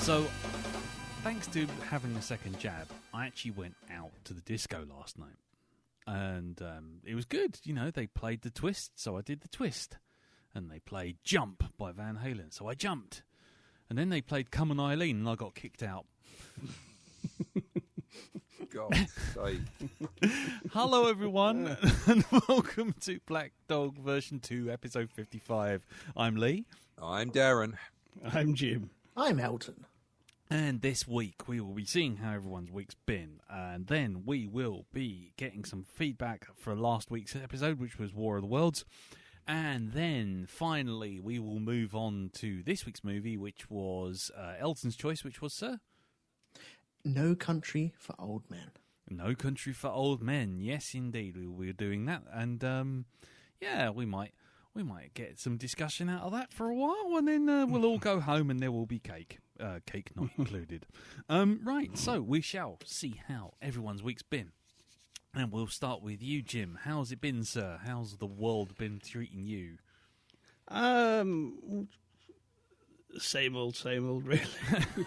So, thanks to having a second jab, I actually went out to the disco last night. And it was good. You know, they played the twist, so I did the twist. And they played Jump by Van Halen, so I jumped. And then they played Come on Eileen, and I got kicked out. God's sake. Hello, everyone, and welcome to Black Dog version 2, episode 55. I'm Lee. I'm Darren. I'm Jim. I'm Elton. And this week we will be seeing how everyone's week's been, and then we will be getting some feedback for last week's episode, which was War of the Worlds. And then finally we will move on to this week's movie, which was Elton's choice, which was, sir? No Country for Old Men. No Country for Old Men. Yes, indeed, we will be doing that. And yeah, we might get some discussion out of that for a while, and then we'll all go home and there will be cake. Cake not included. Right, so we shall see how everyone's week's been. And we'll start with you, Jim. How's it been, sir? How's the world been treating you? Same old, really.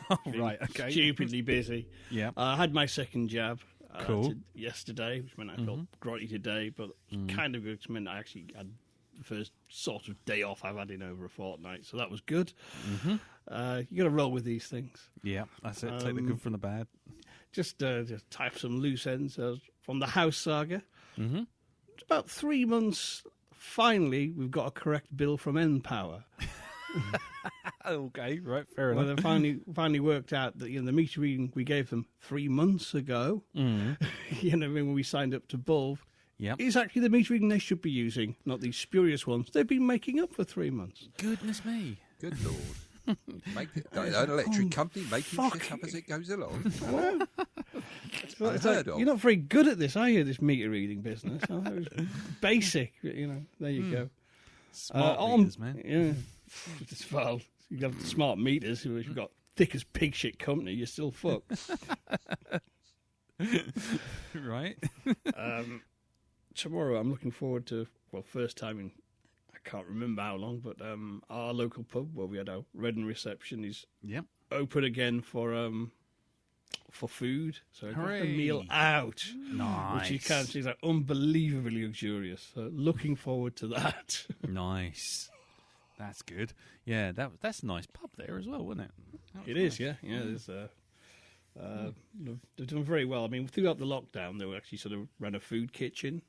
Oh, right, okay. Stupidly busy. Yeah. I had my second jab Cool. yesterday, which meant I felt grotty today, but kind of good, which meant I actually had the first sort of day off I've had in over a fortnight, so that was good. You got to roll with these things. Yeah, that's it. Take the good from the bad. Just tie up some loose ends from the House Saga. It's about 3 months. Finally, we've got a correct bill from Npower. Okay, right, fair Well, enough. they finally worked out that the meter reading we gave them 3 months ago, when we signed up to Bulb, Yep. is actually the meter reading they should be using, not these spurious ones they've been making up for 3 months. Goodness me. Good Lord. Make it, an electric company making shit up as it goes along. Unheard of. You're not very good at this, are you, this meter reading business? I thought it was basic, there you go. Smart meters, man. Yeah. Well, you have smart meters, if you've got thick as pig shit company, you're still fucked. Right. Tomorrow I'm looking forward to, first time in, I can't remember how long, but our local pub where we had our wedding reception is Yep. open again for food. So I got Hooray. the meal out. Nice. Which you can see is like unbelievably luxurious. So looking forward to that. Nice. That's good. Yeah, that's a nice pub there as well, wasn't it? It is, yeah. There's, they've done very well. I mean, throughout the lockdown, they were actually sort of ran a food kitchen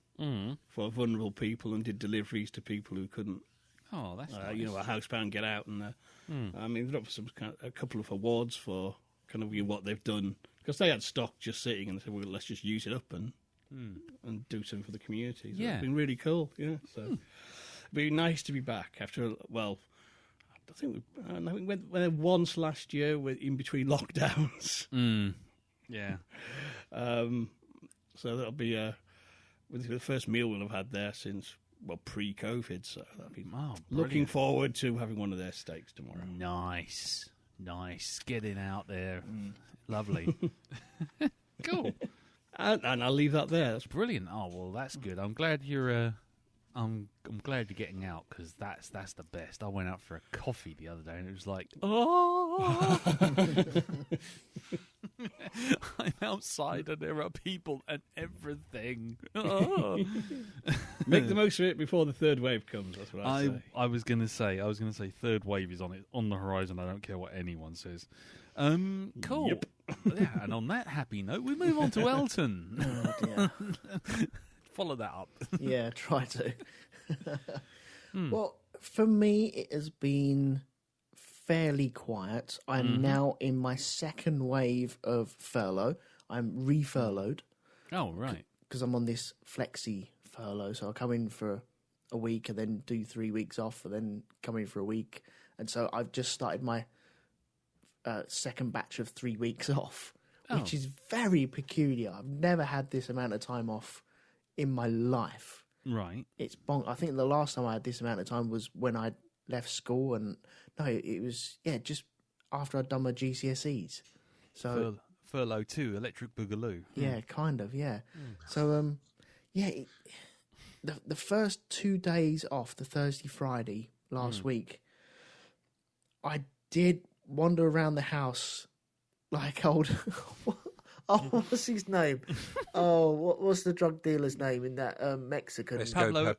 for vulnerable people and did deliveries to people who couldn't, Oh, that's nice. a housebound get out. And I mean, they're up for a couple of awards for kind of what they've done, because they had stock just sitting, and they said, well, let's just use it up and do something for the community. So Yeah. it's been really cool. Yeah, so it'd be nice to be back after. I think we went there once last year in between lockdowns. Yeah. So that'll be the first meal we'll have had there since pre-COVID. So that'll be Brilliant. looking forward to having one of their steaks tomorrow. Nice. Getting out there. Lovely. Cool. And I'll leave that there. That's Brilliant. Oh, well, that's good. I'm glad you're... I'm glad you're getting out, because that's the best. I went out for a coffee the other day and it was like, oh, I'm outside and there are people and everything. Oh. Make the most of it before the third wave comes. That's what I say. I was going to say third wave is on the horizon. I don't care what anyone says. Cool. Yep. Yeah, and on that happy note, we move on to Elton. Oh, dear. Follow that up. Yeah, try to. Well, for me, it has been fairly quiet. I'm now in my second wave of furlough. I'm re-furloughed Oh, right. because I'm on this flexi furlough. So I'll come in for a week and then do 3 weeks off and then come in for a week. And so I've just started my second batch of 3 weeks off, which is very peculiar. I've never had this amount of time off in my life. Right. It's I think the last time I had this amount of time was when I left school, and it was just after I'd done my GCSEs. So Furlough 2, Electric Boogaloo. yeah, kind of, yeah. So the first 2 days off, the Thursday Friday last week, I did wander around the house like old. What's his name? What's the drug dealer's name in that Mexican? Pablo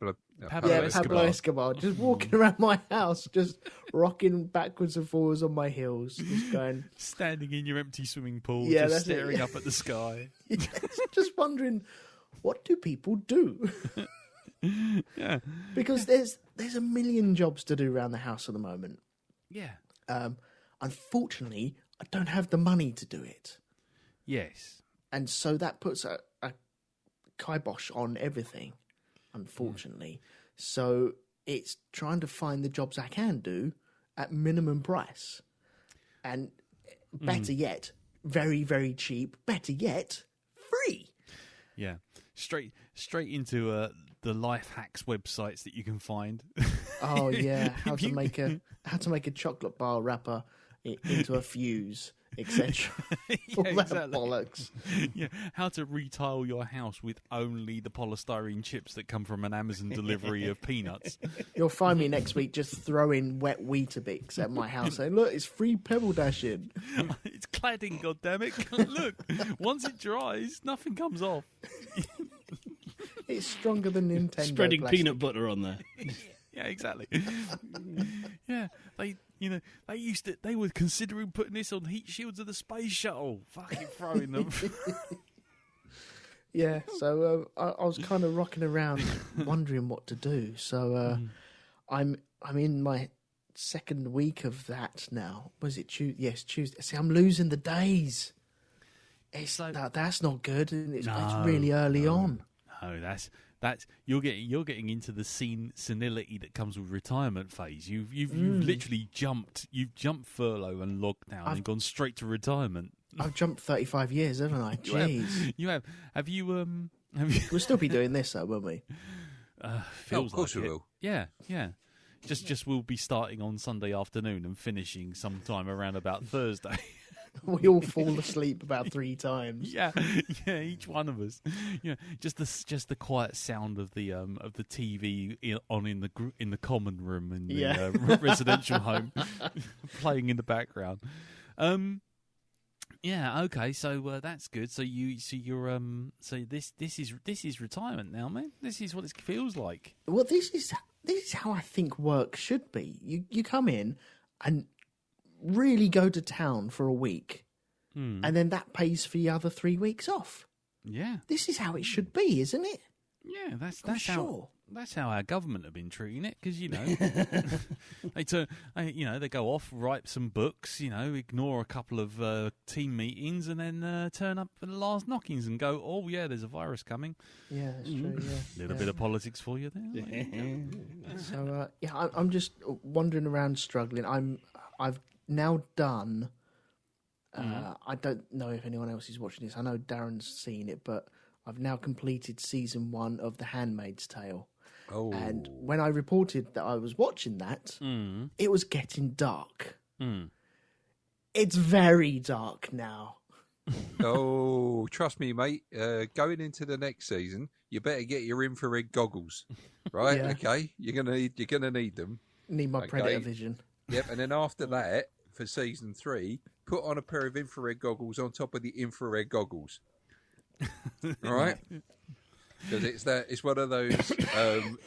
Pablo Escobar. Escobar. Just walking around my house, just rocking backwards and forwards on my heels, just going. Standing in your empty swimming pool, Yeah, just that's it. staring up at the sky. Yes, just wondering, what do people do? Yeah. Because there's a million jobs to do around the house at the moment. Yeah. Unfortunately, I don't have the money to do it. Yes. And so that puts a kibosh on everything, unfortunately. So it's trying to find the jobs I can do at minimum price. And better yet, very, very cheap. Better yet, free. Yeah. Straight into the life hacks websites that you can find. Oh yeah, how to make a chocolate bar wrapper into a fuse, etc. All that exactly. bollocks. Yeah, how to retile your house with only the polystyrene chips that come from an Amazon delivery of peanuts. You'll find me next week just throwing wet Weetabix at my house saying, look, it's free pebble dashing. It's cladding, goddammit. Look, once it dries, nothing comes off. It's stronger than Nintendo Spreading plastic. peanut butter on there. Yeah, exactly. Yeah, they were considering putting this on heat shields of the space shuttle. Fucking throwing them. Yeah, so I was kind of rocking around wondering what to do. So I'm in my second week of that now. Was it Tuesday? Yes, Tuesday. See, I'm losing the days. It's like that's not good, and it's really early on. No, that's you're getting into the senility that comes with retirement phase. You've literally jumped furlough and lockdown and gone straight to retirement. I've jumped 35 years, haven't I? Jeez. You have. Have you? We'll still be doing this though, won't we? Feels of course like we it. will. Yeah. Just we'll be starting on Sunday afternoon and finishing sometime around about Thursday. We all fall asleep about 3 times. Yeah, each one of us. Yeah, just the quiet sound of the TV in the common room in the residential home playing in the background. Yeah, okay, so that's good. So this is retirement now, man. This is what it feels like. Well, this is how I think work should be. You come in and really go to town for a week, and then that pays for the other 3 weeks off. Yeah, this is how it should be, isn't it? Yeah, that's sure. That's how our government have been treating it, because they go off, write some books, ignore a couple of team meetings, and then turn up for the last knockings and go, oh yeah, there's a virus coming. Yeah, that's true. Yeah, little bit of politics for you there. So I'm just wandering around struggling. I've now done. I don't know if anyone else is watching this. I know Darren's seen it, but I've now completed season 1 of The Handmaid's Tale. Oh. And when I reported that I was watching that, it was getting dark. It's very dark now. Oh, trust me, mate. Going into the next season, you better get your infrared goggles, right? Yeah. Okay, you're gonna need them. Need my predator vision. Yep, and then after that, for season 3, put on a pair of infrared goggles on top of the infrared goggles. All right. Because it's one of those,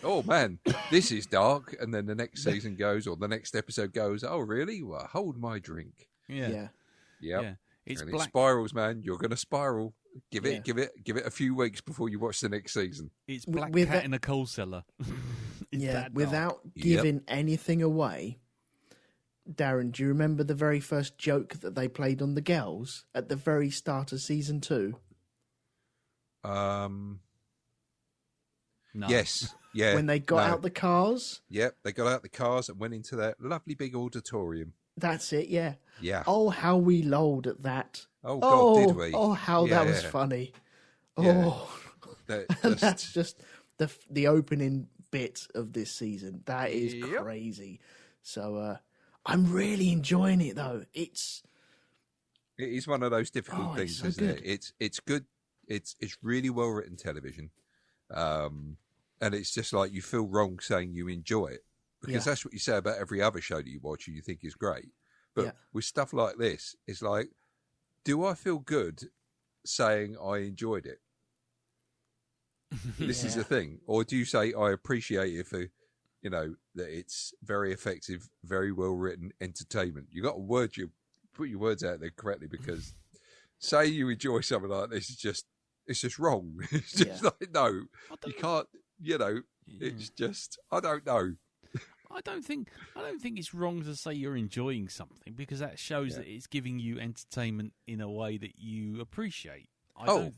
oh man, this is dark, and then the next season goes, or the next episode goes, oh really? Well, hold my drink. Yeah. It's black. it spirals, man. You're going to spiral. Give it a few weeks before you watch the next season. It's Black With Cat that- in a coal cellar. Without giving anything away. Darren, do you remember the very first joke that they played on the girls at the very start of season 2? No. Yes. Yeah. When they got out the cars? Yep, they got out the cars and went into that lovely big auditorium. That's it, yeah. Yeah. Oh, how we lolled at that. Oh, God, did we? Oh, how that was Yeah. funny. Yeah. Oh, That- that's just the opening bit of this season. That is Yep. crazy. So I'm really enjoying it, though. It is one of those difficult Oh, things, it's so isn't good. it? It's good. It's really well written television, and it's just like you feel wrong saying you enjoy it because Yeah. that's what you say about every other show that you watch and you think is great. But with stuff like this, it's like, do I feel good saying I enjoyed it? This is the thing. Or do you say I appreciate it for, that it's very effective, very well written entertainment? You got to put your words out there correctly, because say you enjoy something like this, it's just wrong. It's just like, no, you can't, it's just, I don't know. I don't think it's wrong to say you're enjoying something, because that shows that it's giving you entertainment in a way that you appreciate. I don't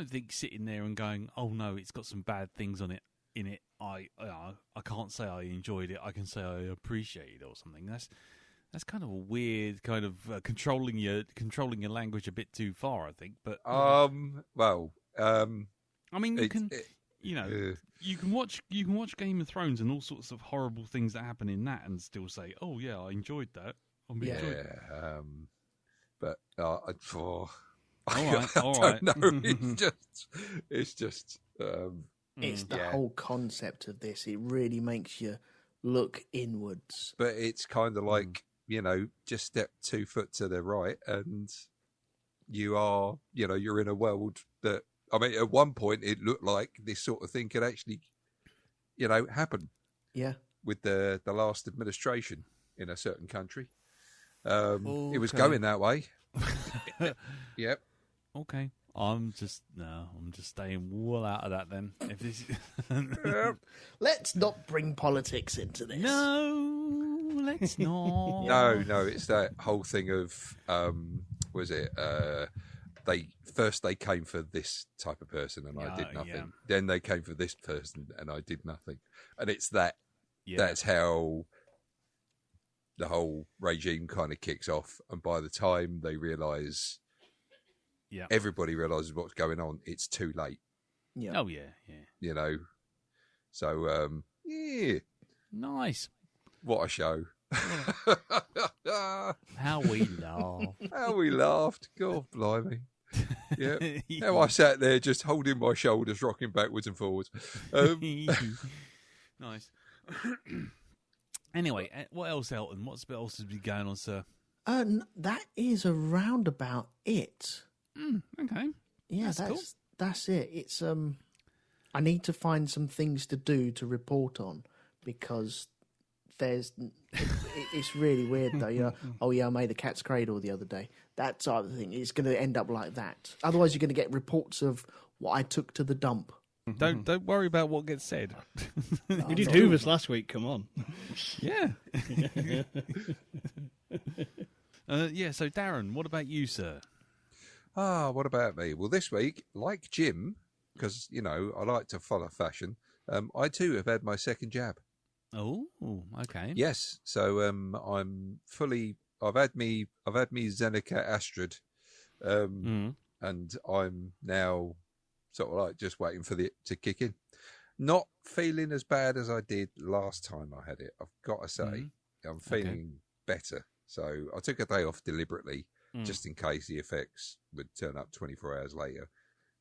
think sitting there and going, "Oh no, it's got some bad things in it." I can't say I enjoyed it. I can say I appreciate it or something. That's kind of a weird kind of controlling your language a bit too far, I think. But I mean, you can watch Game of Thrones and all sorts of horrible things that happen in that, and still say, "Oh yeah, I enjoyed that." But all I right. don't know. It's just. It's the whole concept of this. It really makes you look inwards. But it's kind of like, just step 2 foot to the right, and you are, you're in a world that. I mean, at one point, it looked like this sort of thing could actually, happen. Yeah. With the last administration in a certain country. It was going that way. Yep. Okay. I'm just staying well out of that then. If this Let's not bring politics into this. No, let's not. No, it's that whole thing of they came for this type of person and I did nothing. Yeah. Then they came for this person and I did nothing. And it's that that's how the whole regime kind of kicks off, and by the time they realise everybody realises what's going on, it's too late. Yeah. Oh yeah. So nice. What a show. How we laugh. How we laughed. God blimey. Yeah. Now I sat there just holding my shoulders, rocking backwards and forwards. Nice. Anyway, what else, Elton? What else has been going on, sir? That is around about it. Okay. Yeah, that's it. It's I need to find some things to do to report on, because it's really weird though. I made a cat's cradle the other day. That type of thing. It's going to end up like that. Otherwise, you're going to get reports of what I took to the dump. Don't worry about what gets said. You did Hoovers last week. Come on. Yeah. So Darren, what about you, sir? What about me? Well, this week, like Jim, because I like to follow fashion. I too have had my second jab. Oh, okay. Yes, so I'm fully. I've had me Zeneca Astrid, and I'm now sort of like just waiting for it to kick in. Not feeling as bad as I did last time I had it. I've got to say, I'm feeling better. So I took a day off deliberately, just in case the effects would turn up 24 hours later.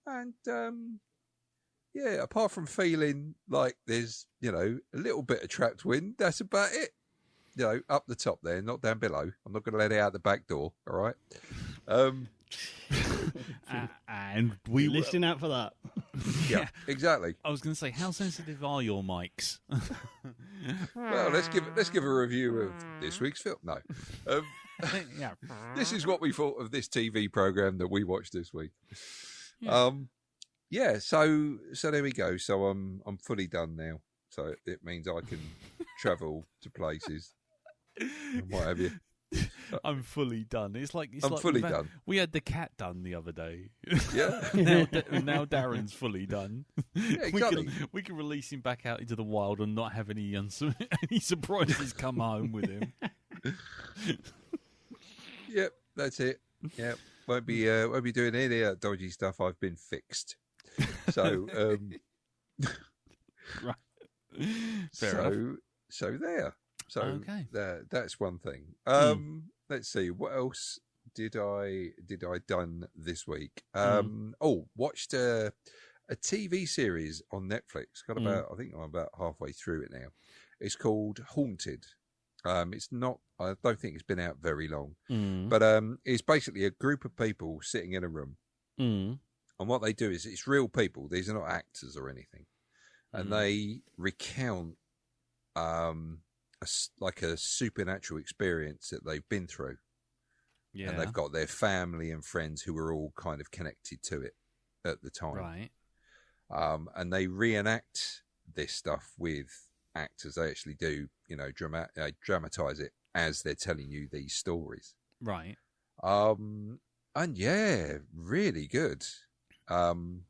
And apart from feeling like there's a little bit of trapped wind, that's about it. Up the top there, not down below. I'm not going to let it out the back door. All right. And we listening out for that. Yeah, exactly. I was going to say, how sensitive are your mics? Well, let's give a review of this week's film. No, this is what we thought of this TV program that we watched this week. Yeah. So there we go. So I'm fully done now. So it means I can travel to places and what have you. I'm fully done. I'm fully done. We had the cat done the other day. Yeah. now Darren's fully done. Yeah, exactly. We can release him back out into the wild and not have any surprises come home with him. Yep, that's it. Yep, won't be doing any of that dodgy stuff. I've been fixed. So right. Fair enough. So there. So okay. That's one thing. Let's see, what else did I done this week? Watched a TV series on Netflix. I think I'm about halfway through it now. It's called Haunted. It's not. I don't think it's been out very long, Mm. but it's basically a group of people sitting in a room, Mm. and what they do is it's real people. These are not actors or anything, and they recount like a supernatural experience that they've been through, Yeah. and they've got their family and friends who are all kind of connected to it at the time, Right. and they reenact this stuff with actors. They actually do, dramatize it as they're telling you these stories. Right. And yeah, really good. It's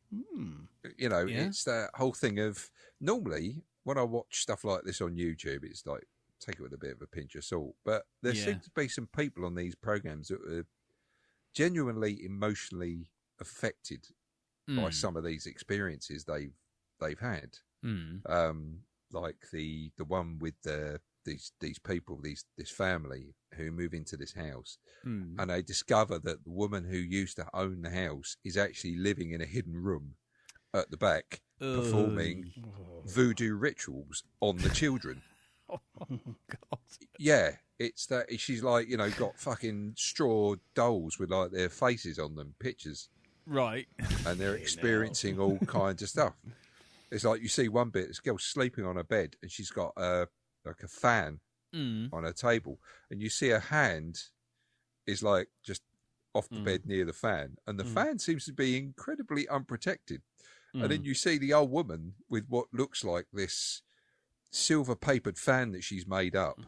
that whole thing of, normally when I watch stuff like this on YouTube, it's like, take it with a bit of a pinch of salt. But there seems to be some people on these programs that are genuinely emotionally affected by some of these experiences they've had. Like the one with these people, this family who move into this house, and they discover that the woman who used to own the house is actually living in a hidden room at the back, performing voodoo rituals on the children. Oh, God. Yeah, it's that she's like, got fucking straw dolls with like their faces on them, pictures, Right. and they're experiencing all kinds of stuff. It's like you see one bit, this girl's sleeping on her bed, and she's got like a fan on her table, and you see her hand is like just off the bed near the fan, and the fan seems to be incredibly unprotected. And then you see the old woman with what looks like this silver papered fan that she's made up,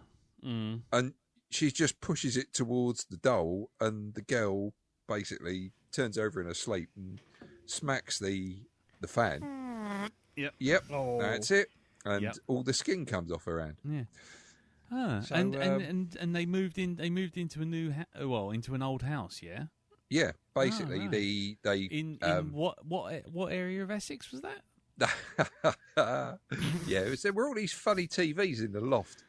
and she just pushes it towards the doll, and the girl basically turns over in her sleep and smacks the fan. Yep. Oh. That's it. And all the skin comes off her hand. Yeah. So, and they moved in. They moved into a new, into an old house. Yeah. Yeah. Basically, right. they in what area of Essex was that? Yeah. There were all these funny TVs in the loft.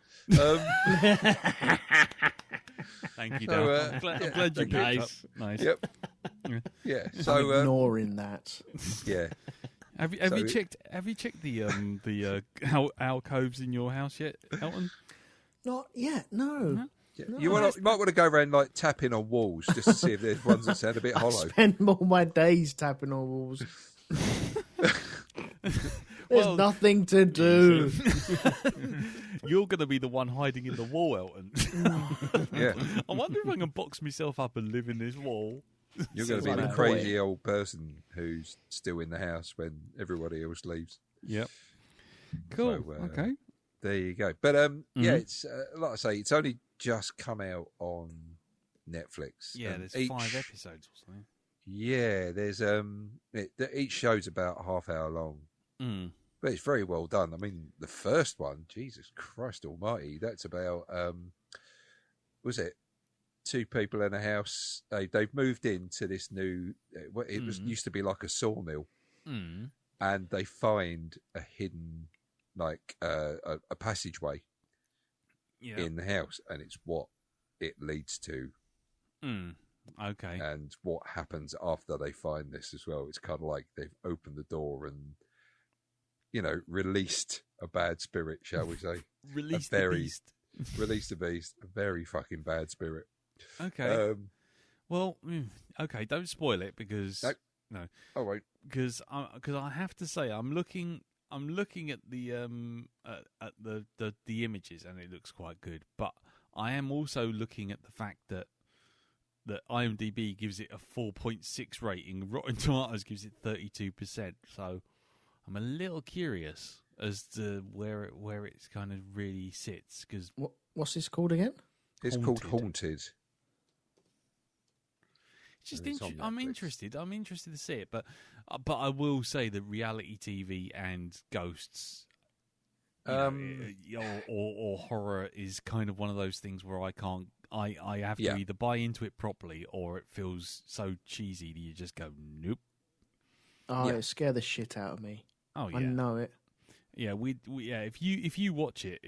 Thank you, So, Darren. I'm glad you picked up. Nice. Yep. Yeah. So I'm ignoring that. yeah. Have you checked the alcoves in your house yet, Elton? Not yet, no. Yeah. No, You might want to go around like tapping on walls just to see if there's ones that sound a bit hollow. I spend all my days tapping on walls. There's nothing to do. You're going to be the one hiding in the wall, Elton. Yeah. I wonder if I can box myself up and live in this wall. You're going to be Like the a crazy old person who's still in the house when everybody else leaves. Yep. Cool. So, okay. There you go. But yeah, it's like I say, it's only just come out on Netflix. Yeah, And there's 5 episodes or something. Yeah, there's each show's about half hour long, but it's very well done. I mean, the first one, Jesus Christ Almighty, that's about was it 2 people in a house? They've moved into this new. It was used to be like a sawmill, and they find a hidden like a passageway in the house, and it's what it leads to. Okay. And what happens after they find this as well. It's kind of like they've opened the door and, released a bad spirit, shall we say. Release the beast. Released the beast. A very fucking bad spirit. Okay. Okay, don't spoil it because... No. Oh, wait. Because I have to say, I'm looking at the images and it looks quite good, but I am also looking at the fact that IMDb gives it a 4.6 rating, Rotten Tomatoes gives it 32%. So I'm a little curious as to where it's kind of really sits. Because what's this called again? It's called Haunted. It's just I'm interested. I'm interested to see it, but I will say that reality TV and ghosts, or horror is kind of one of those things where I can't. I have to either buy into it properly or it feels so cheesy that you just go, nope. Oh, it scared the shit out of me. Oh, yeah. I know it. Yeah, if you watch it,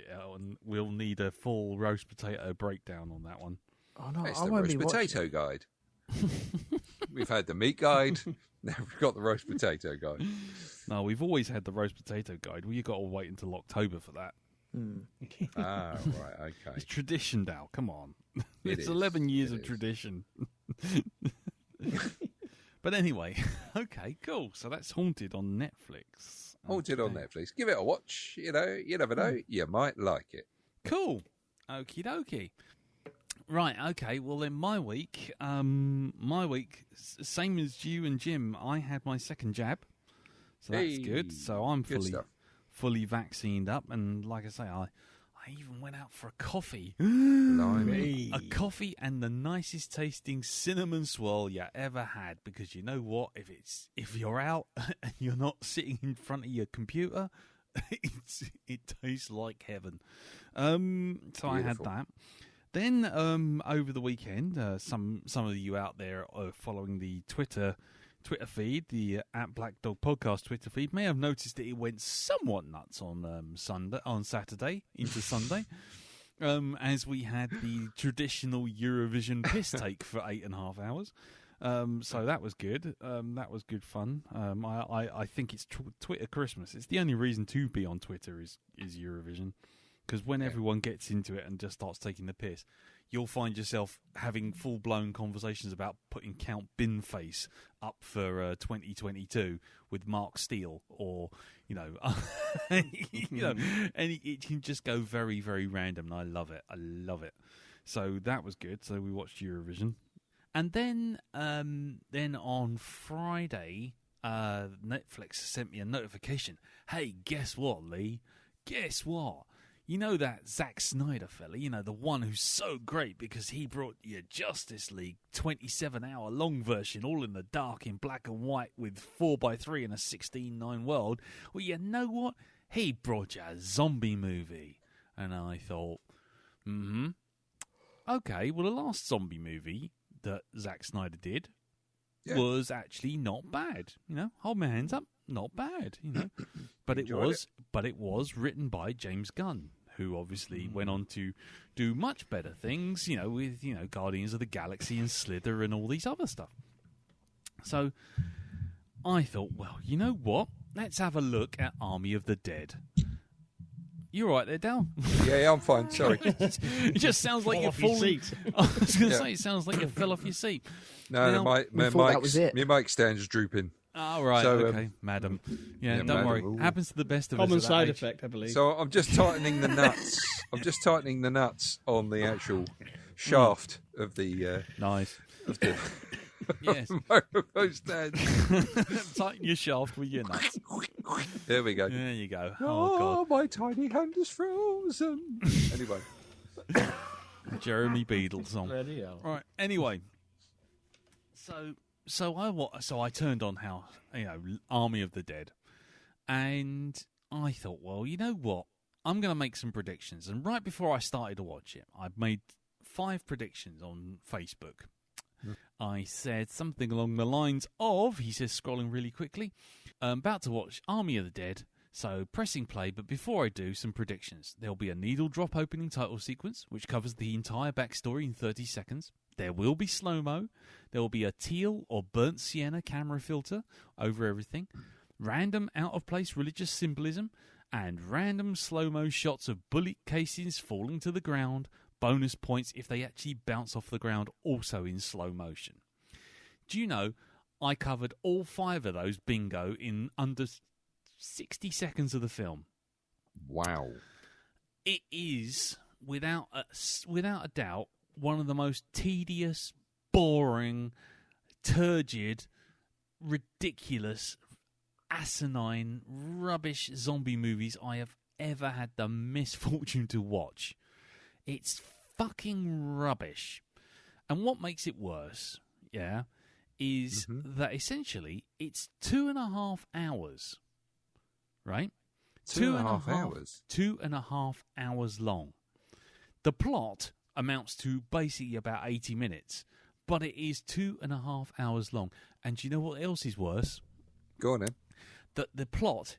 Alan, we'll need a full roast potato breakdown on that one. Oh, no, It's I the won't roast be potato guide. We've had the meat guide. Now we've got the roast potato guide. No, we've always had the roast potato guide. Well, you've got to wait until October for that. Ah, right, okay. It's tradition, Dal. Come on. It It's is. 11 years It of is. tradition. But anyway, okay, cool. So that's Haunted on Netflix. Haunted on Okay. Netflix. Give it a watch. You know, you never know. You might like it. Cool. Okie dokie. Right, okay. Well, then my week, same as you and Jim, I had my second jab. So that's Hey, good. So I'm good stuff. fully vaccinated up. And like I say, I even went out for a coffee. Blimey. A coffee and the nicest tasting cinnamon swirl you ever had. Because you know what? If you're out and you're not sitting in front of your computer, it tastes like heaven. So I had Beautiful. that. Then over the weekend, some of you out there following the Twitter feed, the at Black Dog Podcast Twitter feed, may have noticed that it went somewhat nuts on Saturday into Sunday, as we had the traditional Eurovision piss take for 8.5 hours. So that was good. That was good fun. I think it's Twitter Christmas. It's the only reason to be on Twitter is Eurovision. Because when everyone gets into it and just starts taking the piss, you'll find yourself having full-blown conversations about putting Count Binface up for 2022 with Mark Steele, or and it can just go very, very random. And I love it. So that was good. So we watched Eurovision, and then on Friday, Netflix sent me a notification. Hey, guess what, Lee? Guess what? You know that Zack Snyder fella, the one who's so great because he brought you Justice League 27-hour long version, all in the dark in black and white with 4x3 in a 16:9 world. Well, you know what? He brought you a zombie movie. And I thought, okay, well, the last zombie movie that Zack Snyder did was actually not bad. Hold my hands up, not bad, But it was written by James Gunn, who obviously went on to do much better things, with, Guardians of the Galaxy and Slither and all these other stuff. So I thought, well, you know what? Let's have a look at Army of the Dead. You all right there, Dal? Yeah, I'm fine. Sorry. It just sounds like you're falling. I was going to say, it sounds like you fell off your seat. No, my that was it. mic stand's drooping. Oh, right, So, okay, madam. Yeah, don't madam, worry. ooh. Happens to the best of us. Common at that side age. effect, I believe. So I'm just tightening the nuts. I'm just tightening the nuts on the actual shaft of the Nice. Yes. microphone stand. Tighten your shaft with your nuts. There we go. There you go. Oh, God. my tiny hand is frozen. Anyway, Jeremy Beadle song. Bloody hell. Right. Anyway, so I turned on Army of the Dead, and I thought, well, you know what? I'm going to make some predictions. And right before I started to watch it, I made 5 predictions on Facebook. I said something along the lines of, he says, scrolling really quickly, I'm about to watch Army of the Dead. So, pressing play, but before I do, some predictions. There'll be a needle drop opening title sequence, which covers the entire backstory in 30 seconds. There will be slow-mo. There will be a teal or burnt sienna camera filter over everything. Random out-of-place religious symbolism. And random slow-mo shots of bullet casings falling to the ground. Bonus points if they actually bounce off the ground, also in slow motion. Do you know, I covered all 5 of those bingo in under 60 seconds of the film. wow. It is, without a doubt, one of the most tedious, boring, turgid, ridiculous, asinine, rubbish zombie movies I have ever had the misfortune to watch. It's fucking rubbish. And what makes it worse, is that essentially it's 2.5 hours. Right? 2.5 hours. 2.5 hours long. The plot amounts to basically about 80 minutes, but it is 2.5 hours long. And do you know what else is worse? Go on then. That the plot,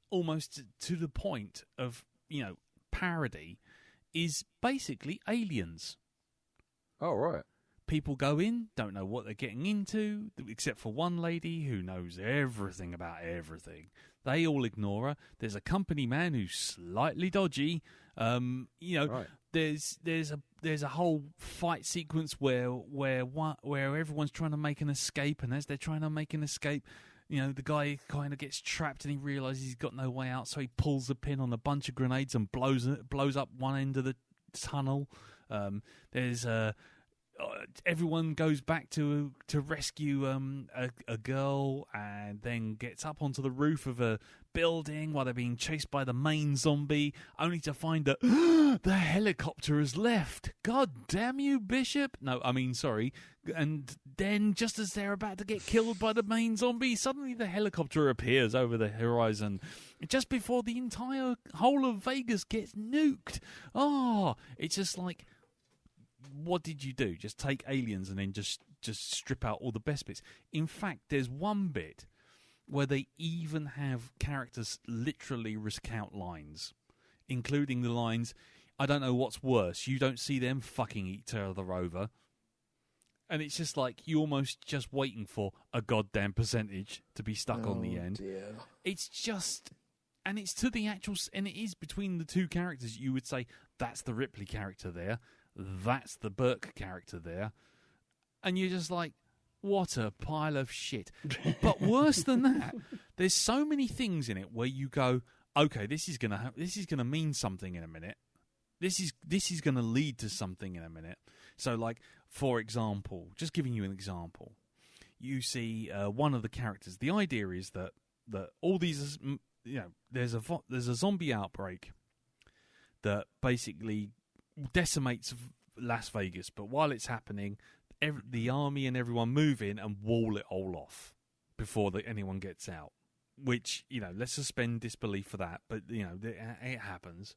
almost to the point of, parody, is basically Aliens. Oh, right. People go in, don't know what they're getting into, except for one lady who knows everything about everything. They all ignore her. There's a company man who's slightly dodgy, Right. There's a whole fight sequence where everyone's trying to make an escape, and as they're trying to make an escape, the guy kind of gets trapped and he realizes he's got no way out, so he pulls the pin on a bunch of grenades and blows up one end of the tunnel. Everyone goes back to rescue a girl, and then gets up onto the roof of a building while they're being chased by the main zombie, only to find that the helicopter has left. God damn you, Bishop! No, I mean, sorry. And then, just as they're about to get killed by the main zombie, suddenly the helicopter appears over the horizon, just before the entire whole of Vegas gets nuked. Oh, it's just like, what did you do? Just take aliens and then just strip out all the best bits? In fact, there's one bit where they even have characters literally recount lines, including the lines, "I don't know what's worse, you don't see them fucking each other over." And it's just like, you almost just waiting for a goddamn percentage to be stuck on the end. Dear. It's just... And it's to the actual... And it is between the two characters. You would say, that's the Ripley character there. That's the Burke character there. And you're just like, what a pile of shit. But worse than that, there's so many things in it where you go, okay, this is gonna mean something in a minute. This is gonna lead to something in a minute. So, like, for example, just giving you an example, you see one of the characters. The idea is that all these, there's a zombie outbreak that basically decimates Las Vegas, but while it's happening, the army and everyone move in and wall it all off before anyone gets out. Which, let's suspend disbelief for that, but it happens.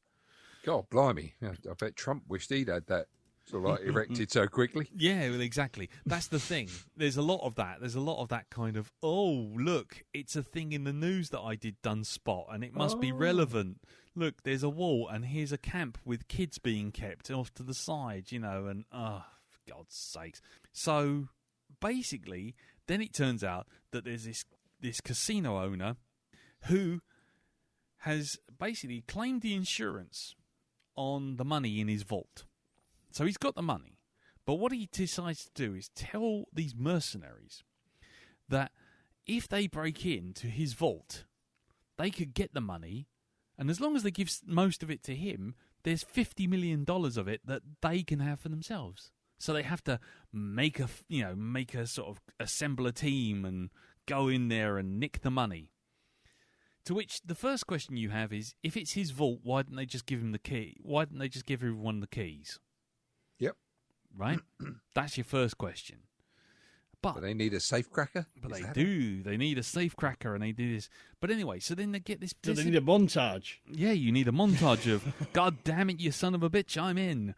God, blimey! I bet Trump wished he'd had that sort of like erected so quickly. Yeah, well, exactly. That's the thing. There's a lot of that. There's a lot of that kind of, oh, look, it's a thing in the news that I done spot, and it must be relevant. Look, there's a wall, and here's a camp with kids being kept off to the side, and, for God's sakes. So, basically, then it turns out that there's this casino owner who has basically claimed the insurance on the money in his vault. So he's got the money. But what he decides to do is tell these mercenaries that if they break into his vault, they could get the money, and as long as they give most of it to him, there's $50 million of it that they can have for themselves. So they have to make a sort of assemble a team and go in there and nick the money. To which the first question you have is, if it's his vault, why didn't they just give him the key? Why didn't they just give everyone the keys? Yep. Right? That's your first question. But they need a safe cracker? But they do. They need a safe cracker, and they do this. But anyway, so then they get this... So they need a montage. Yeah, you need a montage of, God damn it, you son of a bitch, I'm in.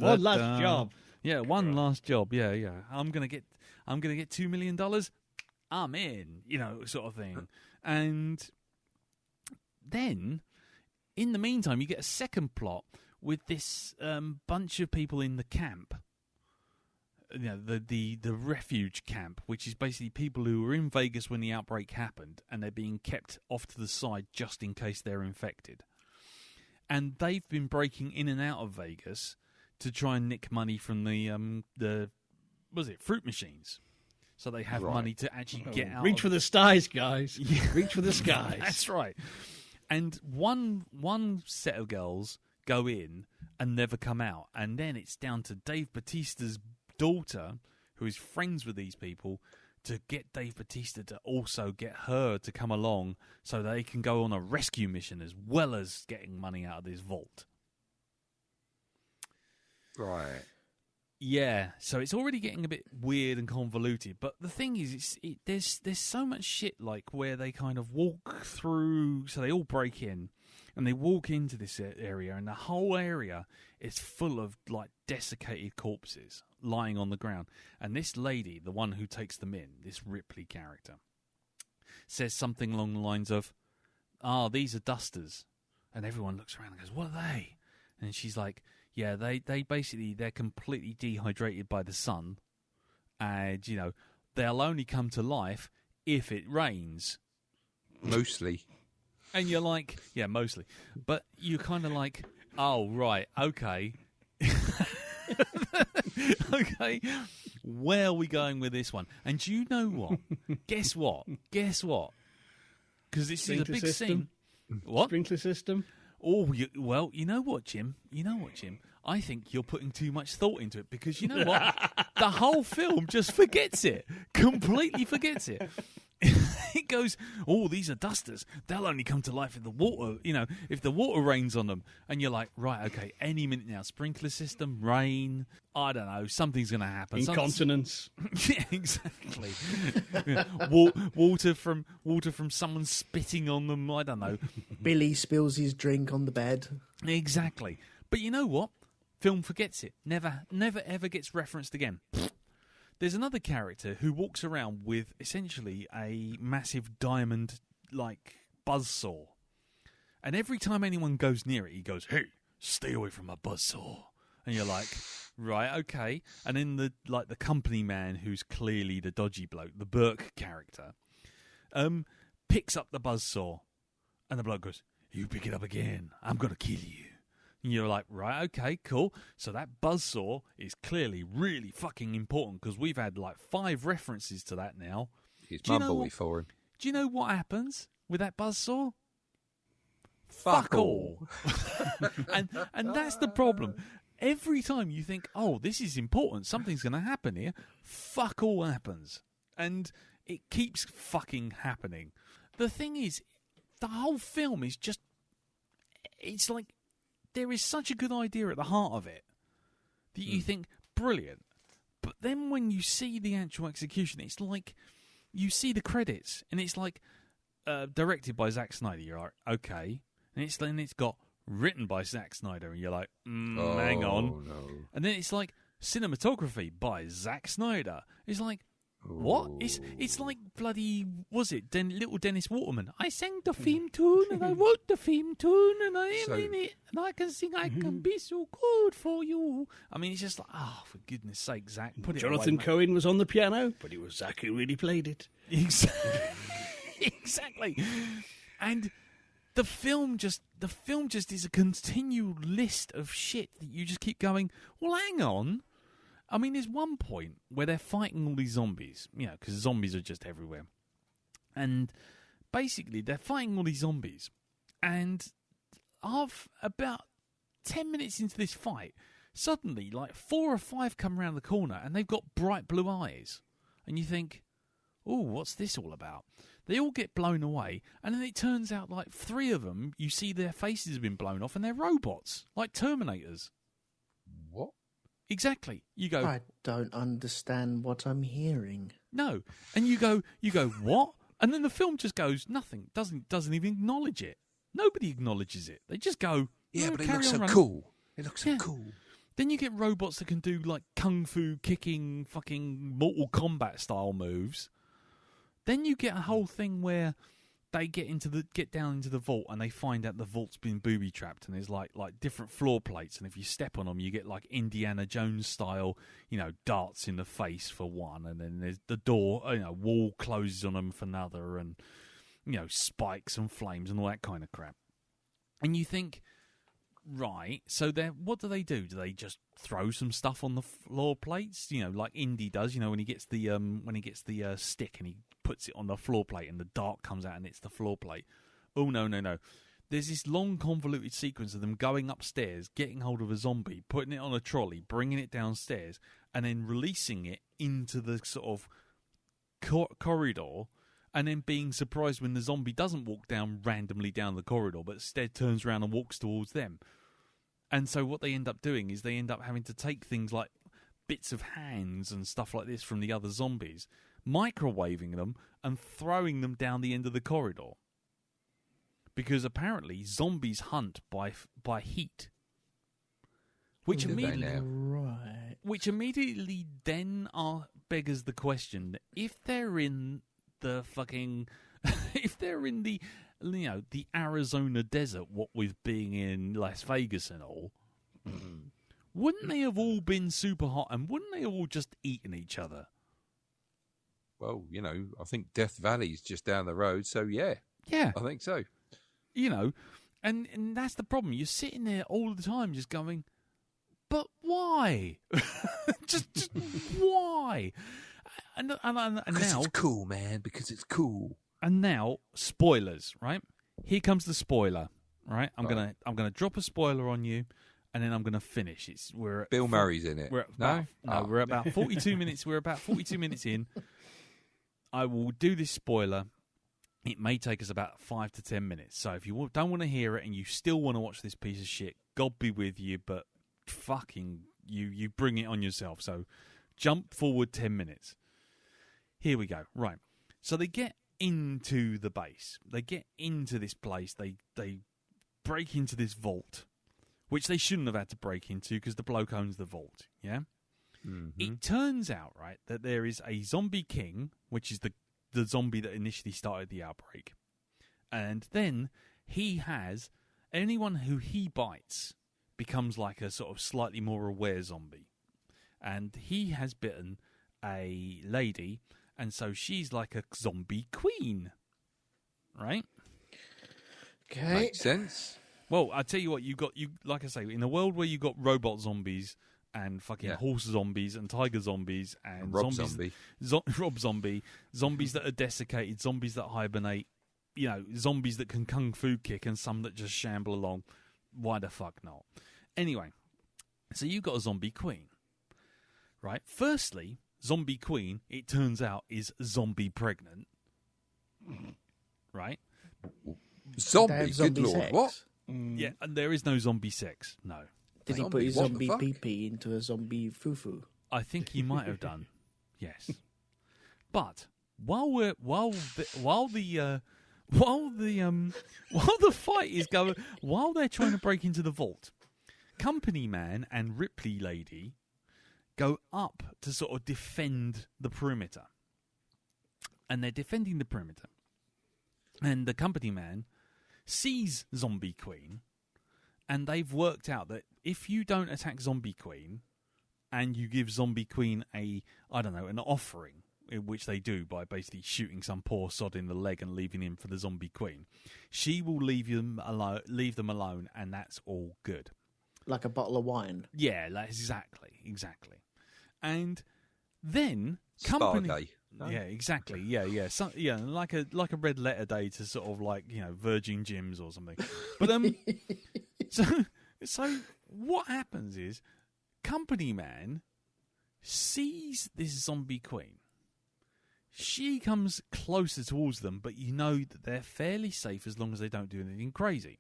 One last job. Yeah, one last job. Yeah. I'm gonna get $2 million. I'm in, sort of thing. And then, in the meantime, you get a second plot with this bunch of people in the camp. The refuge camp, which is basically people who were in Vegas when the outbreak happened, and they're being kept off to the side just in case they're infected. And they've been breaking in and out of Vegas to try and nick money from the fruit machines. So they have money to actually get out. Reach for the skies, guys. Reach for the skies. That's right. And one set of girls go in and never come out. And then it's down to Dave Bautista's daughter, who is friends with these people, to get Dave Bautista to also get her to come along so they can go on a rescue mission as well as getting money out of this vault. Right. Yeah, so it's already getting a bit weird and convoluted. But the thing is, there's so much shit like where they kind of walk through. So they all break in, and they walk into this area, and the whole area is full of like desiccated corpses lying on the ground. And this lady, the one who takes them in, this Ripley character, says something along the lines of, these are dusters. And everyone looks around and goes, what are they? And she's like, yeah, they basically, they're completely dehydrated by the sun. And, they'll only come to life if it rains. Mostly. And you're like, yeah, mostly. But you're kind of like, oh, right, okay. Okay, where are we going with this one? And do you know what? Guess what? Because this is a big scene. What? Sprinkler system? Oh, well, you know what, Jim? I think you're putting too much thought into it because you know what? The whole film just forgets it. Completely forgets it. It goes, oh, these are dusters. They'll only come to life if the water, if the water rains on them. And you're like, right, okay, any minute now. Sprinkler system, rain, I don't know, something's going to happen. Incontinence. Yeah, exactly. Water from someone spitting on them, I don't know. Billy spills his drink on the bed. Exactly. But you know what? Film forgets it. Never ever gets referenced again. There's another character who walks around with essentially a massive diamond like buzzsaw. And every time anyone goes near it, he goes, "Hey, stay away from my buzzsaw." And you're like, right, okay. And then the company man, who's clearly the dodgy bloke, the Burke character, picks up the buzzsaw. And the bloke goes, "You pick it up again, I'm going to kill you." And you're like, right, okay, cool. So that buzzsaw is clearly really fucking important because we've had like 5 references to that now. His mumble for him. Do you know what happens with that buzzsaw? Fuck all. and that's the problem. Every time you think, oh, this is important, something's going to happen here, fuck all happens. And it keeps fucking happening. The thing is, the whole film is just, it's like, there is such a good idea at the heart of it that you think, brilliant. But then when you see the actual execution, it's like you see the credits and it's like directed by Zack Snyder. You're like, okay. And it's got written by Zack Snyder and you're like, hang on. No. And then it's like cinematography by Zack Snyder. It's like, what? It's like bloody, was it little Dennis Waterman? I sang the theme tune and I wrote the theme tune and I am in it and I can sing I Can Be So Good For You. I mean, it's just like, oh, for goodness sake, Zach, put it Jonathan away, Cohen was on the piano, but it was Zach who really played it. Exactly. And the film just is a continual list of shit that you just keep going, well, hang on. I mean, there's one point where they're fighting all these zombies, because zombies are just everywhere. And basically, they're fighting all these zombies. And about 10 minutes into this fight, suddenly, like 4 or 5 come around the corner, and they've got bright blue eyes. And you think, oh, what's this all about? They all get blown away, and then it turns out, like, 3 of them, you see their faces have been blown off, and they're robots, like Terminators. What? Exactly. You go, I don't understand what I'm hearing. No. And you go, what? And then the film just goes, nothing. Doesn't even acknowledge it. Nobody acknowledges it. They just go, yeah, but it carry looks on so running. cool. It looks so cool. Then you get robots that can do like kung fu kicking fucking Mortal Kombat style moves. Then you get a whole thing where they get down into the vault and they find out the vault's been booby trapped and there's like different floor plates, and if you step on them you get like Indiana Jones style, darts in the face for one, and then there's the door, wall closes on them for another, and spikes and flames and all that kind of crap. And you think, right, so what do? Do they just throw some stuff on the floor plates? Like Indy does, when he gets the stick and he puts it on the floor plate and the dart comes out and it's the floor plate. Oh, no. There's this long convoluted sequence of them going upstairs, getting hold of a zombie, putting it on a trolley, bringing it downstairs, and then releasing it into the sort of corridor, and then being surprised when the zombie doesn't walk randomly down the corridor, but instead turns around and walks towards them. And so what they end up doing is they end up having to take things like bits of hands and stuff like this from the other zombies, microwaving them and throwing them down the end of the corridor. Because apparently zombies hunt by heat. Which immediately then beggars the question that if they're in the fucking if they're in the the Arizona desert, what with being in Las Vegas and all, wouldn't they have all been super hot and wouldn't they all just eaten each other? Well, I think Death Valley's just down the road, so yeah. Yeah. I think so. You know, and that's the problem. You're sitting there all the time just going, but why? just why? And because now it's cool, man. Because it's cool. And now, spoilers, right? Here comes the spoiler, right? I'm Right. gonna drop a spoiler on you, and then I'm gonna finish. We're at Bill Murray's in it. We're at about, No? we're about 42 minutes. We're about 42 minutes in. I will do this spoiler. It may take us about 5 to 10 minutes. So if you don't want to hear it and you still want to watch this piece of shit, God be with you. But fucking you bring it on yourself. So jump forward 10 minutes. Here we go. Right. So they get into the base. They get into this place. They break into this vault, which they shouldn't have had to break into because the bloke owns the vault. Yeah. Mhm. It turns out, right, that there is a zombie king, which is the zombie that initially started the outbreak. And then he has anyone who he bites becomes like a sort of slightly more aware zombie. And he has bitten a lady, and so she's like a zombie queen. Right? Okay. Makes sense. Well, I tell you what, you like I say, in a world where you got robot zombies and fucking horse zombies and tiger zombies and Rob zombies, Zombie. Rob Zombie, zombies that are desiccated, zombies that hibernate, you know, zombies that can kung fu kick and some that just shamble along. Why the fuck not? Anyway, so you got a zombie queen, right? Firstly, zombie queen, it turns out, is zombie pregnant, right? They Zombie. have Good zombie lord. sex. What? Yeah, and there is no zombie sex, no. Did he put Zombie, his what the zombie fuck? pee-pee into a zombie foo-foo? I think he might have done, yes. But while the fight is going, while they're trying to break into the vault, Company Man and Ripley Lady go up to sort of defend the perimeter, and they're defending the perimeter, and the Company Man sees Zombie Queen, and they've worked out that if you don't attack Zombie Queen and you give Zombie Queen an offering, which they do by basically shooting some poor sod in the leg and leaving him for the Zombie Queen, she will leave them alone, and that's all good. Like a bottle of wine. Yeah, exactly. And then Spa Company... day. No? Yeah, exactly. Yeah. So, yeah, like a red letter day to sort of like, you know, Virgin Gyms or something. But so what happens is Company Man sees this zombie queen. She comes closer towards them, but you know that they're fairly safe as long as they don't do anything crazy.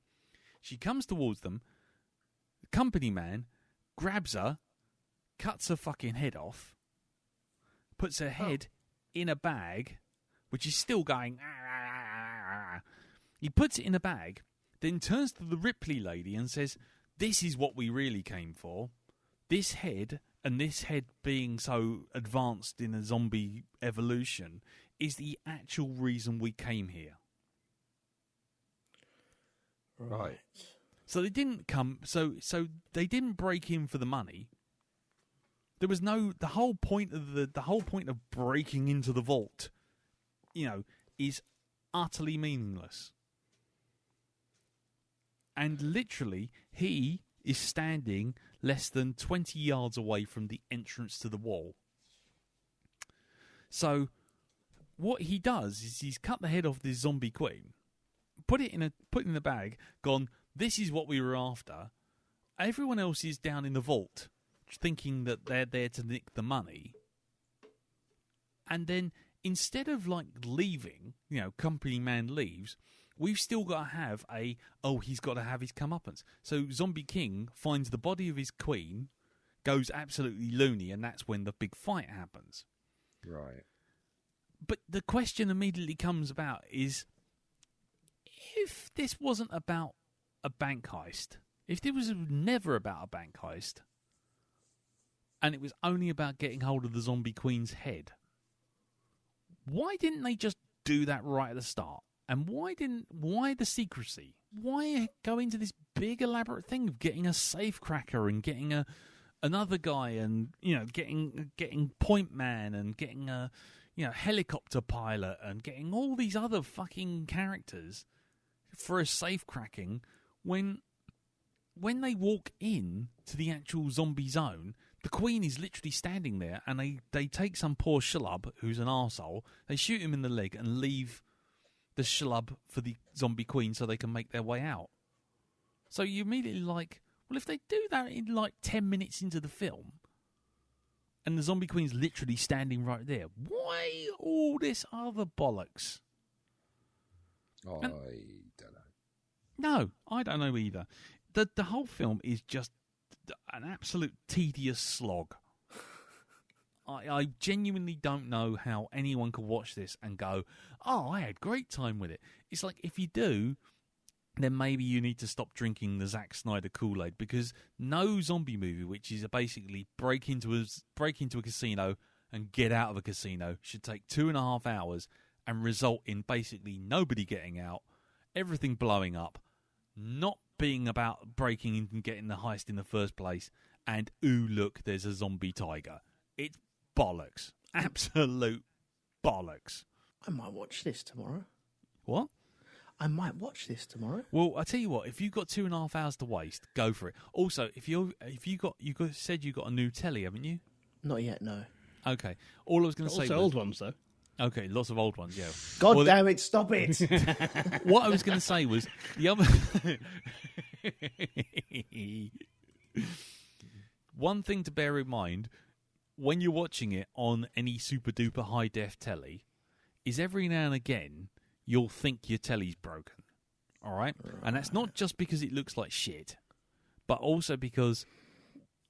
She comes towards them. The Company Man grabs her, cuts her fucking head off, puts her head in a bag, which is still going. He puts it in a bag, then turns to the Ripley Lady and says, "This is what we really came for. This head, and this head being so advanced in a zombie evolution, is the actual reason we came here." Right. So they didn't come. So they didn't break in for the money. There was the whole point of breaking into the vault, you know, is utterly meaningless. And literally, he is standing less than 20 yards away from the entrance to the wall. So what he does is he's cut the head off this zombie queen, put it in the bag, gone, "This is what we were after." Everyone else is down in the vault, thinking that they're there to nick the money. And then instead of like leaving, you know, Company Man leaves, we've still got to have he's got to have his comeuppance. So Zombie King finds the body of his queen, goes absolutely loony, and that's when the big fight happens. Right. But the question immediately comes about is, if this wasn't about a bank heist, if it was never about a bank heist, and it was only about getting hold of the zombie queen's head, why didn't they just do that right at the start? And why the secrecy? Why go into this big elaborate thing of getting a safecracker and getting another guy and, you know, getting Point Man and getting a, you know, helicopter pilot and getting all these other fucking characters? for a safe cracking when they walk in to the actual zombie zone. The Queen is literally standing there, and they take some poor schlub who's an arsehole, they shoot him in the leg and leave the schlub for the zombie Queen so they can make their way out. So you immediately like, well, if they do that in like 10 minutes into the film, and the zombie Queen's literally standing right there, why all this other bollocks? I don't know. No, I don't know either. The whole film is just an absolute tedious slog. I genuinely don't know how anyone could watch this and go, oh, I had great time with it. It's like, if you do, then maybe you need to stop drinking the Zack Snyder Kool-Aid, because no zombie movie, which is basically break into a casino and get out of a casino, should take 2.5 hours and result in basically nobody getting out, everything blowing up, not being about breaking in and getting the heist in the first place, and ooh, look, there's a zombie tiger. It's bollocks. Absolute bollocks. I might watch this tomorrow. What? I might watch this tomorrow. Well, I tell you what, if you've got 2.5 hours to waste, go for it. Also, you said you got a new telly, haven't you? Not yet, no. Okay. All I was going to say Also was, old ones, though. Okay, lots of old ones, yeah. God damn it, stop it! What I was going to say was the other. One thing to bear in mind when you're watching it on any super duper high def telly is every now and again you'll think your telly's broken. All right? And that's not just because it looks like shit, but also because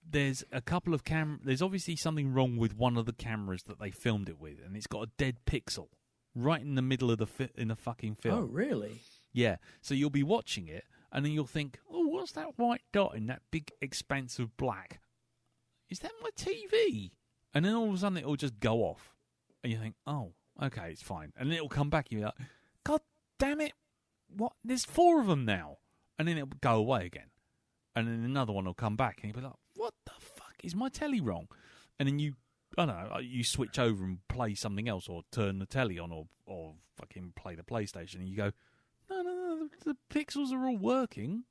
there's a couple of there's obviously something wrong with one of the cameras that they filmed it with, and it's got a dead pixel right in the middle of in the fucking film. Oh, really? Yeah. So you'll be watching it, and then you'll think, oh, what's that white dot in that big expanse of black? Is that my TV? And then all of a sudden it'll just go off, and you think, oh, okay, it's fine. And then it'll come back, and you're like, God damn it, what? There's 4 of them now. And then it'll go away again. And then another one will come back, and you'll be like, what the fuck? Is my telly wrong? And then you switch over and play something else, or turn the telly on, or fucking play the PlayStation, and you go, no, the pixels are all working.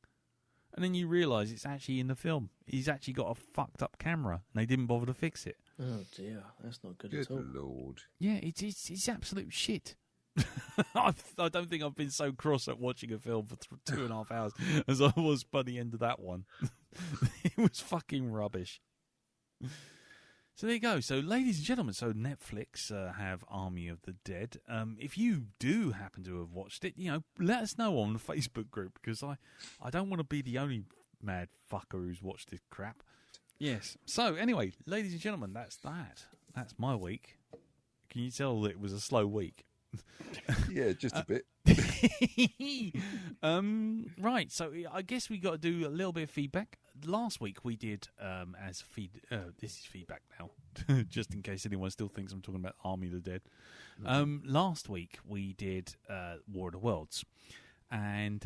And then you realise it's actually in the film. He's actually got a fucked up camera, and they didn't bother to fix it. Oh dear, that's not good Good at all. Lord. Yeah, it's absolute shit. I don't think I've been so cross at watching a film for 2.5 hours as I was by the end of that one. It was fucking rubbish. So there you go. So, ladies and gentlemen, so Netflix have Army of the Dead. If you do happen to have watched it, let us know on the Facebook group, because I don't want to be the only mad fucker who's watched this crap. Yes. So, anyway, ladies and gentlemen, that's that. That's my week. Can you tell that it was a slow week? Yeah, just a bit. Right, so I guess we got to do a little bit of feedback. Last week we did this is feedback now, just in case anyone still thinks I'm talking about Army of the Dead. Last week we did War of the Worlds, and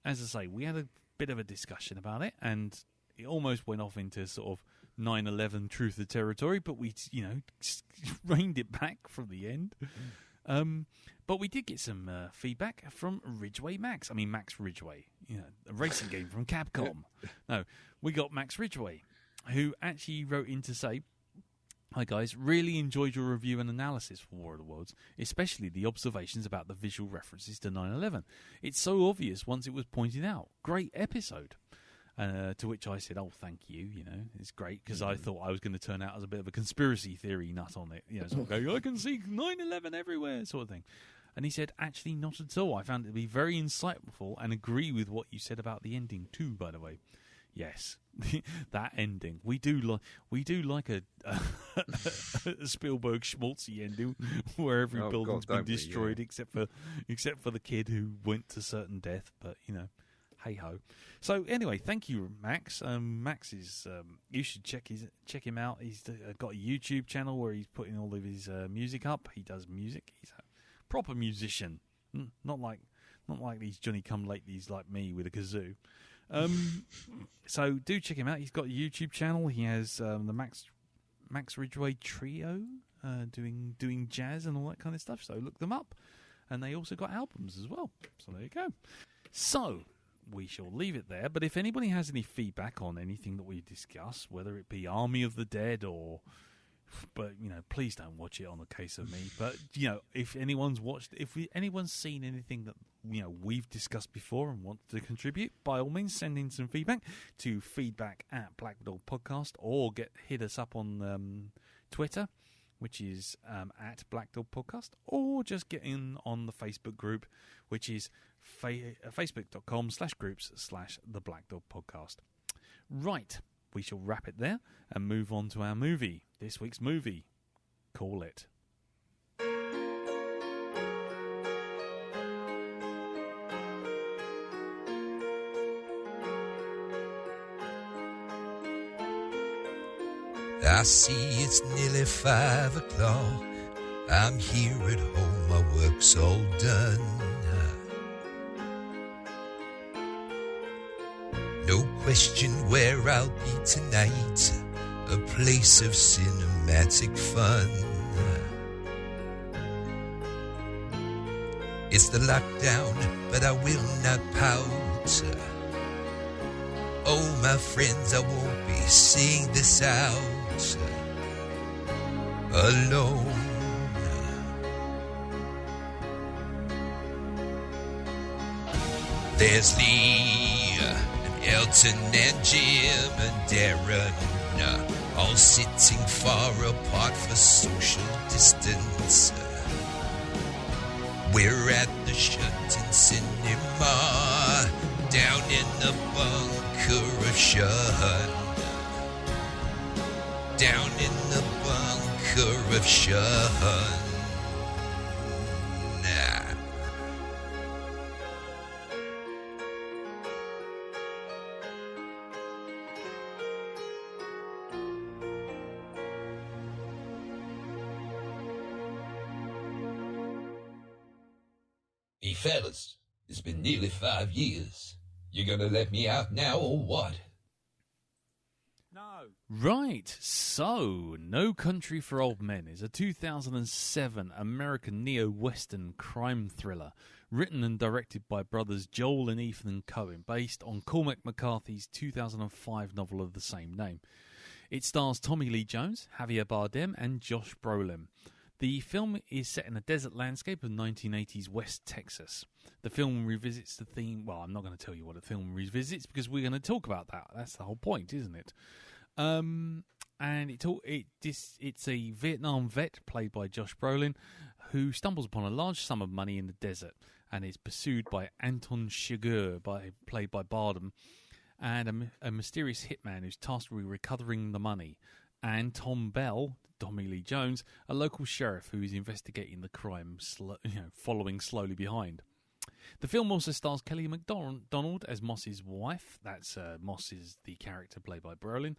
as I say, we had a bit of a discussion about it, and it almost went off into sort of 9/11 truth of territory, but we, reined it back from the end. But we did get some feedback from Max Ridgway, a racing game from Capcom. No, we got Max Ridgway, who actually wrote in to say, "Hi guys, really enjoyed your review and analysis for War of the Worlds, especially the observations about the visual references to 9/11. It's so obvious once it was pointed out. Great episode." To which I said, "Oh, thank you. It's great," because I thought I was going to turn out as a bit of a conspiracy theory nut on it. Sort of going, I can see 9/11 everywhere, sort of thing. And he said, "Actually, not at all. I found it to be very insightful and agree with what you said about the ending too. By the way, yes, that ending. We do like a Spielberg schmaltzy ending where every building's been destroyed except for the kid who went to certain death. But hey ho." So anyway, thank you, Max. Max is you should check him out. He's got a YouTube channel where he's putting all of his music up. He does music. He's a proper musician, not like these Johnny Come Latelys like me with a kazoo. So do check him out. He's got a YouTube channel. He has the Max Ridgway Trio doing jazz and all that kind of stuff. So look them up. and they also got albums as well. So there you go. So we shall leave it there. But if anybody has any feedback on anything that we discuss, whether it be Army of the Dead or... But, please don't watch it on the case of me. But, if anyone's watched... anyone's seen anything that, we've discussed before and wants to contribute, by all means, send in some feedback to feedback@Black Dog Podcast, or hit us up on Twitter, which is at Black Dog Podcast, or just get in on the Facebook group, which is facebook.com/groups/The Black Dog Podcast. Right. We shall wrap it there and move on to our movie. This week's movie. Call it. I see it's nearly 5 o'clock. I'm here at home, my work's all done. No question where I'll be tonight, a place of cinematic fun. It's the lockdown, but I will not pout. Oh, my friends, I won't be seeing this out alone. There's Lee, Elton and Jim and Darren, all sitting far apart for social distance. We're at the shut-in cinema, down in the bunker of shun. Down in the bunker of shun. Hey fellas, it's been nearly 5 years. You gonna let me out now or what? No. Right, so No Country for Old Men is a 2007 American neo-western crime thriller written and directed by brothers Joel and Ethan Coen, based on Cormac McCarthy's 2005 novel of the same name. It stars Tommy Lee Jones, Javier Bardem and Josh Brolin. The film is set in a desert landscape of 1980s West Texas. The film revisits the theme... Well, I'm not going to tell you what the film revisits because we're going to talk about that. That's the whole point, isn't it? And it's a Vietnam vet, played by Josh Brolin, who stumbles upon a large sum of money in the desert and is pursued by Anton Chigurh, played by Bardem, and a mysterious hitman who's tasked with recovering the money, and Tom Bell... Tommy Lee Jones, a local sheriff who is investigating the crime, following slowly behind. The film also stars Kelly MacDonald as Moss's wife. That's Moss is the character played by Brolin,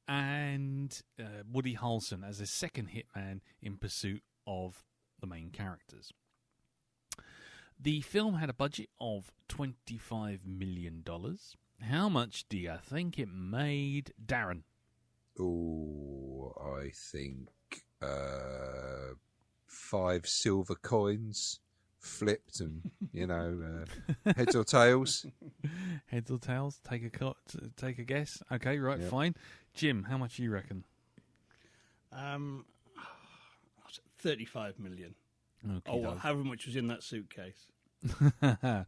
and Woody Harrelson as a second hitman in pursuit of the main characters. The film had a budget of $25 million. How much do you think it made, Darren? Oh, I think 5 silver coins flipped and, heads or tails. Heads or tails? Take a guess. Okay, right, yep. Fine. Jim, how much do you reckon? 35 million. Okay, well, however much was in that suitcase. Yeah,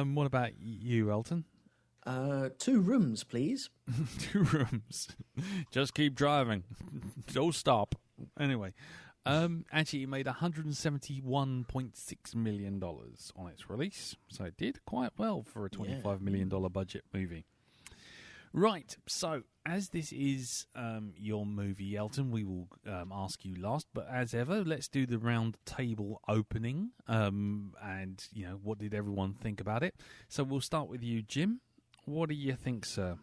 what about you, Elton? 2 rooms, please. 2 rooms. Just keep driving. Don't stop. Anyway, actually, it made $171.6 million on its release, so it did quite well for a $25 million budget movie. Right, so as this is your movie, Elton, we will ask you last, but as ever, let's do the round table opening, and, what did everyone think about it? So we'll start with you, Jim. What do you think, sir?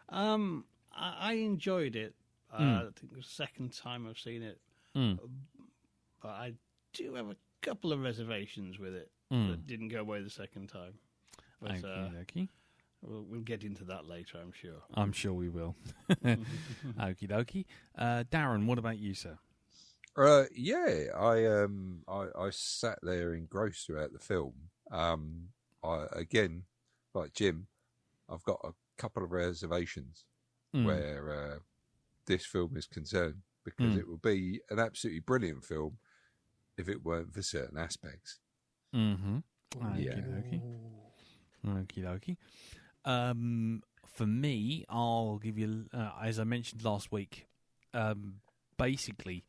I enjoyed it. I think it was the second time I've seen it. But I do have a couple of reservations with it that didn't go away the second time. But, Okie we'll get into that later, I'm sure. I'm sure we will. Okie dokie. Darren, what about you, sir? I sat there engrossed throughout the film. Again, like Jim, I've got a couple of reservations where this film is concerned, because it would be an absolutely brilliant film if it weren't for certain aspects. Mm-hmm. Yeah. Okie dokie. For me, I'll give you, as I mentioned last week, basically,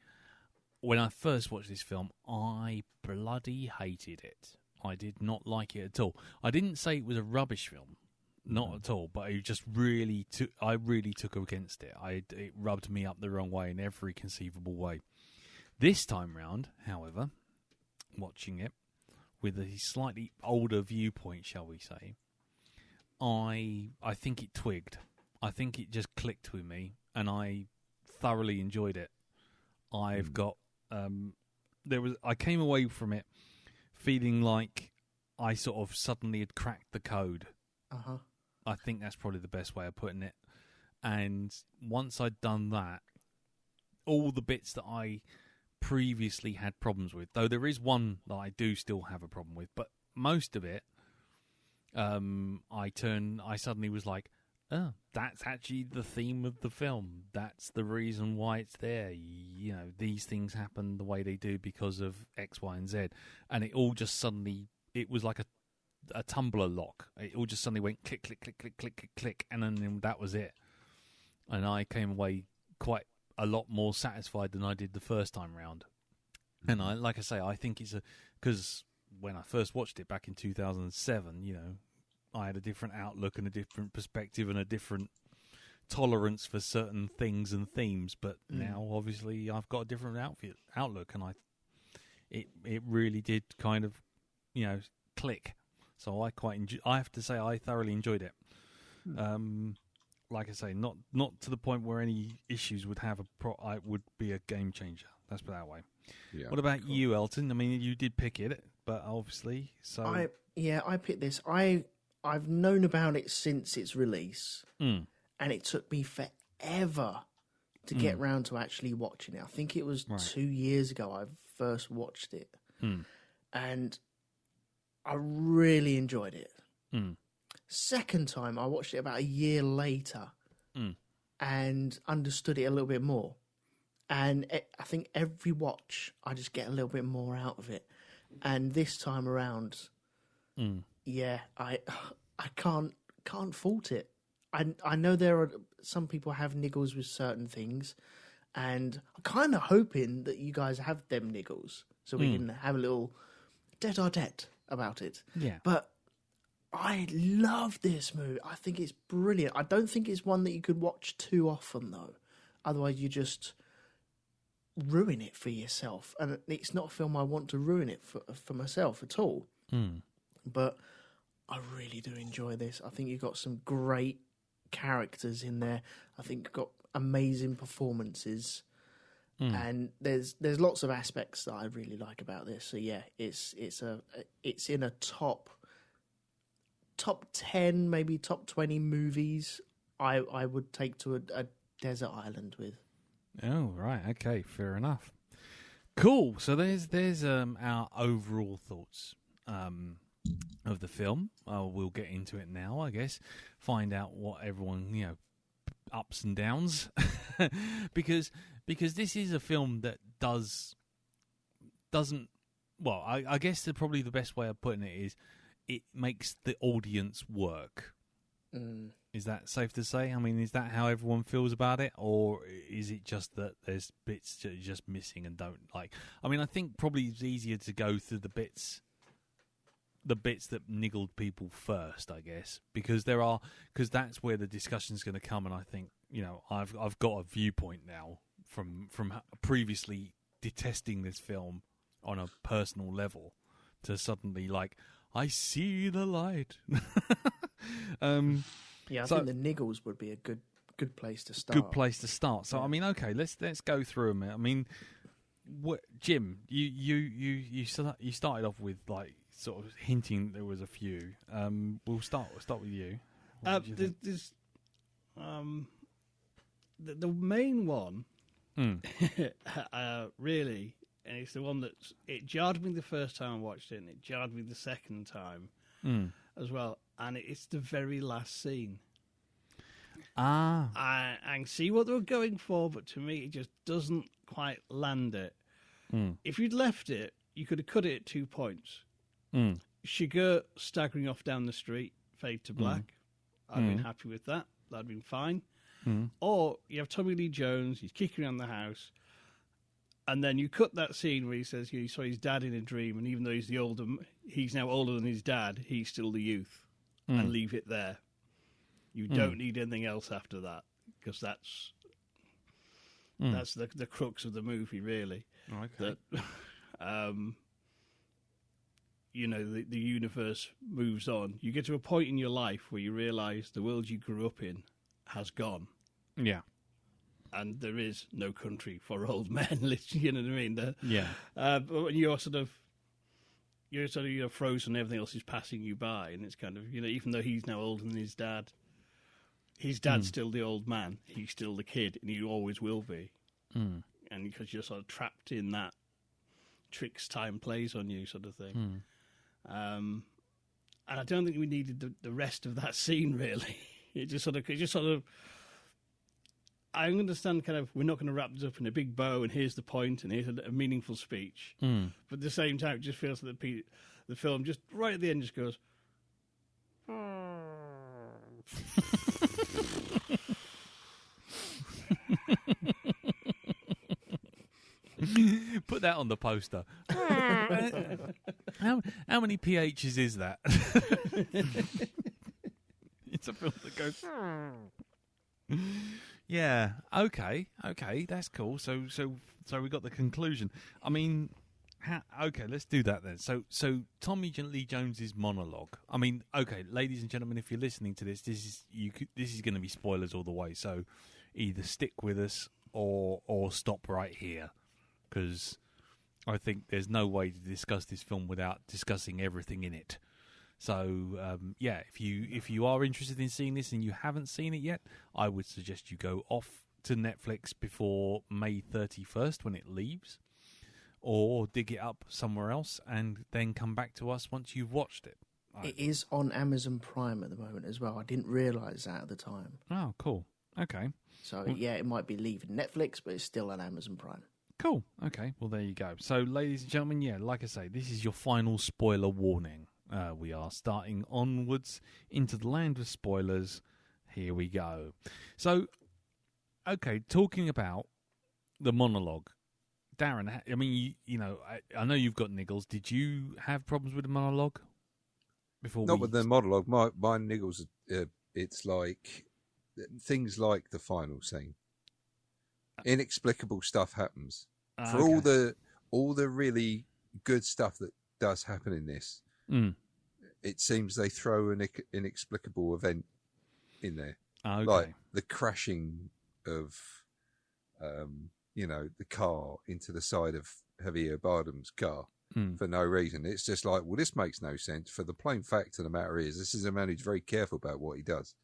when I first watched this film, I bloody hated it. I did not like it at all. I didn't say it was a rubbish film, not at all, but it just really I really took against it. It rubbed me up the wrong way in every conceivable way. This time round, however, watching it with a slightly older viewpoint, shall we say, I think it twigged. I think it just clicked with me, and I thoroughly enjoyed it. I've got I came away from it feeling like I sort of suddenly had cracked the code. I think that's probably the best way of putting it. And once I'd done that, all the bits that I previously had problems with, though there is one that I do still have a problem with, but most of it, I suddenly was like, oh, that's actually the theme of the film. That's the reason why it's there. You know, these things happen the way they do because of X, Y, and Z. And it all just suddenly, it was like a tumbler lock. It all just suddenly went click, click, click, click, click, click, click, and then that was it. And I came away quite a lot more satisfied than I did the first time round. And like I say, I think it's because when I first watched it back in 2007, you know, I had a different outlook and a different perspective and a different tolerance for certain things and themes. But now, obviously, I've got a different outlook, and it really did kind of, you know, click. So I have to say, I thoroughly enjoyed it. Like I say, not to the point where any issues would have I would be a game changer. Let's put it that way. Yeah. What about you, Elton? I mean, you did pick it, but obviously, so I picked this. I've known about it since its release, and it took me forever to get round to actually watching it. I think it was 2 years ago I first watched it, and I really enjoyed it. Second time, I watched it about a year later and understood it a little bit more. And I think every watch, I just get a little bit more out of it. And this time around, I can't fault it. I know there are some people have niggles with certain things, and I'm kind of hoping that you guys have them niggles so we can have a little tete-a-tete about it. Yeah. But I love this movie. I think it's brilliant. I don't think it's one that you could watch too often, though. Otherwise, you just ruin it for yourself. And it's not a film I want to ruin it for myself at all. But I really do enjoy this. I think you've got some great characters in there. I think you've got amazing performances. And there's lots of aspects that I really like about this. So yeah, it's in a top 10, maybe top 20 movies I would take to a desert island with. Oh, right. Okay, fair enough. Cool. So there's our overall thoughts of the film. We'll get into it now, I guess. Find out what everyone, you know, ups and downs. because this is a film that doesn't well, I guess probably the best way of putting it is it makes the audience work. Is that safe to say? I mean, is that how everyone feels about it? Or is it just that there's bits that are just missing and don't like? I mean, I think probably it's easier to go through the bits that niggled people first, I guess, because that's where the discussion's going to come. And I think, you know, I've got a viewpoint now from previously detesting this film on a personal level to suddenly like, I see the light. Yeah, I think the niggles would be a good place to start. Good place to start. So, yeah. I mean, okay, let's go through them. I mean, Jim, you started off with like sort of hinting there was a few. We'll start with you. There's the main one Really, and it's the one it jarred me the first time I watched it, and it jarred me the second time as well. And it's the very last scene. I can see what they were going for, but to me, it just doesn't quite land it. If you'd left it, you could have cut it at 2 points. Sugar staggering off down the street, fade to black. I'd been happy with that. That'd been fine. Or you have Tommy Lee Jones, he's kicking around the house, and then you cut that scene where he says he saw his dad in a dream, and even though he's now older than his dad, he's still the youth, and leave it there. You don't need anything else after that, because that's the crux of the movie, really. Okay. That the universe moves on. You get to a point in your life where you realise the world you grew up in has gone. Yeah. And there is no country for old men. You know what I mean? Yeah. But when you're frozen, everything else is passing you by, and it's kind of, even though he's now older than his dad's still the old man. He's still the kid, and he always will be. And because you're sort of trapped in that tricks time plays on you sort of thing. And I don't think we needed the rest of that scene, really. It just sort of. I understand kind of we're not going to wrap this up in a big bow and here's the point and here's a meaningful speech. But at the same time, it just feels like the film just right at the end just goes. Put that on the poster. How many PHs is that? It's a film that goes. Yeah. Okay. That's cool. So we got the conclusion. I mean, okay. Let's do that then. So Tommy Lee Jones's monologue. I mean, okay, ladies and gentlemen, if you're listening to this, this is going to be spoilers all the way. So either stick with us or stop right here, because I think there's no way to discuss this film without discussing everything in it. So, if you are interested in seeing this and you haven't seen it yet, I would suggest you go off to Netflix before May 31st when it leaves, or dig it up somewhere else and then come back to us once you've watched it. It is on Amazon Prime at the moment as well. I didn't realise that at the time. Oh, cool. Okay. So, it might be leaving Netflix, but it's still on Amazon Prime. Cool. Okay. Well, there you go. So, ladies and gentlemen, like I say, this is your final spoiler warning. We are starting onwards into the land of spoilers. Here we go. So, okay, talking about the monologue, Darren. I mean, I know you've got niggles. Did you have problems with the monologue? With the monologue. My niggles. It's like things like the final scene. Inexplicable stuff happens. For all the really good stuff that does happen in this. It seems they throw an inexplicable event in there, like the crashing of, the car into the side of Javier Bardem's car for no reason. It's just like, well, this makes no sense. For the plain fact of the matter is, this is a man who's very careful about what he does,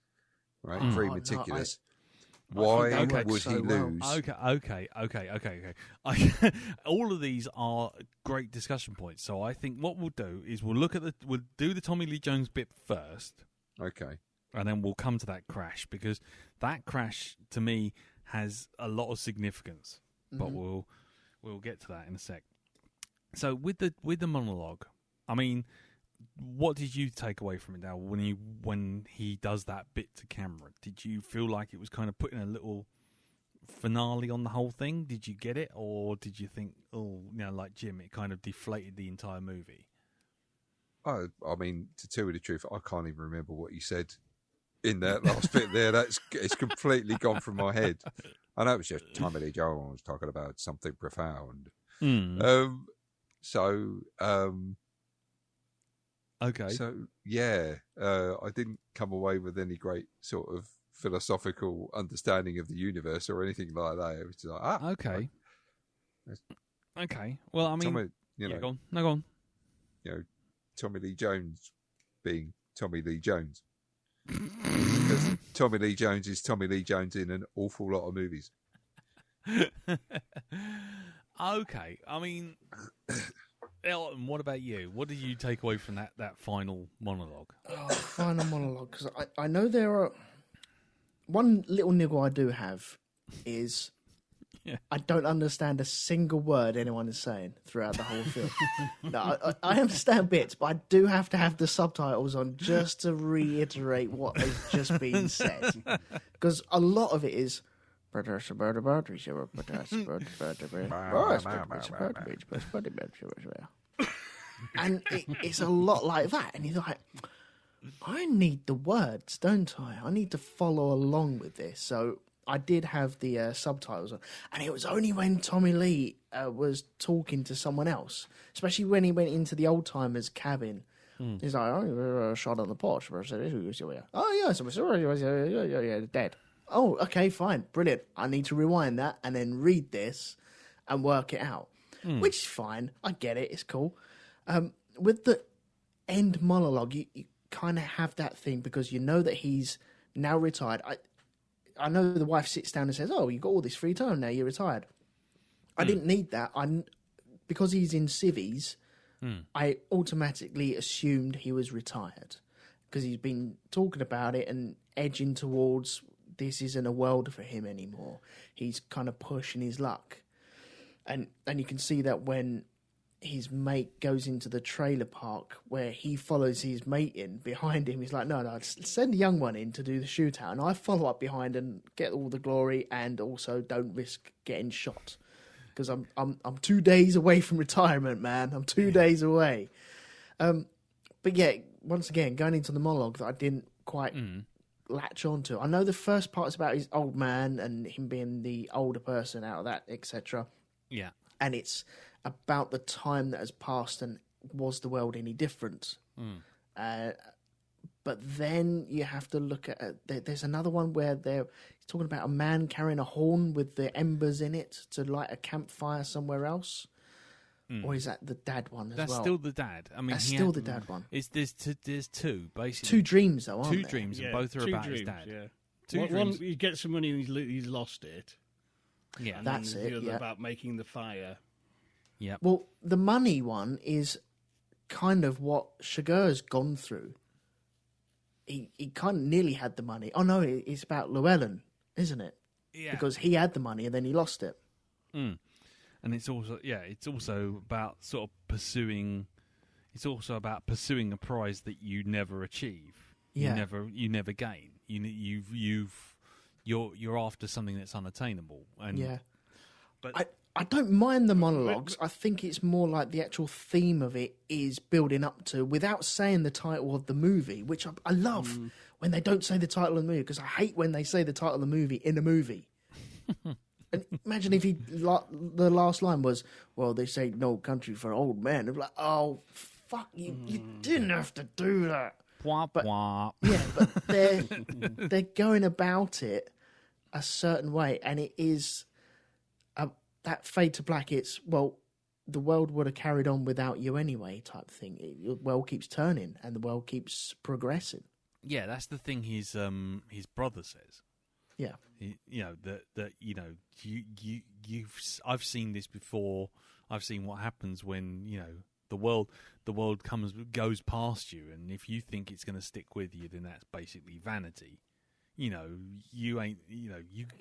right? Very meticulous. Why would he lose? Okay. All of these are great discussion points. So I think what we'll do is we'll do the Tommy Lee Jones bit first. Okay. And then we'll come to that crash, because that crash to me has a lot of significance. But we'll get to that in a sec. So with the monologue, I mean, what did you take away from it now when he does that bit to camera? Did you feel like it was kind of putting a little finale on the whole thing? Did you get it, or did you think, like Jim, it kind of deflated the entire movie? I mean, to tell you the truth, I can't even remember what you said in that last bit there. It's completely gone from my head. I know it was just Tommy Lee Jones talking about something profound. Okay. So, I didn't come away with any great sort of philosophical understanding of the universe or anything like that. It was just like, okay. Okay. Well, I mean, Tommy, go on. No, go on. Tommy Lee Jones being Tommy Lee Jones. Because Tommy Lee Jones is Tommy Lee Jones in an awful lot of movies. Okay, I mean, Elton, what about you? What did you take away from that final monologue? Final monologue, because I know there are... One little niggle I do have is I don't understand a single word anyone is saying throughout the whole film. No, I understand bits, but I do have to have the subtitles on just to reiterate what has just been said. Because a lot of it is... And it's a lot like that. And you're like, I need the words, don't I? I need to follow along with this. So I did have the subtitles on. And it was only when Tommy Lee was talking to someone else, especially when he went into the old timers' cabin. He's like, oh, shot on the porch. Oh, yes, yeah, dead. Oh, okay, fine, brilliant. I need to rewind that and then read this and work it out, which is fine. I get it. It's cool. With the end monologue, you kind of have that thing because you know that he's now retired. I know the wife sits down and says, oh, you've got all this free time now, you're retired. I didn't need that. Because he's in civvies, I automatically assumed he was retired because he's been talking about it and edging towards this isn't a world for him anymore. He's kind of pushing his luck. And you can see that when his mate goes into the trailer park where he follows his mate in behind him. He's like, no, send the young one in to do the shootout. And I follow up behind and get all the glory and also don't risk getting shot. Because I'm 2 days away from retirement, man. I'm 2 days away. But yeah, once again, going into the monologue that I didn't quite latch onto. I know the first part's about his old man and him being the older person out of that, etc. Yeah. And it's about the time that has passed and was the world any different. But then you have to look at... there's another one where he's talking about a man carrying a horn with the embers in it to light a campfire somewhere else. Or is that the dad one as well? That's still the dad. I mean, that's still the dad one. There's two, basically. Two dreams, though, aren't there? Two dreams, and both are about his dad. Yeah. Two dreams. One, he gets some money and he's lost it. Yeah. And that's then it, the other yeah. about making the fire. Yeah. Well, the money one is kind of what Sugar's gone through. He kind of nearly had the money. Oh, no, it's about Llewellyn, isn't it? Yeah. Because he had the money and then he lost it. And it's also about sort of pursuing. It's also about pursuing a prize that you never achieve. Yeah. You never gain. You're after something that's unattainable. And Yeah. But I don't mind the monologues. I think it's more like the actual theme of it is building up to, without saying the title of the movie, which I love when they don't say the title of the movie, because I hate when they say the title of the movie in a movie. And imagine if the last line was, well, they say no country for old men. I'm like, oh, fuck, you didn't have to do that. Wah, wah. Yeah, but they're going about it a certain way, and it is that fade to black. It's, well, the world would have carried on without you anyway type thing. The world keeps turning, and the world keeps progressing. Yeah, that's the thing his brother says. Yeah. I've seen this before. I've seen what happens when, the world goes past you, and if you think it's going to stick with you, then that's basically vanity. You ain't,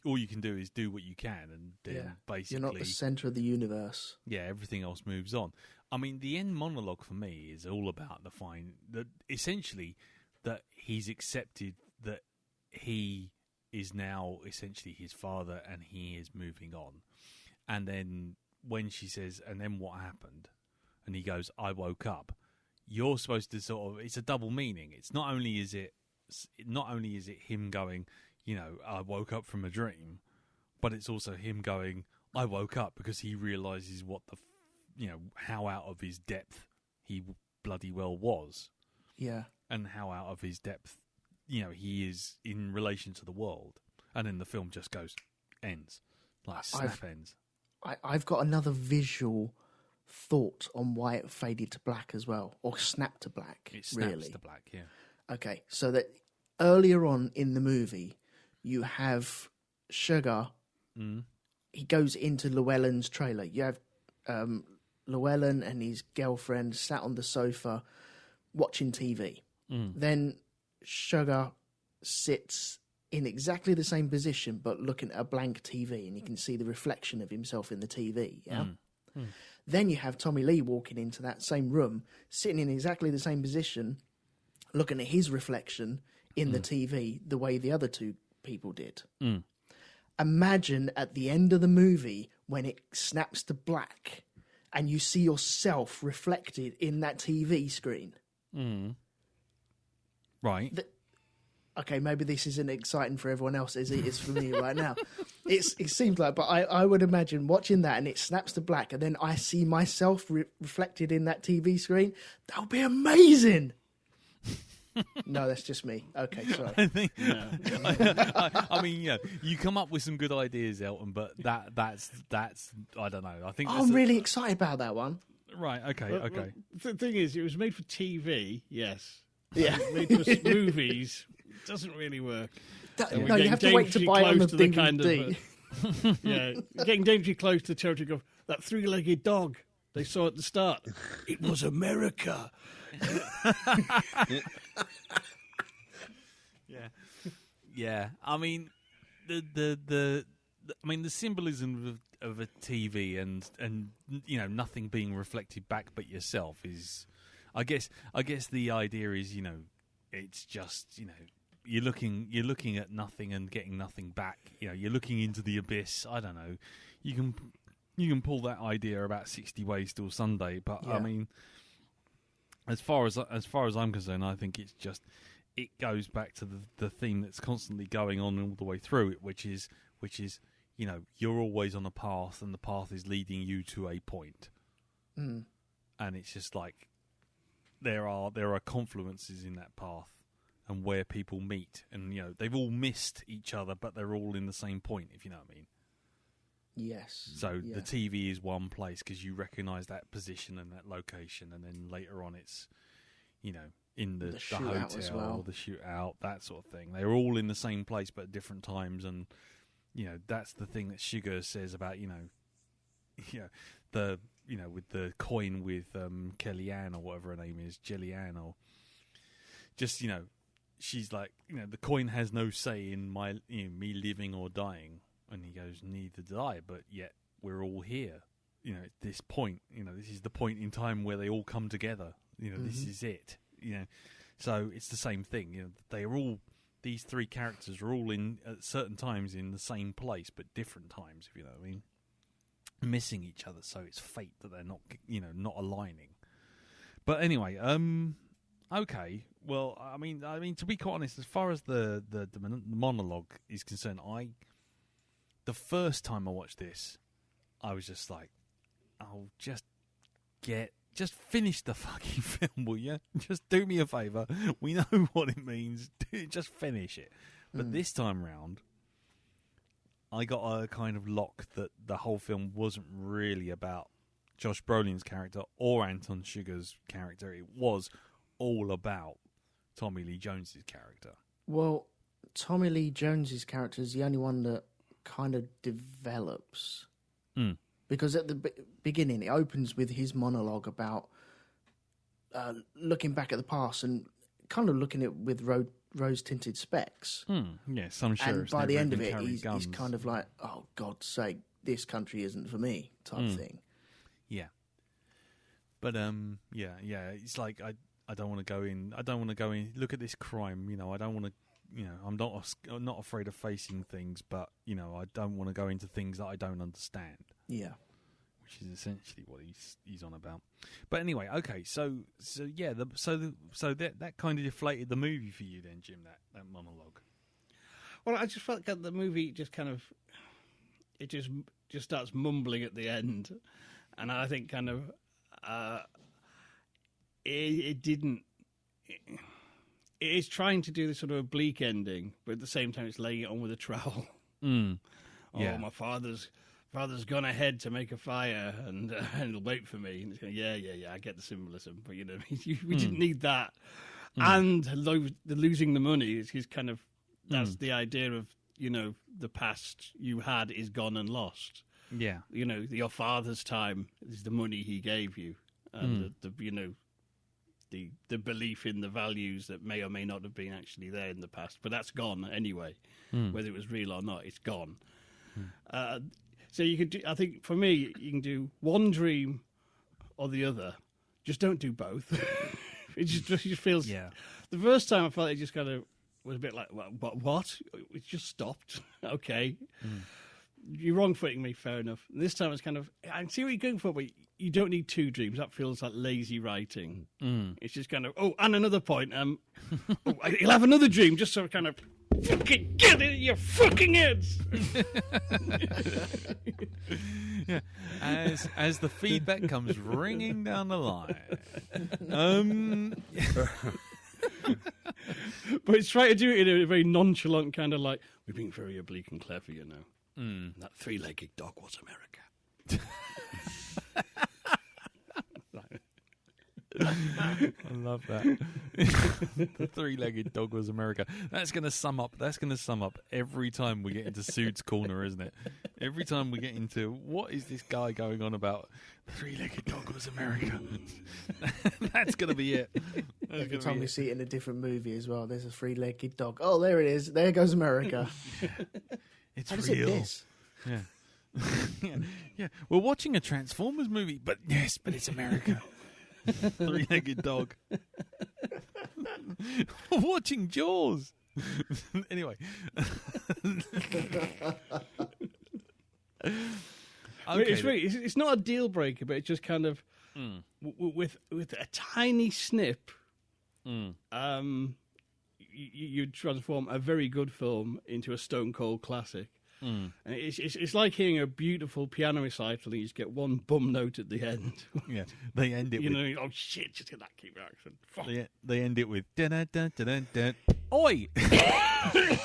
all you can do is do what you can, and then basically you're not the center of the universe. Yeah, everything else moves on. I mean, the end monologue for me is all about essentially that he's accepted that he is now essentially his father and he is moving on. And then when she says, and then what happened? And he goes, I woke up. You're supposed to it's a double meaning. It's not only is it him going, I woke up from a dream, but it's also him going, I woke up because he realizes what how out of his depth he bloody well was. Yeah. And how out of his depth he is in relation to the world. And then the film just ends. Like ends. I've got another visual thought on why it faded to black as well, or snapped to black. It snaps to black, yeah. Okay, so that earlier on in the movie, you have Sugar he goes into Llewellyn's trailer. You have Llewellyn and his girlfriend sat on the sofa watching TV. Then Sugar sits in exactly the same position but looking at a blank TV, and you can see the reflection of himself in the TV. Yeah. Then you have Tommy Lee walking into that same room, sitting in exactly the same position, looking at his reflection in the TV the way the other two people did. Imagine at the end of the movie when it snaps to black and you see yourself reflected in that TV screen. Right. Okay, maybe this isn't exciting for everyone else as it is for me right now. It seems like, but I would imagine watching that and it snaps to black and then I see myself reflected in that TV screen. That would be amazing. No, that's just me. Okay, sorry. I think, I mean, you come up with some good ideas, Elton, but that's I don't know. I think I'm really excited about that one. Right. Okay. The thing is, it was made for TV. Yes. Yeah. Made for movies. Doesn't really work. No, you have to wait to buy it on the DVD. Getting dangerously close to the territory of that three-legged dog they saw at the start. It was America. Yeah. I mean, the symbolism of a TV and nothing being reflected back but yourself is, I guess the idea is, it's just, you're looking at nothing and getting nothing back. You're looking into the abyss. I don't know. You can pull that idea about 60 Ways Till Sunday, but I mean, as far as I'm concerned, I think it goes back to the theme that's constantly going on all the way through it, which is you're always on a path, and the path is leading you to a point, and it's just like there are confluences in that path and where people meet, and they've all missed each other, but they're all in the same point, if you know what I mean. Yes. So the TV is one place because you recognise that position and that location, and then later on it's, in the hotel as well. or the shootout, that sort of thing. They're all in the same place but at different times, and that's the thing that Sugar says about with the coin with Kellyanne or whatever her name is, Jillian, or just she's like the coin has no say in my me living or dying. And he goes, neither did I, but yet we're all here. At this point, this is the point in time where they all come together. This is it. So it's the same thing. These three characters are all in at certain times in the same place, but different times, if you know what I mean. Missing each other, so it's fate that they're not, not aligning. But anyway, okay. Well, I mean, to be quite honest, as far as the monologue is concerned, the first time I watched this, I was just like, "Oh, just finish the fucking film, will you? Just do me a favour. We know what it means. Just finish it." But this time round, I got a kind of lock that the whole film wasn't really about Josh Brolin's character or Anton Sugar's character. It was all about Tommy Lee Jones's character. Well, Tommy Lee Jones's character is the only one that kind of develops, because at the beginning it opens with his monologue about looking back at the past and kind of looking at it with rose-tinted specs. Yeah, some sheriffs. And by the end of it, he's kind of like, "Oh, God's sake, this country isn't for me," type thing. Yeah, but it's like I don't want to go in. I don't want to go in. Look at this crime. I don't want to. I'm not afraid of facing things, but I don't want to go into things that I don't understand. Yeah, which is essentially what he's on about. But anyway, okay, so that kind of deflated the movie for you then, Jim. That monologue. Well, I just felt that the movie just kind of it just starts mumbling at the end, and I think kind of it didn't. It is trying to do this sort of oblique ending, but at the same time, it's laying it on with a trowel. Yeah. My father's gone ahead to make a fire, and he'll wait for me. And it's going, yeah, I get the symbolism, but we didn't need that. And the losing the money is kind of that's the idea of the past you had is gone and lost. Yeah. You know, your father's time is the money he gave you, and the belief in the values that may or may not have been actually there in the past, but that's gone anyway. Whether it was real or not, it's gone. So you could do, I think for me, you can do one dream or the other. Just don't do both. It just feels. Yeah. The first time I felt it just kind of was a bit like, what? It just stopped. Okay. You're wrong-footing me, fair enough. And this time it's kind of, I see what you're going for, but you don't need two dreams. That feels like lazy writing. It's just kind of, and another point. He'll have another dream just so kind of, fucking get it in your fucking heads. Yeah. As the feedback comes ringing down the line. But it's trying to do it in a very nonchalant kind of like, we're being very oblique and clever, you know. That three-legged dog was America. I love that. The three-legged dog was America. That's going to sum up every time we get into Sude's Corner, isn't it? Every time we get into what is this guy going on about? The three-legged dog was America. That's going to be it. Every time we see it in a different movie as well, there's a three-legged dog. Oh, there it is. There goes America. It's How does real. it piss? Yeah. Yeah. We're watching a Transformers movie, but it's America. Three-legged dog. Watching Jaws. Anyway. Okay. It's not a deal breaker, but it's just kind of with a tiny snip. You transform a very good film into a stone cold classic. And it's like hearing a beautiful piano recital and you just get one bum note at the end. Yeah, they end it with... oh shit, just get that keep action. Fuck. They end it with... Dun-dun-dun-dun-dun. Oi! Yeah,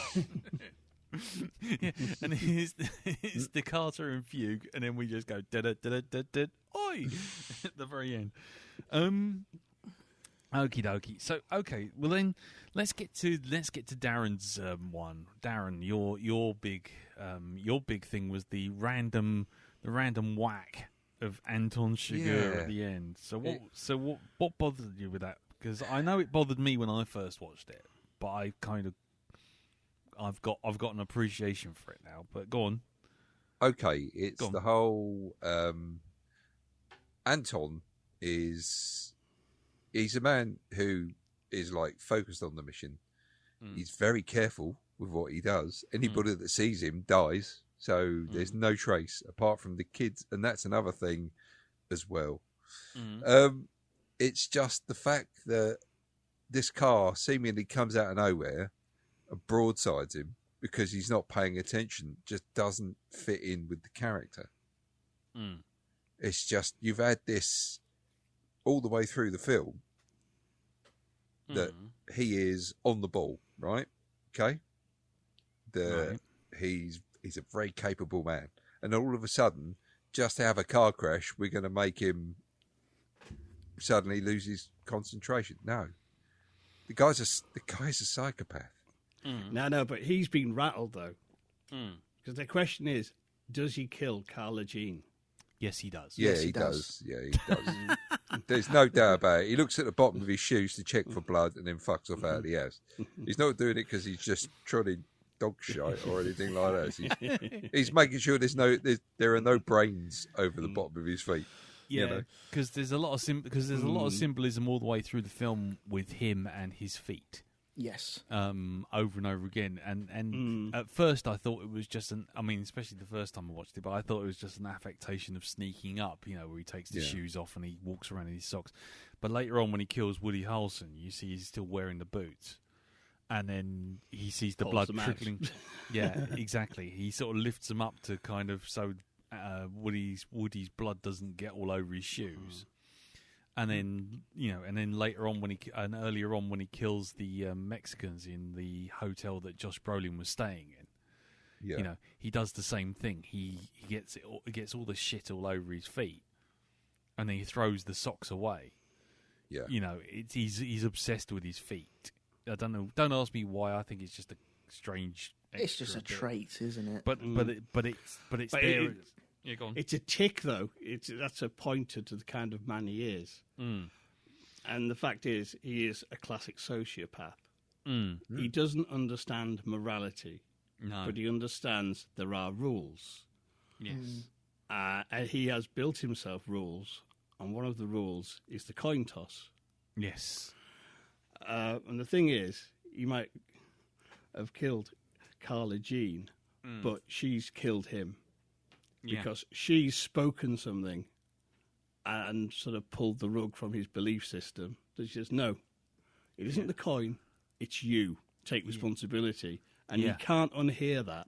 and it's staccato and fugue, and then we just go da-da-da-da-da-da. Oi! At the very end. Okie dokie. So okay, well then let's get to Darren's one. Darren, your big thing was the random whack of Anton Chigurh at the end. So what bothered you with that? Because I know it bothered me when I first watched it, but I've got an appreciation for it now. But go on. Okay, it's the whole Anton he's a man who is like focused on the mission. He's very careful with what he does. Anybody that sees him dies. So there's no trace apart from the kids. And that's another thing as well. It's just the fact that this car seemingly comes out of nowhere and broadsides him because he's not paying attention, just doesn't fit in with the character. It's just, you've had this all the way through the film that he is on the ball, right? Okay. He's a very capable man. And all of a sudden, just to have a car crash, we're going to make him suddenly lose his concentration. No. The guy's a psychopath. No, but he's been rattled, though. Because the question is, does he kill Carla Jean? Yes, he does. Yeah, Yes, he does. Yeah, he does. There's no doubt about it. He looks at the bottom of his shoes to check for blood and then fucks off out of the house. He's not doing it because he's just trotting dog shite or anything like that. He's making sure there are no brains over the bottom of his feet. Yeah, because there's a lot of symbolism all the way through the film with him and his feet. Yes. Over and over again, and at first I thought it was just especially the first time I watched it, but I thought it was just an affectation of sneaking up, where he takes the shoes off and he walks around in his socks. But later on, when he kills Woody Harrelson, you see he's still wearing the boots, and then he sees the blood trickling. Yeah, exactly. He sort of lifts them up to kind of so Woody's blood doesn't get all over his shoes. And then later on earlier on when he kills the Mexicans in the hotel that Josh Brolin was staying in, he does the same thing. He gets all the shit all over his feet, and then he throws the socks away. Yeah, he's obsessed with his feet. I don't know. Don't ask me why. I think it's just a strange. It's just a trait, isn't it? But it's there. Yeah, go on. It's a tick, though. That's a pointer to the kind of man he is. And the fact is, he is a classic sociopath. He doesn't understand morality, but he understands there are rules. Yes. And he has built himself rules, and one of the rules is the coin toss. Yes. And the thing is, you might have killed Carla Jean, but she's killed him because she's spoken something and sort of pulled the rug from his belief system. So she says, no, it isn't the coin, it's you. Take responsibility. And he can't unhear that.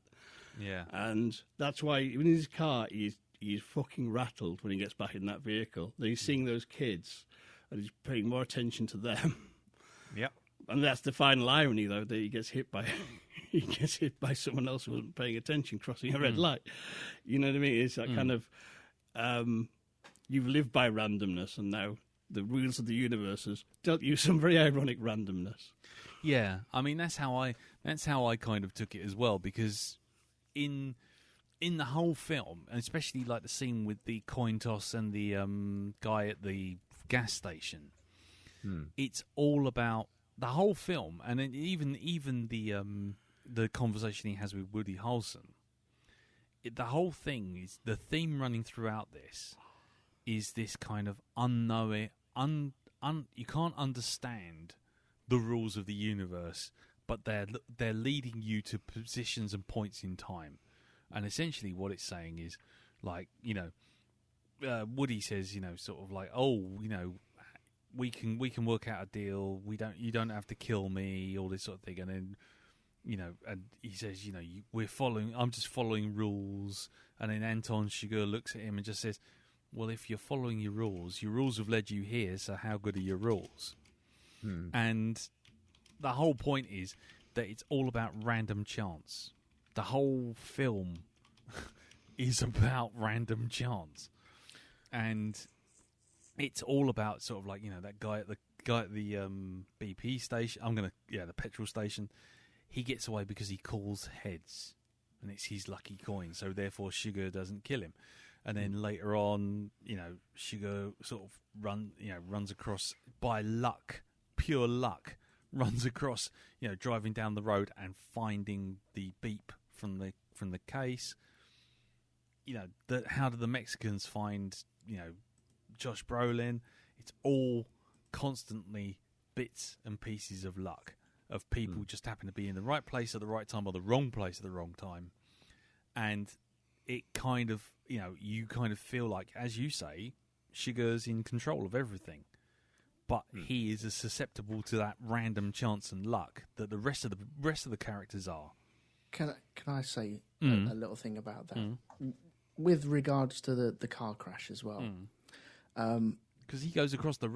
Yeah. And that's why, even in his car, he's fucking rattled when he gets back in that vehicle. He's seeing those kids, and he's paying more attention to them. Yep. And that's the final irony, though, that he gets hit by someone else who wasn't paying attention, crossing a red light. You know what I mean? It's that kind of you've lived by randomness, and now the rules of the universe has dealt you some very ironic randomness. Yeah, I mean that's how I kind of took it as well, because in the whole film, and especially like the scene with the coin toss and the guy at the gas station, it's all about the whole film, and then even the conversation he has with Woody Harrelson. The whole thing is, the theme running throughout this is this kind of unknowing, you can't understand the rules of the universe, but they're leading you to positions and points in time. And essentially what it's saying is, like, you know, Woody says, you know, sort of like, oh, you know, we can work out a deal. You don't have to kill me, all this sort of thing. And then, you know, and he says, you know, I'm just following rules. And then Anton Chigurh looks at him and just says, well, if you're following your rules have led you here, so how good are your rules? And the whole point is that it's all about random chance. The whole film is about random chance. And it's all about sort of like, you know, that guy at the BP station, the petrol station, he gets away because he calls heads, and it's his lucky coin, so therefore Chigurh doesn't kill him. And then later on, you know, Chigurh sort of runs across by luck, pure luck, runs across, you know, driving down the road and finding the beep from the case. You know, how do the Mexicans find, you know, Josh Brolin? It's all constantly bits and pieces of luck, of people just happen to be in the right place at the right time or the wrong place at the wrong time. And it kind of, you know, you kind of feel like, as you say, Chigurh's in control of everything. But he is as susceptible to that random chance and luck that the rest of the characters are. Can I say a little thing about that? With regards to the car crash as well. Because he goes across a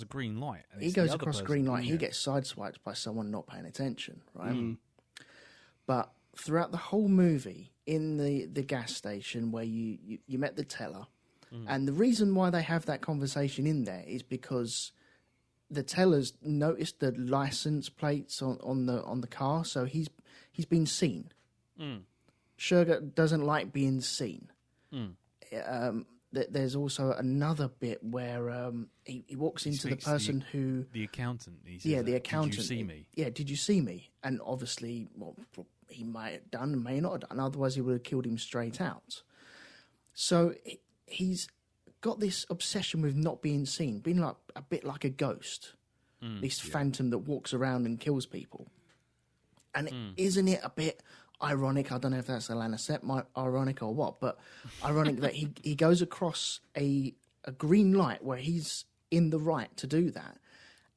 green light. And he goes across a green light. He gets sideswiped by someone not paying attention, right? But throughout the whole movie, in the gas station where you met the teller, and the reason why they have that conversation in there is because the teller's noticed the license plates on the car, so he's been seen. Chigurh doesn't like being seen. There's also another bit where he walks into the person the accountant. He says, the accountant. Did you see me? Yeah, did you see me? And obviously, well, he might have done, may not have done. Otherwise, he would have killed him straight out. So he's got this obsession with not being seen, being like a bit like a ghost, this phantom that walks around and kills people. And isn't it a bit ironic? I don't know if that's Alana Set ironic or what, but ironic that he goes across a green light where he's in the right to do that,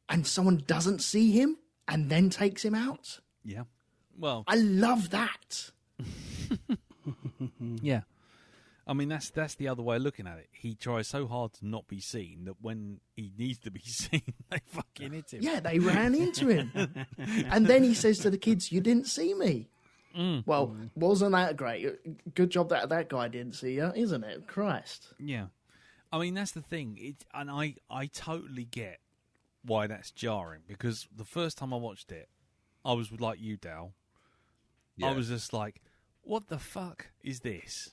and someone doesn't see him and then takes him out. Yeah. Well, I love that. Yeah. I mean, that's the other way of looking at it. He tries so hard to not be seen that when he needs to be seen, they fucking hit him. Yeah, they ran into him. And then he says to the kids, "You didn't see me." Well, wasn't that great? Good job that guy didn't see you, isn't it? Christ. Yeah. I mean, that's the thing. And I totally get why that's jarring, because the first time I watched it, I was like you, Dal. Yeah. I was just like, what the fuck is this?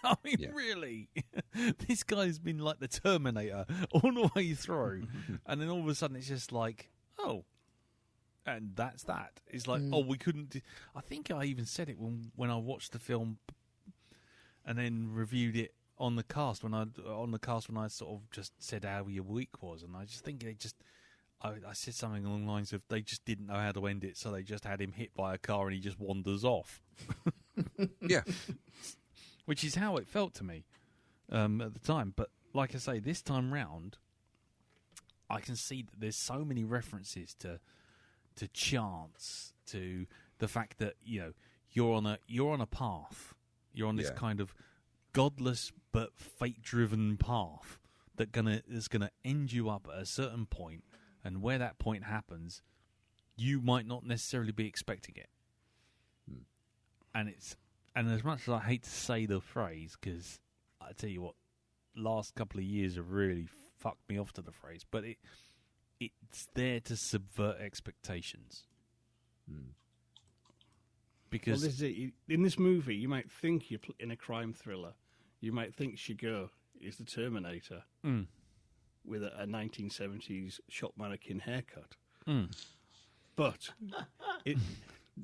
I mean, Yeah. really, this guy's been like the Terminator all the way through, and then all of a sudden it's just like, oh, and that's that. It's like, oh, we couldn't. I think I even said it when I watched the film, and then reviewed it on the cast when I sort of just said how your week was, and I just think I said something along the lines of they just didn't know how to end it, so they just had him hit by a car and he just wanders off. Yeah. Which is how it felt to me at the time. But like I say, this time round, I can see that there's so many references to chance, to the fact that you're on a path, you're on this kind of godless but fate-driven path is gonna end you up at a certain point, and where that point happens, you might not necessarily be expecting it. And as much as I hate to say the phrase, because I tell you what, last couple of years have really fucked me off to the phrase, but it's there to subvert expectations. Because this is it. In this movie, you might think you're in a crime thriller. You might think Shigeru is the Terminator with a 1970s shop mannequin haircut. But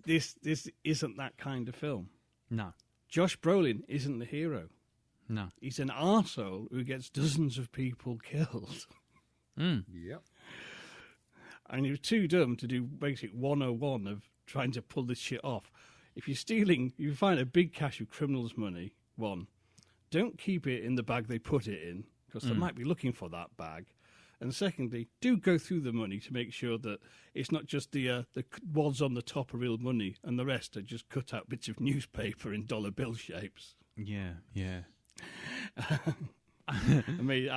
this isn't that kind of film. no, Josh Brolin isn't the hero. no, He's an arsehole who gets dozens of people killed. Yep. And he was too dumb to do basic 101 of trying to pull this shit off. If you find a big cache of criminals' money, don't keep it in the bag they put it in, because they might be looking for that bag. And secondly, do go through the money to make sure that it's not just the wads on the top are real money and the rest are just cut out bits of newspaper in dollar bill shapes. yeah. I mean,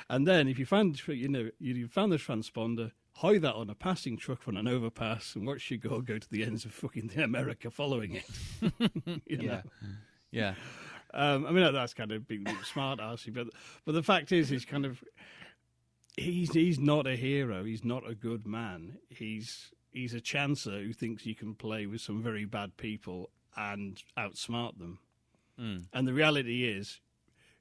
and then if you found you found the transponder, hoy that on a passing truck on an overpass, and watch you go to the ends of fucking America following it. Yeah. I mean, that's kind of being smart arsey, but the fact is, he's not a hero. He's not a good man. He's a chancer who thinks he can play with some very bad people and outsmart them. And the reality is,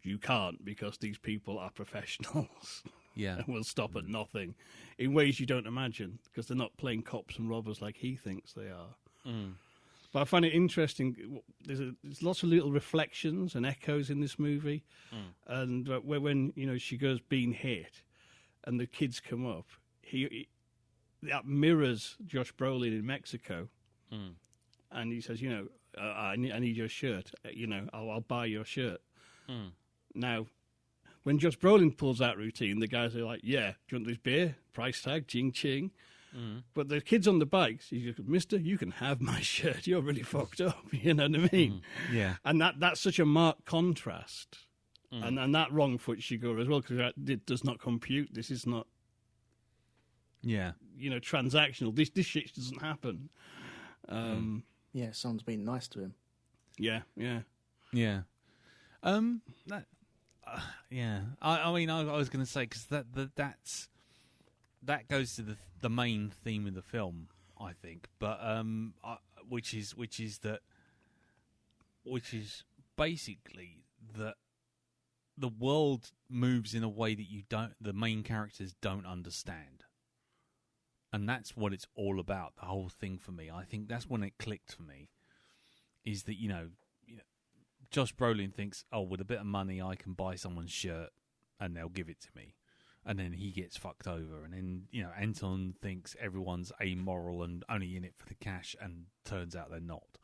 you can't, because these people are professionals. Yeah. And will stop at nothing in ways you don't imagine, because they're not playing cops and robbers like he thinks they are. But I find it interesting. There's lots of little reflections and echoes in this movie. And when she goes being hit and the kids come up, that mirrors Josh Brolin in Mexico. And he says, I need your shirt. I'll buy your shirt. Now, when Josh Brolin pulls that routine, the guys are like, yeah, do you want this beer? Price tag, ching, ching. But the kids on the bikes, he's like, mister, you can have my shirt. You're really fucked up. You know what I mean? Yeah. And that's such a marked contrast. And that wrong foot Shigeru as well, because it does not compute. This is not, transactional. This shit doesn't happen. Yeah, someone's been nice to him. Yeah. I mean, I was going to say, because that goes to the main theme of the film, I think. But which is basically that the world moves in a way that the main characters don't understand. And that's what it's all about, the whole thing for me. I think that's when it clicked for me, is that, Josh Brolin thinks, oh, with a bit of money I can buy someone's shirt and they'll give it to me. And then he gets fucked over. And then, Anton thinks everyone's amoral and only in it for the cash, and turns out they're not.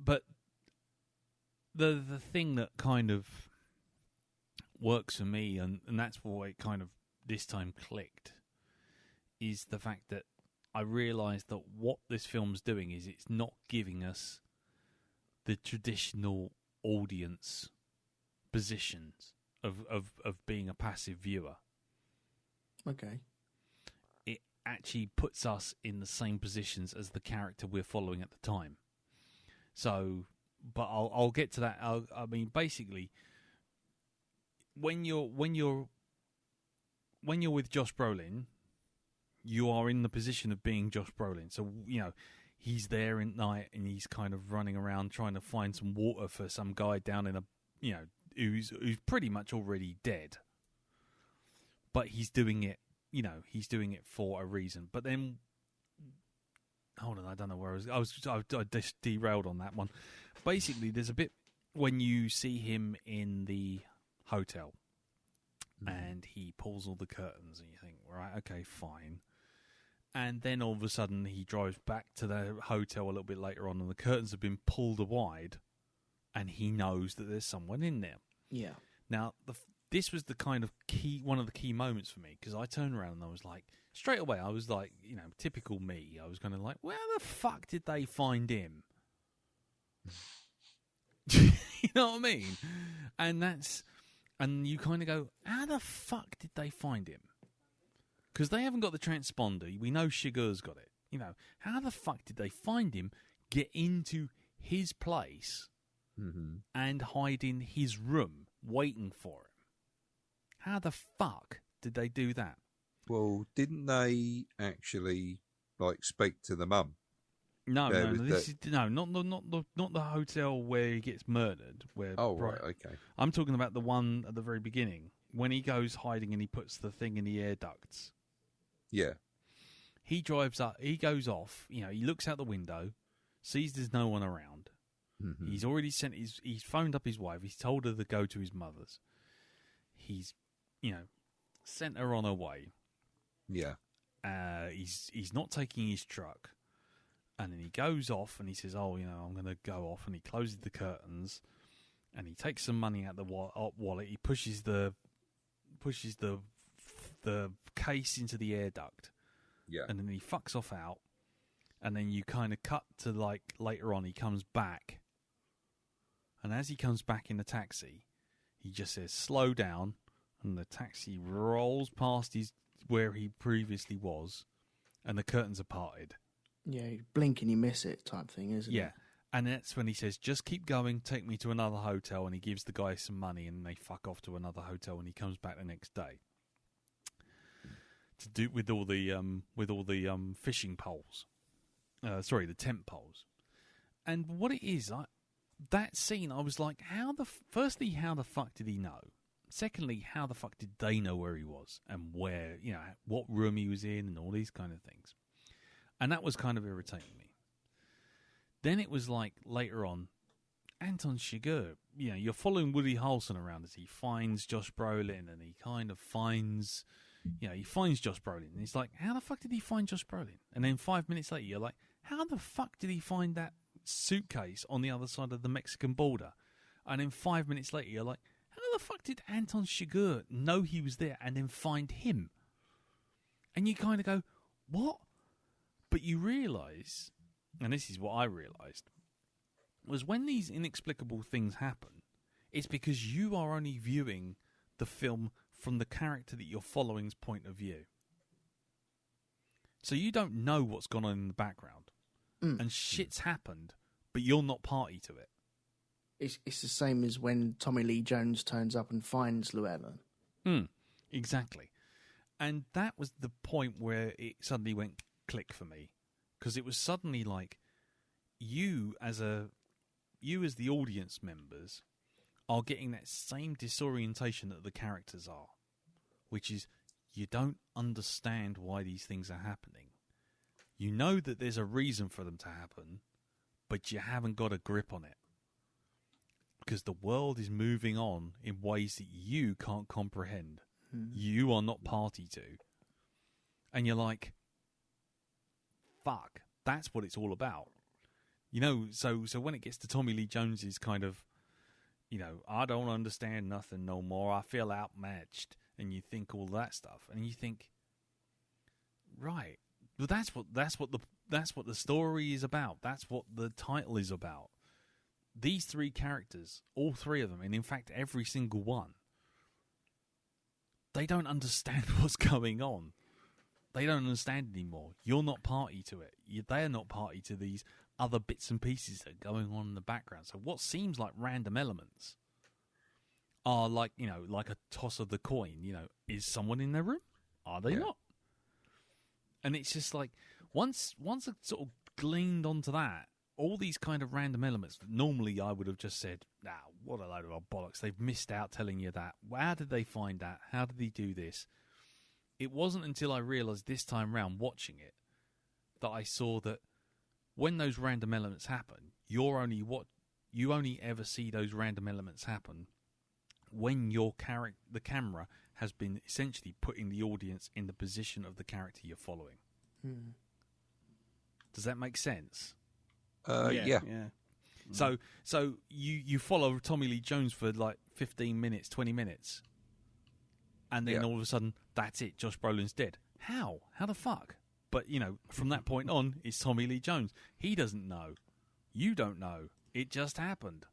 But the thing that kind of works for me, and that's why it kind of this time clicked, is the fact that I realised that what this film's doing is it's not giving us the traditional audience positions of being a passive viewer. Okay. It actually puts us in the same positions as the character we're following at the time. So, but I'll get to that. I mean, basically, when you're with Josh Brolin, you are in the position of being Josh Brolin. So, he's there at night and he's kind of running around trying to find some water for some guy down in a, who's pretty much already dead. But he's doing it, he's doing it for a reason. But then, hold on, I don't know where I just derailed on that one. Basically, there's a bit when you see him in the hotel and he pulls all the curtains and you think, right, okay, fine. And then all of a sudden he drives back to the hotel a little bit later on and the curtains have been pulled wide and he knows that there's someone in there. Yeah. Now, this was the kind of one of the key moments for me, because I turned around and I was like, straight away, I was like, typical me. I was kind of like, where the fuck did they find him? You know what I mean? And you kind of go, how the fuck did they find him? Because they haven't got the transponder. We know Shigur's got it. How the fuck did they find him, get into his place, and hide in his room, waiting for him? How the fuck did they do that? Well, didn't they actually speak to the mum? No, not the hotel where he gets murdered. Right, okay. I'm talking about the one at the very beginning when he goes hiding and he puts the thing in the air ducts. Yeah. He drives up. He goes off. He looks out the window, sees there's no one around. Mm-hmm. He's already he's phoned up his wife. He's told her to go to his mother's. He's, sent her on her way. Yeah. He's not taking his truck. And then he goes off and he says, I'm going to go off. And he closes the curtains and he takes some money out the wallet. He pushes the case into the air duct. Yeah. And then he fucks off out. And then you kind of cut to later on, he comes back. And as he comes back in the taxi, he just says, slow down. And the taxi rolls past where he previously was. And the curtains are parted. Yeah, you blink and you miss it type thing, isn't it? Yeah. And that's when he says, just keep going, take me to another hotel. And he gives the guy some money and they fuck off to another hotel and he comes back the next day. To do with all the fishing poles. The tent poles. And what it is, that scene, I was like, firstly, how the fuck did he know? Secondly, how the fuck did they know where he was and where, what room he was in and all these kind of things. And that was kind of irritating me. Then it was like later on, Anton Chigurh, you're following Woody Harrelson around as he finds Josh Brolin and he kind of finds, he finds Josh Brolin. And he's like, how the fuck did he find Josh Brolin? And then 5 minutes later, you're like, how the fuck did he find that suitcase on the other side of the Mexican border? And then 5 minutes later, you're like, how the fuck did Anton Chigurh know he was there and then find him? And you kind of go, what? But you realise, and this is what I realised, was when these inexplicable things happen, it's because you are only viewing the film from the character that you're following's point of view. So you don't know what's gone on in the background. And shit's happened, but you're not party to it. It's the same as when Tommy Lee Jones turns up and finds Llewellyn. Exactly. And that was the point where it suddenly went click for me, because it was suddenly like you as the audience members are getting that same disorientation that the characters are, which is you don't understand why these things are happening. You know that there's a reason for them to happen, but you haven't got a grip on it because the world is moving on in ways that you can't comprehend. You are not party to. And you're like, fuck, that's what it's all about. So when it gets to Tommy Lee Jones's kind of, I don't understand nothing no more, I feel outmatched, and you think all that stuff, and you think, right, but that's what the story is about. That's what the title is about. These three characters, all three of them, and in fact every single one, they don't understand what's going on. They don't understand anymore. You're not party to it. They're not party to these other bits and pieces that are going on in the background. So what seems like random elements are like a toss of the coin. Is someone in their room? Are they not? And it's just like once a sort of gleaned onto that. All these kind of random elements that normally I would have just said, what a load of old bollocks. They've missed out telling you that. How did they find that? How did he do this? It wasn't until I realised this time round watching it that I saw that when those random elements happen, you only ever see those random elements happen when the camera has been essentially putting the audience in the position of the character you're following. Does that make sense? Yeah. So you follow Tommy Lee Jones for like 15 minutes, 20 minutes, and then all of a sudden, that's it. Josh Brolin's dead. How? How the fuck? But, from that point on, it's Tommy Lee Jones. He doesn't know. You don't know. It just happened.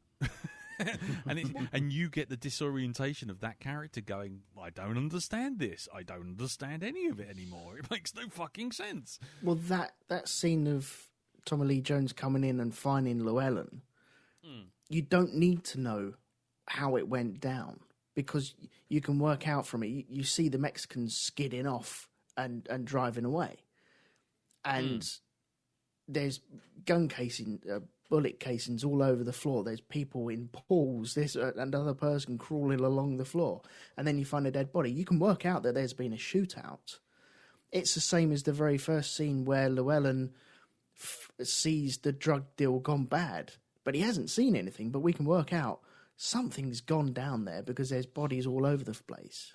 and you get the disorientation of that character going, I don't understand this. I don't understand any of it anymore. It makes no fucking sense. Well, that scene of Tommy Lee Jones coming in and finding Llewellyn, you don't need to know how it went down because you can work out from it. You see the Mexicans skidding off and driving away. And there's gun casing, bullet casings all over the floor. There's people in pools, this another person crawling along the floor. And then you find a dead body. You can work out that there's been a shootout. It's the same as the very first scene where Llewellyn sees the drug deal gone bad. But he hasn't seen anything, but we can work out something's gone down there because there's bodies all over the place.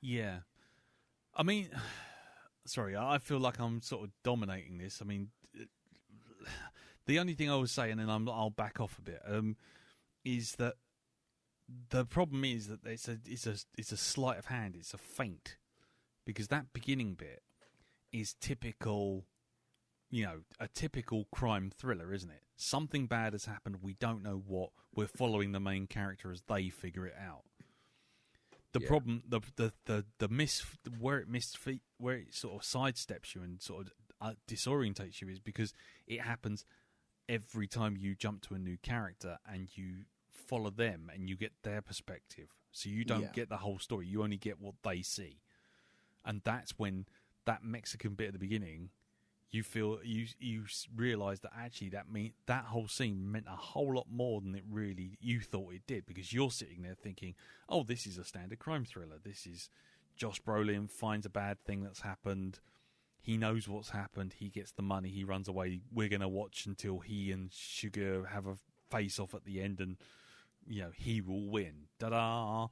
Yeah. I mean, sorry, I feel like I'm sort of dominating this. I mean, the only thing I was saying, and I'll back off a bit, is that the problem is that it's a sleight of hand. It's a feint because that beginning bit is typical, a typical crime thriller, isn't it? Something bad has happened. We don't know what. We're following the main character as they figure it out. The problem, the miss where it sort of sidesteps you and sort of disorientates you is because it happens every time you jump to a new character and you follow them and you get their perspective. So you don't get the whole story. You only get what they see, and that's when that Mexican bit at the beginning, you feel you realise that actually that whole scene meant a whole lot more than it really you thought it did, because you're sitting there thinking, oh, this is a standard crime thriller. This is Josh Brolin finds a bad thing that's happened. He knows what's happened. He gets the money. He runs away. We're going to watch until he and Sugar have a face-off at the end, and he will win. Ta-da!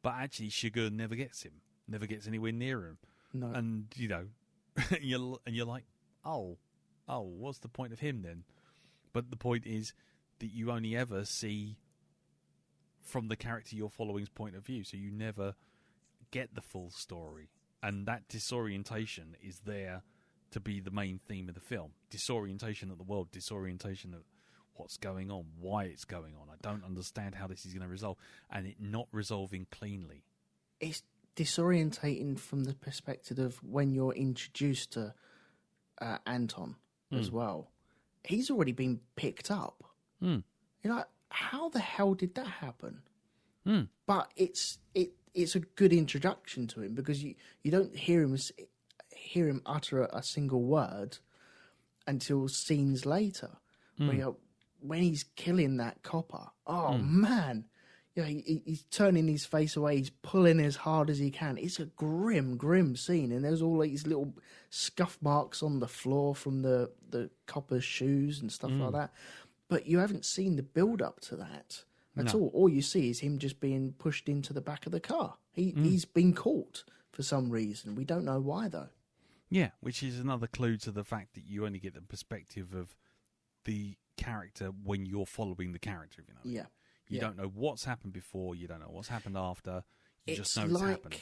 But actually, Sugar never gets him. Never gets anywhere near him. No. And you're like, oh, what's the point of him then? But the point is that you only ever see from the character you're following's point of view, so you never get the full story. And that disorientation is there to be the main theme of the film. Disorientation of the world, disorientation of what's going on, why it's going on. I don't understand how this is going to resolve, and it not resolving cleanly. It's disorientating from the perspective of when you're introduced to Anton as well. He's already been picked up. You're like, how the hell did that happen? But it's a good introduction to him because you don't hear him utter a single word until scenes later. When he's killing that copper, man, he's turning his face away. He's pulling as hard as he can. It's a grim scene, and there's all these little scuff marks on the floor from the copper's shoes and stuff like that. But you haven't seen the build up to that at all. All you see is him just being pushed into the back of the car. He's been caught for some reason. We don't know why though. Yeah, which is another clue to the fact that you only get the perspective of the character when you're following the character. You don't know what's happened before. You don't know what's happened after. You just know it's happened.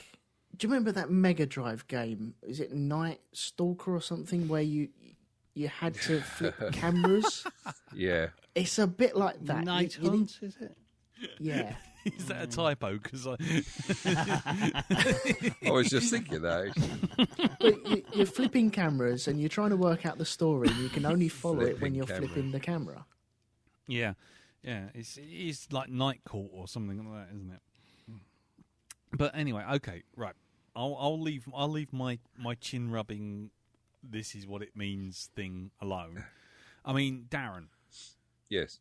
Do you remember that Mega Drive game? Is it Night Stalker or something where you had to flip cameras? Yeah. It's a bit like that. Night Hunt, is it? Yeah. Is that a typo? Because I was just thinking that. But you're flipping cameras and you're trying to work out the story. And you can only follow it when you're flipping the camera. Yeah. Yeah, it's like Night Court or something like that, isn't it? But anyway, okay, right. I'll leave my chin rubbing. This is what it means thing alone, I mean, Darren, Yes.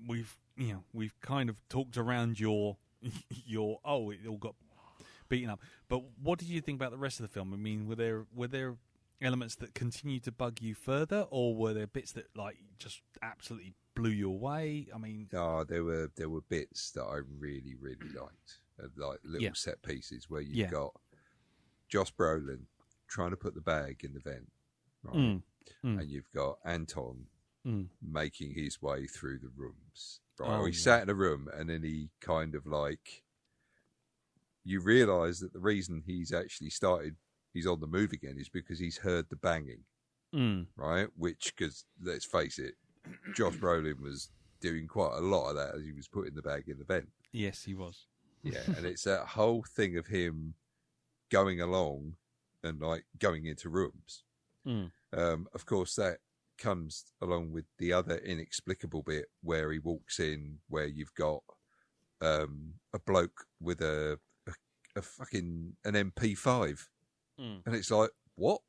we've kind of talked around your it all got beaten up. But what did you think about the rest of the film? I mean, were there elements that continued to bug you further, or were there bits that like just absolutely blew you away? I mean, there were bits that I really, really liked, like little set pieces where you've got Josh Brolin trying to put the bag in the vent, right? And you've got Anton making his way through the rooms, right? He sat in a room and then he kind of like, you realise that the reason he's on the move again is because he's heard the banging, right? Which, because let's face it, Josh Brolin was doing quite a lot of that as he was putting the bag in the vent. Yes, he was. Yeah, and it's that whole thing of him going along and like going into rooms. Of course, that comes along with the other inexplicable bit where he walks in, where you've got a bloke with a fucking an MP5, and it's like, what?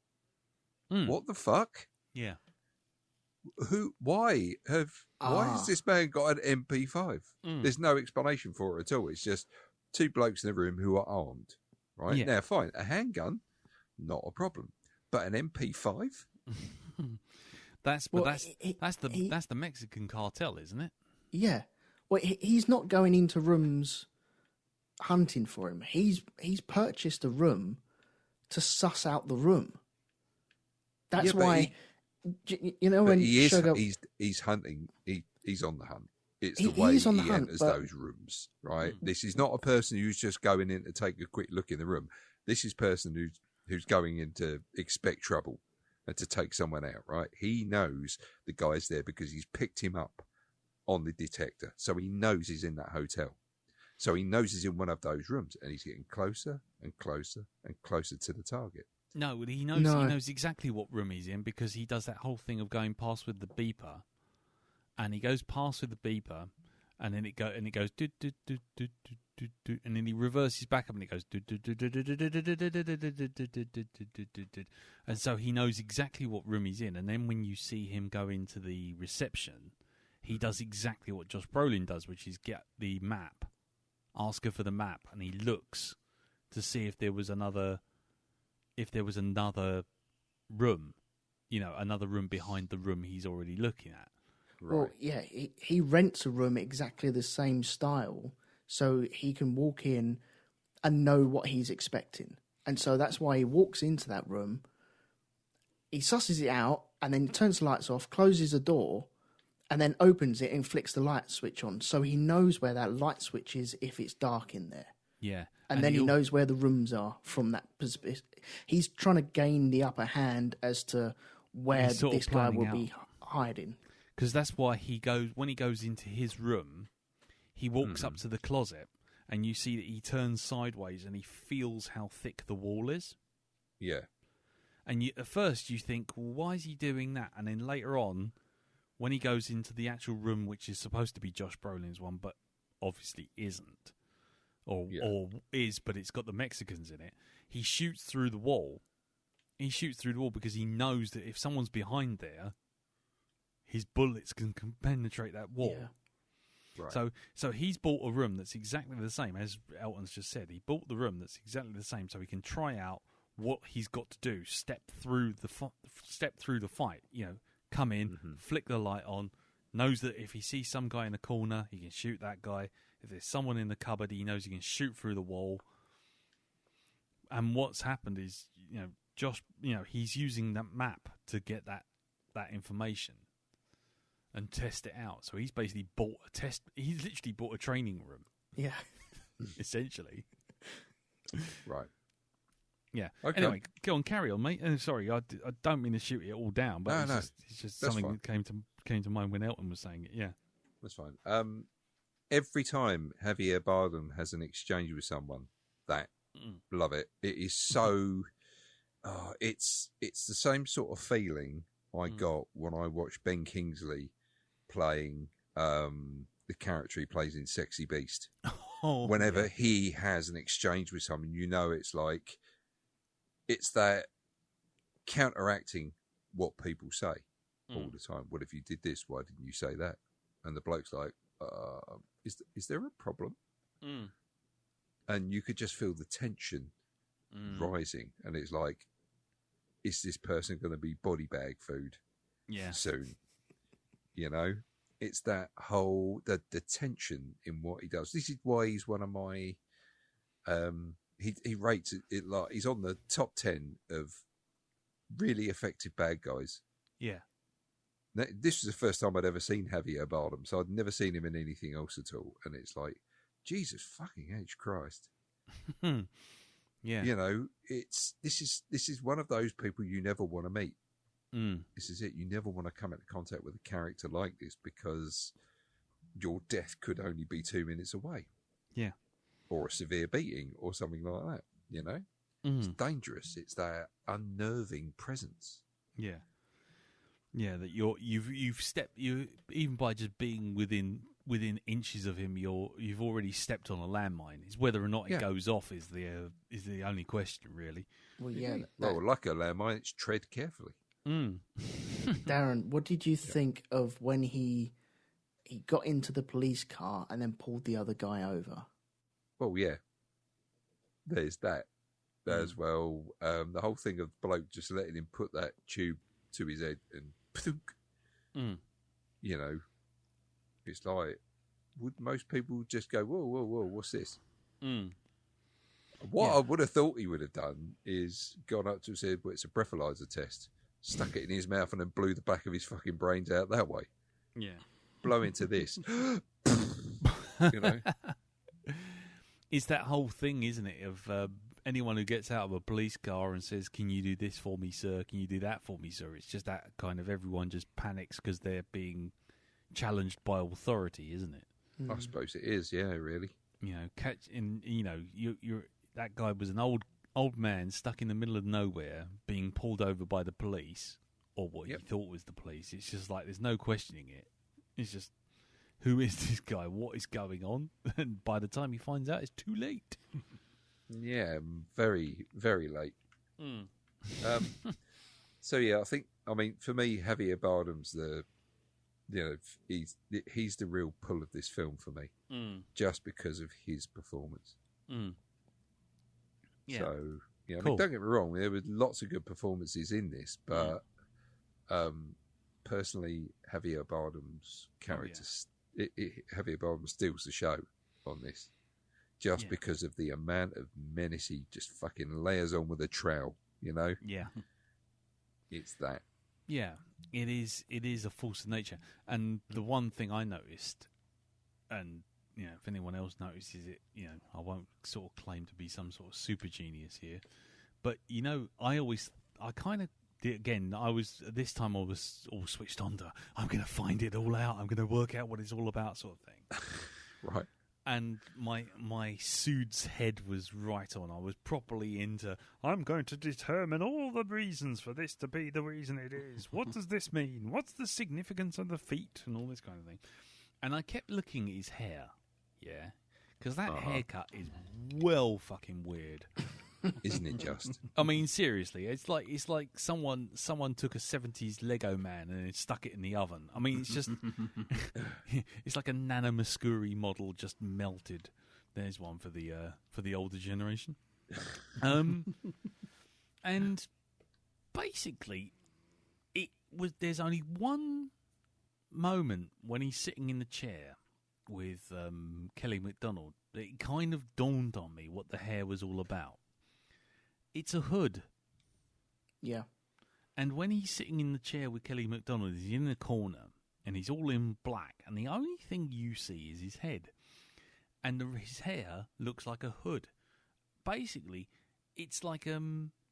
What the fuck? Yeah. Why has this man got an MP5? There's no explanation for it at all. It's just two blokes in a room who are armed, right? Yeah. Now, fine, a handgun, not a problem, but an MP5? That's the Mexican cartel, isn't it? Yeah. Well, he's not going into rooms hunting for him. He's purchased a room to suss out the room. That's why, when he's hunting. He's on the hunt. It's the way he enters those rooms, right? This is not a person who's just going in to take a quick look in the room. This is a person who's going in to expect trouble and to take someone out, right? He knows the guy's there because he's picked him up on the detector. So he knows he's in that hotel. So he knows he's in one of those rooms, and he's getting closer and closer and closer to the target. No, he knows exactly what room he's in because he does that whole thing of going past with the beeper, and he goes past with the beeper, and then it goes do do do do do do, and then he reverses back up and it goes do do do do do do do do do do, and so he knows exactly what room he's in. And then when you see him go into the reception, he does exactly what Josh Brolin does, which is get the map, ask her for the map, and he looks to see if there was another room, another room behind the room he's already looking at. Right. Well, yeah, he rents a room exactly the same style so he can walk in and know what he's expecting. And so that's why he walks into that room, he susses it out, and then turns the lights off, closes the door, and then opens it and flicks the light switch on. So he knows where that light switch is if it's dark in there. Yeah. And then he knows where the rooms are from that perspective. He's trying to gain the upper hand as to where this guy will be hiding. Because that's why when he goes into his room, he walks up to the closet, and you see that he turns sideways and he feels how thick the wall is. Yeah. And at first you think, well, why is he doing that? And then later on, when he goes into the actual room, which is supposed to be Josh Brolin's one, but obviously isn't, or is, but it's got the Mexicans in it, he shoots through the wall. He shoots through the wall because he knows that if someone's behind there, his bullets can penetrate that wall. Yeah. Right. So he's bought a room that's exactly the same, as Elton's just said. He bought the room that's exactly the same so he can try out what he's got to do, step through the fight, come in, flick the light on, knows that if he sees some guy in the corner, he can shoot that guy. If there's someone in the cupboard, he knows he can shoot through the wall. And what's happened is, Josh, he's using that map to get that information and test it out. So he's basically he's literally bought a training room. Yeah. Essentially. Right. Yeah. Okay. Anyway, go on, carry on, mate. Sorry, I don't mean to shoot it all down, but it's just something fine. that came to mind when Elton was saying it. Yeah. That's fine. Every time Javier Bardem has an exchange with someone, love it. It is so. It's the same sort of feeling I got when I watched Ben Kingsley playing the character he plays in Sexy Beast. Whenever he has an exchange with someone, it's like it's that counteracting what people say. all the time. What if you did this? Why didn't you say that? And the bloke's like, is there a problem? And you could just feel the tension rising. And it's like, is this person going to be body bag food soon? You know, it's that whole, the tension in what he does. This is why he's one of my, he rates it like, he's on the top 10 of really effective bad guys. Yeah. Now, this was the first time I'd ever seen Javier Bardem, so I'd never seen him in anything else at all. And it's like, Jesus fucking H Christ. Yeah. You know, this is one of those people you never want to meet. This is it. You never want to come into contact with a character like this because your death could only be 2 minutes away. Yeah. Or a severe beating or something like that, you know? It's dangerous. It's that unnerving presence. Yeah. Yeah, that you've stepped, even by just being within inches of him, you've already stepped on a landmine. It's whether or not it goes off is the only question, really. Well, yeah. Well, like a landmine, it's tread carefully. Darren, what did you think of when he got into the police car and then pulled the other guy over? Well, yeah. There's that as well. The whole thing of the bloke just letting him put that tube to his head and you know, it's like, would most people just go, whoa, what's this? What I would have thought he would have done is gone up to him and said, well, it's a breathalyzer test, stuck it in his mouth and then blew the back of his fucking brains out that way. Yeah. Blow into this. You know? It's that whole thing, isn't it, of anyone who gets out of a police car and says, can you do this for me, sir? Can you do that for me, sir? It's just that kind of everyone just panics because they're being challenged by authority, isn't it? I suppose it is, yeah, really. You know, you're that guy was an old man stuck in the middle of nowhere being pulled over by the police, or what he thought was the police. It's just like, there's no questioning it. It's just, who is this guy? What is going on? And by the time he finds out, it's too late. Yeah, very, very late. So yeah, I mean, for me, Javier Bardem's he's the real pull of this film for me, just because of his performance. Yeah. So yeah, I cool. mean, don't get me wrong, there were lots of good performances in this, but personally, Javier Bardem's character, Javier Bardem steals the show on this. Just because of the amount of menace he just fucking layers on with a trowel, you know? Yeah. It's that. Yeah, it is a force of nature. And the one thing I noticed, and, you know, if anyone else notices it, you know, I won't sort of claim to be some sort of super genius here. But, you know, I kind of, again, this time I was all switched on to, I'm going to find it all out. I'm going to work out what it's all about sort of thing. Right. And my Sude's head was right on. I was properly into, I'm going to determine all the reasons for this to be the reason it is. What does this mean? What's the significance of the feet and all this kind of thing? And I kept looking at his hair, yeah, because that haircut is well fucking weird. Isn't it just? I mean, seriously, it's like someone took a 70s Lego man and stuck it in the oven. I mean, it's just it's like a Nana Muscuri model just melted. There's one for the older generation. And basically, there's only one moment when he's sitting in the chair with Kelly MacDonald that it kind of dawned on me what the hair was all about. It's a hood. Yeah. And when he's sitting in the chair with Kelly MacDonald, he's in the corner, and he's all in black, and the only thing you see is his head. And his hair looks like a hood. Basically, it's like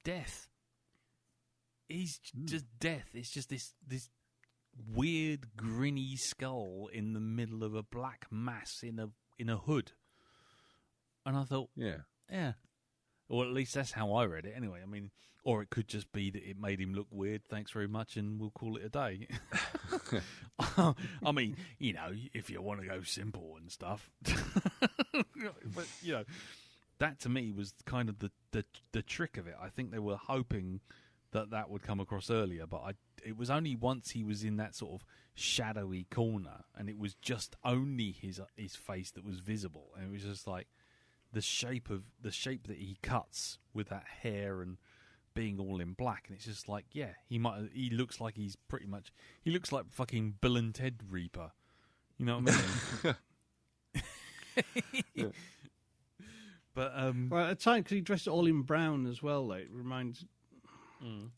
death. He's just death. It's just this weird, grinny skull in the middle of a black mass in a hood. And I thought, yeah. Or at least that's how I read it anyway. I mean, or it could just be that it made him look weird. Thanks very much, and we'll call it a day. I mean, you know, if you want to go simple and stuff. But, you know, that to me was kind of the trick of it. I think they were hoping that would come across earlier, but it was only once he was in that sort of shadowy corner, and it was just only his face that was visible, and it was just like the shape that he cuts with that hair and being all in black, and it's just like, yeah, he looks like he looks like fucking Bill and Ted Reaper, you know what I mean? But well, at times, because he dressed all in brown as well, like, it reminds.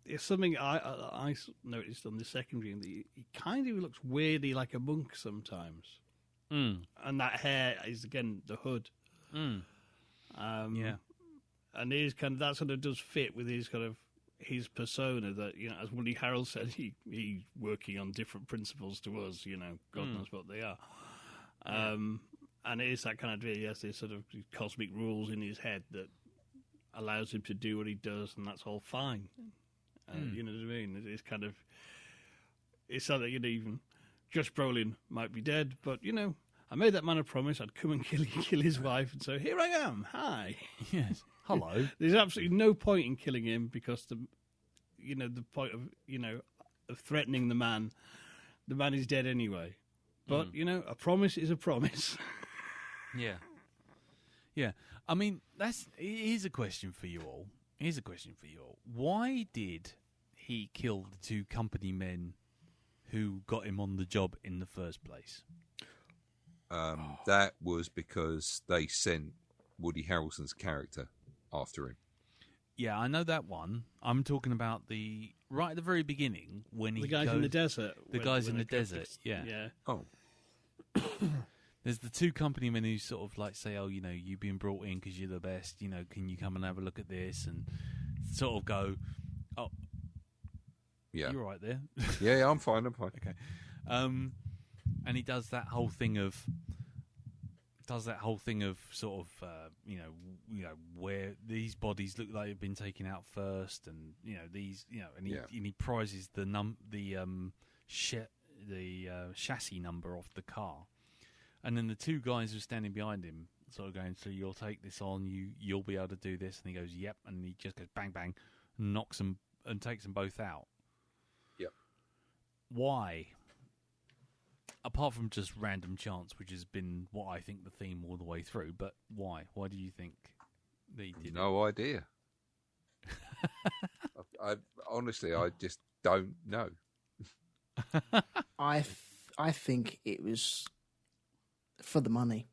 It's something I noticed on the second viewing, that he kind of looks weirdly like a monk sometimes, and that hair is again the hood. Yeah, and he's kind of that sort of does fit with his kind of his persona. That, you know, as Woody Harrell said, he's working on different principles to us. You know, God knows what they are. And it is that kind of idea. He has this sort of cosmic rules in his head that allows him to do what he does, and that's all fine. You know what I mean? It's kind of, it's so that, you know, even Josh Brolin might be dead, but, you know, I made that man a promise I'd come and kill his wife, and so here I am. Hi. Yes. Hello. There's absolutely no point in killing him, because the point of, you know, of threatening the man is dead anyway. But, you know, a promise is a promise. Yeah. Yeah. I mean, here's a question for you all. Why did he kill the two company men who got him on the job in the first place? That was because they sent Woody Harrelson's character after him. Yeah, I know that one. I'm talking about right at the very beginning when he the guys in the desert. The guys in the desert. Yeah. Yeah. Oh. There's the two company men who sort of like say, oh, you know, you've been brought in because you're the best, you know, can you come and have a look at this? And sort of go, oh, yeah, you're right there. Yeah, I'm fine. Okay. And he does that whole thing of sort of, you know, where these bodies look like they've been taken out first, and, you know, these, you know, and he prizes the chassis number off the car. And then the two guys who are standing behind him sort of going, so you'll take this on, you'll be able to do this. And he goes, yep. And he just goes bang, bang, knocks them and takes them both out. Yep. Why? Apart from just random chance, which has been what I think the theme all the way through, but why? Why do you think they did No idea. I honestly, I just don't know. I think it was for the money.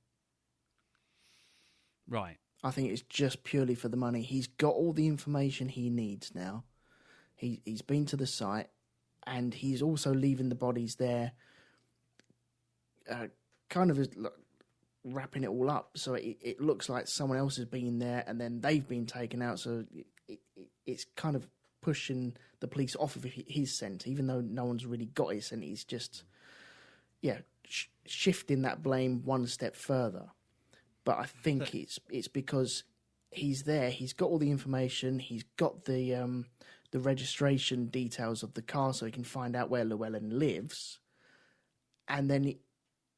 Right. I think it's just purely for the money. He's got all the information he needs now. He's been to the site, and he's also leaving the bodies there, kind of wrapping it all up, so it looks like someone else has been there, and then they've been taken out, so it's kind of pushing the police off of his scent, even though no one's really got his scent. He's just, shifting that blame one step further. But I think it's because he's there. He's got all the information. He's got the registration details of the car, so he can find out where Llewellyn lives. And then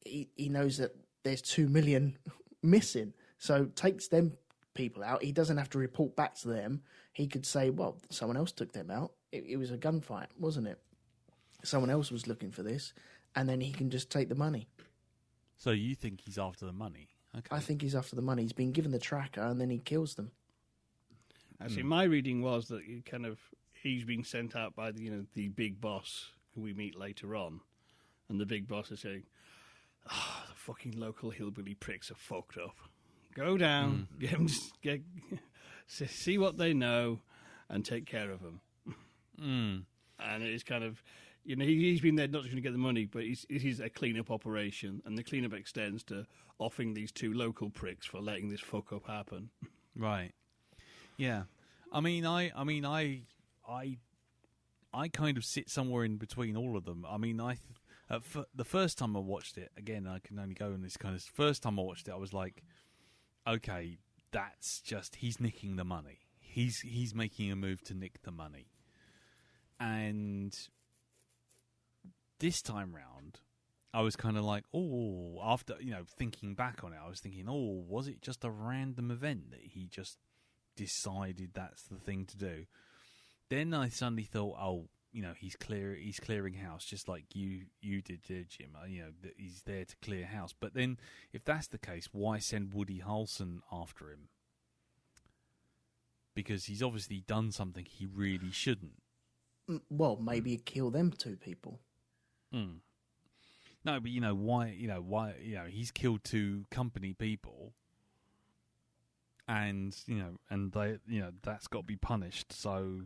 he knows that there's 2 million missing, so takes them people out. He doesn't have to report back to them. He could say, well, someone else took them out. It was a gunfight, wasn't it? Someone else was looking for this, and then he can just take the money. So you think he's after the money? Okay. I think he's after the money. He's been given the tracker, and then he kills them. Actually, my reading was that he's been sent out by the big boss who we meet later on, and the big boss is saying, "Oh, the fucking local hillbilly pricks are fucked up. Go down, see what they know, and take care of them." And it's kind of, he's been there not just to get the money, but it is a clean-up operation, and the clean-up extends to offing these two local pricks for letting this fuck-up happen. Right. Yeah. I kind of sit somewhere in between all of them. I mean, the first time I watched it, again, I can only go in this kind of... First time I watched it, I was like, okay, that's just... He's nicking the money. He's making a move to nick the money. And this time round, I was kind of like, oh, after, thinking back on it, I was thinking, oh, was it just a random event that he just decided that's the thing to do? then I suddenly thought, oh, he's clearing house just like you did there, Jim. That he's there to clear house. But then, if that's the case, why send Woody Harrelson after him? Because he's obviously done something he really shouldn't. Well, maybe he'd kill them two people. No, but why? He's killed two company people, and and they, that's got to be punished. So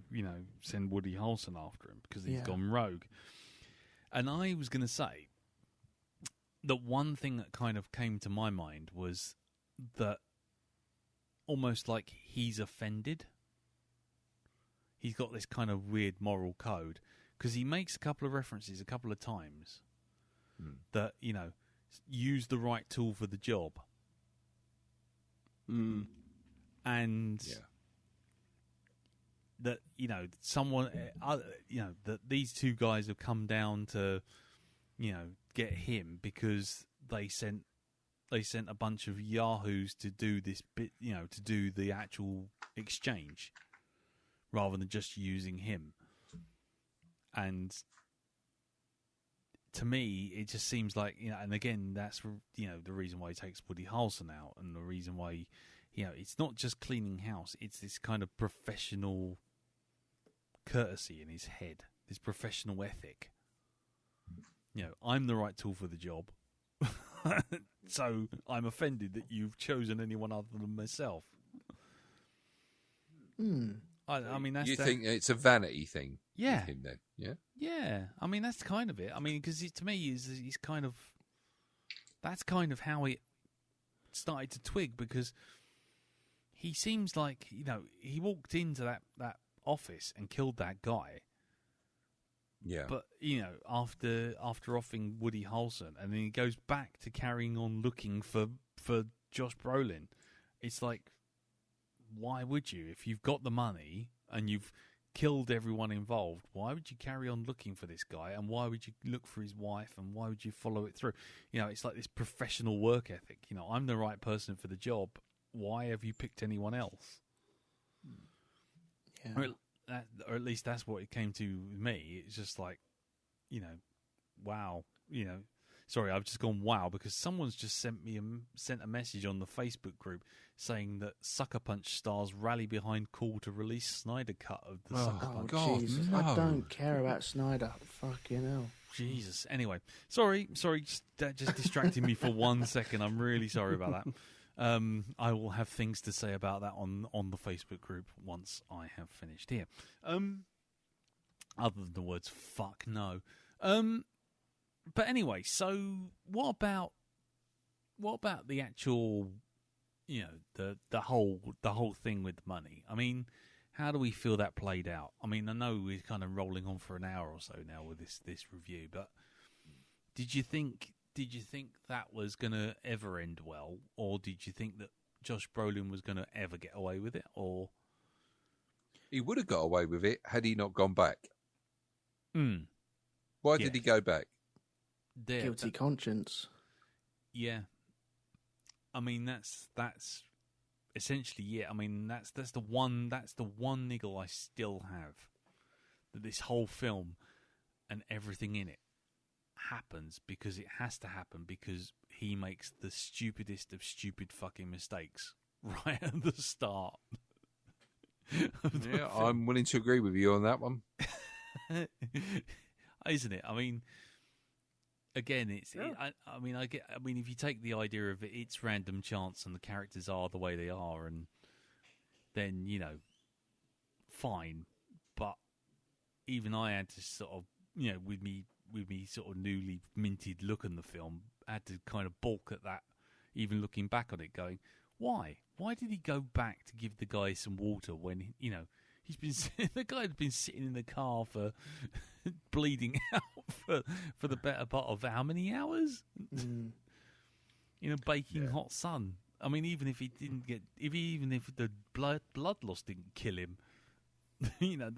send Woody Harrelson after him because he's gone rogue. And I was going to say that one thing that kind of came to my mind was that almost like he's offended. He's got this kind of weird moral code because he makes a couple of references a couple of times that, use the right tool for the job. And that, someone, that these two guys have come down to, get him because they sent a bunch of yahoos to do this bit, to do the actual exchange rather than just using him. And to me, it just seems like, and again, that's, the reason why he takes Woody Harrelson out and the reason why, it's not just cleaning house, it's this kind of professional courtesy in his head, this professional ethic. I'm the right tool for the job. So I'm offended that you've chosen anyone other than myself. I mean, that's... You think it's a vanity thing? Yeah. With him then? Yeah? Yeah. I mean, that's kind of it. I mean, because to me, he's kind of... That's kind of how it started to twig, because he seems like, he walked into that office and killed that guy. Yeah. But, after offing Woody Harrelson, and then he goes back to carrying on looking for Josh Brolin. It's like, why would you? If you've got the money and you've killed everyone involved, why would you carry on looking for this guy? And why would you look for his wife? And why would you follow it through? It's like this professional work ethic. I'm the right person for the job. Why have you picked anyone else? Yeah. Or at least that's what it came to with me. It's just like, wow. Sorry, I've just gone wow because someone's just sent a message on the Facebook group saying that Sucker Punch stars rally behind call to release Snyder cut of the Sucker Punch. God, Jesus. no. I don't care about Snyder. Fucking hell. Jesus. Anyway, sorry, that just distracted me for 1 second. I'm really sorry about that. I will have things to say about that on the Facebook group once I have finished here. Other than the words "fuck no." But anyway, so what about the actual, the whole thing with the money? I mean, how do we feel that played out? I mean, I know we're kind of rolling on for an hour or so now with this review, but did you think that was going to ever end well, or did you think that Josh Brolin was going to ever get away with it, or he would have got away with it had he not gone back? Why did he go back? Guilty conscience. Yeah. I mean, that's essentially, yeah. I mean, that's the one niggle I still have, that this whole film and everything in it happens because it has to happen, because he makes the stupidest of stupid fucking mistakes right at the start. Yeah, I'm willing to agree with you on that one. Isn't it? I mean, again, I mean, if you take the idea of it, it's random chance, and the characters are the way they are, and then fine. But even I had to sort of, with me sort of newly minted look in the film, I had to kind of balk at that. Even looking back on it, going, why? Why did he go back to give the guy some water when he's been the guy had been sitting in the car for bleeding out for the better part of how many hours? In a baking hot sun. I mean, even if he didn't get, even if the blood loss didn't kill him, the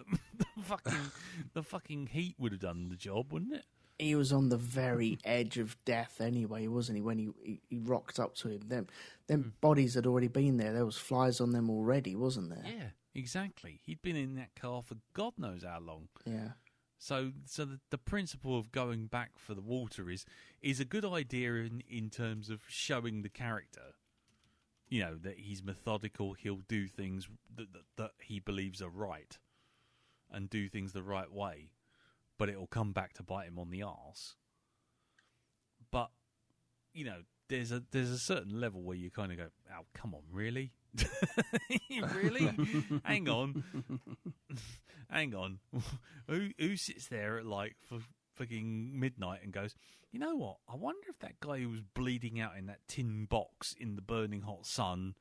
fucking heat would have done the job, wouldn't it? He was on the very edge of death anyway, wasn't he, when he rocked up to him? Them bodies had already been there. There was flies on them already, wasn't there? Yeah. Exactly. He'd been in that car for God knows how long. Yeah. So the principle of going back for the water is a good idea in terms of showing the character, that he's methodical. He'll do things that he believes are right, and do things the right way, but it'll come back to bite him on the arse. But there's a certain level where you kind of go, oh, come on, really? Really? Hang on. Who sits there at for fucking midnight and goes, you know what? I wonder if that guy who was bleeding out in that tin box in the burning hot sun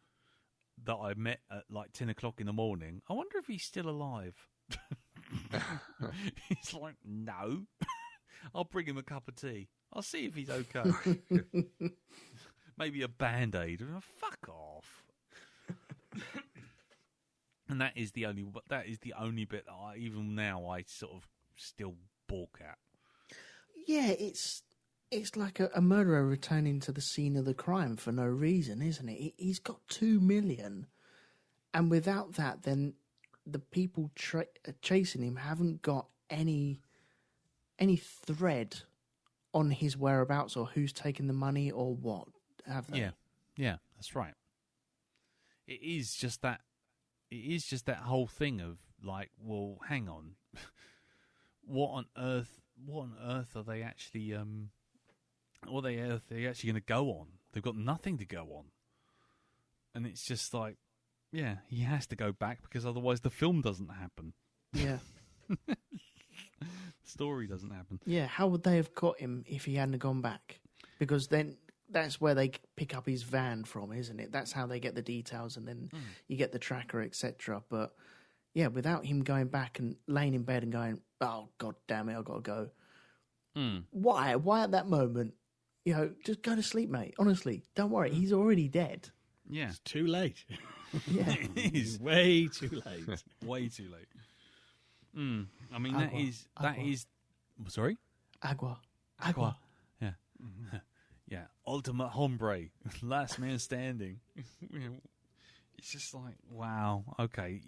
that I met at 10 o'clock in the morning, I wonder if he's still alive. He's like, no. I'll bring him a cup of tea. I'll see if he's okay. Maybe a Band-Aid. Fuck off. And that is the only bit that even now I sort of still balk at. Yeah, it's like a murderer returning to the scene of the crime for no reason, isn't it? He's got 2 million, and without that, then the people chasing him haven't got any thread on his whereabouts or who's taking the money or what, have they? Yeah, that's right. It is just that whole thing of well, hang on, what on earth are they actually what are they actually going to go on? They've got nothing to go on, and it's just yeah, he has to go back because otherwise the film doesn't happen. Yeah. Story doesn't happen. Yeah, how would they have got him if he hadn't gone back? Because then that's where they pick up his van from, isn't it? That's how they get the details, and then you get the tracker, etc. But yeah, without him going back and laying in bed and going, oh, God damn it, I've got to go. Why? Why at that moment? Just go to sleep, mate. Honestly, don't worry. He's already dead. Yeah. It's too late. Yeah. It is. Way too late. Way too late. I mean, Agua. that is. Sorry? Agua. Yeah. Yeah. Ultimate hombre. Last man standing. It's just wow. Okay.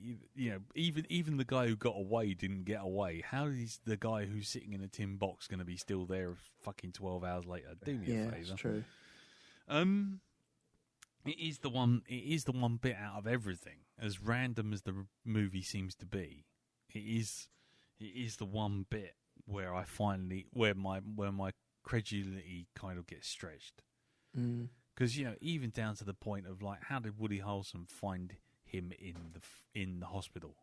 Even the guy who got away didn't get away. How is the guy who's sitting in a tin box going to be still there fucking 12 hours later? Do me a favour. Yeah, it's true. It is the one bit out of everything, as random as the movie seems to be. It is the one bit where where my credulity kind of gets stretched. Because even down to the point of how did Woody Harrelson find him in the hospital?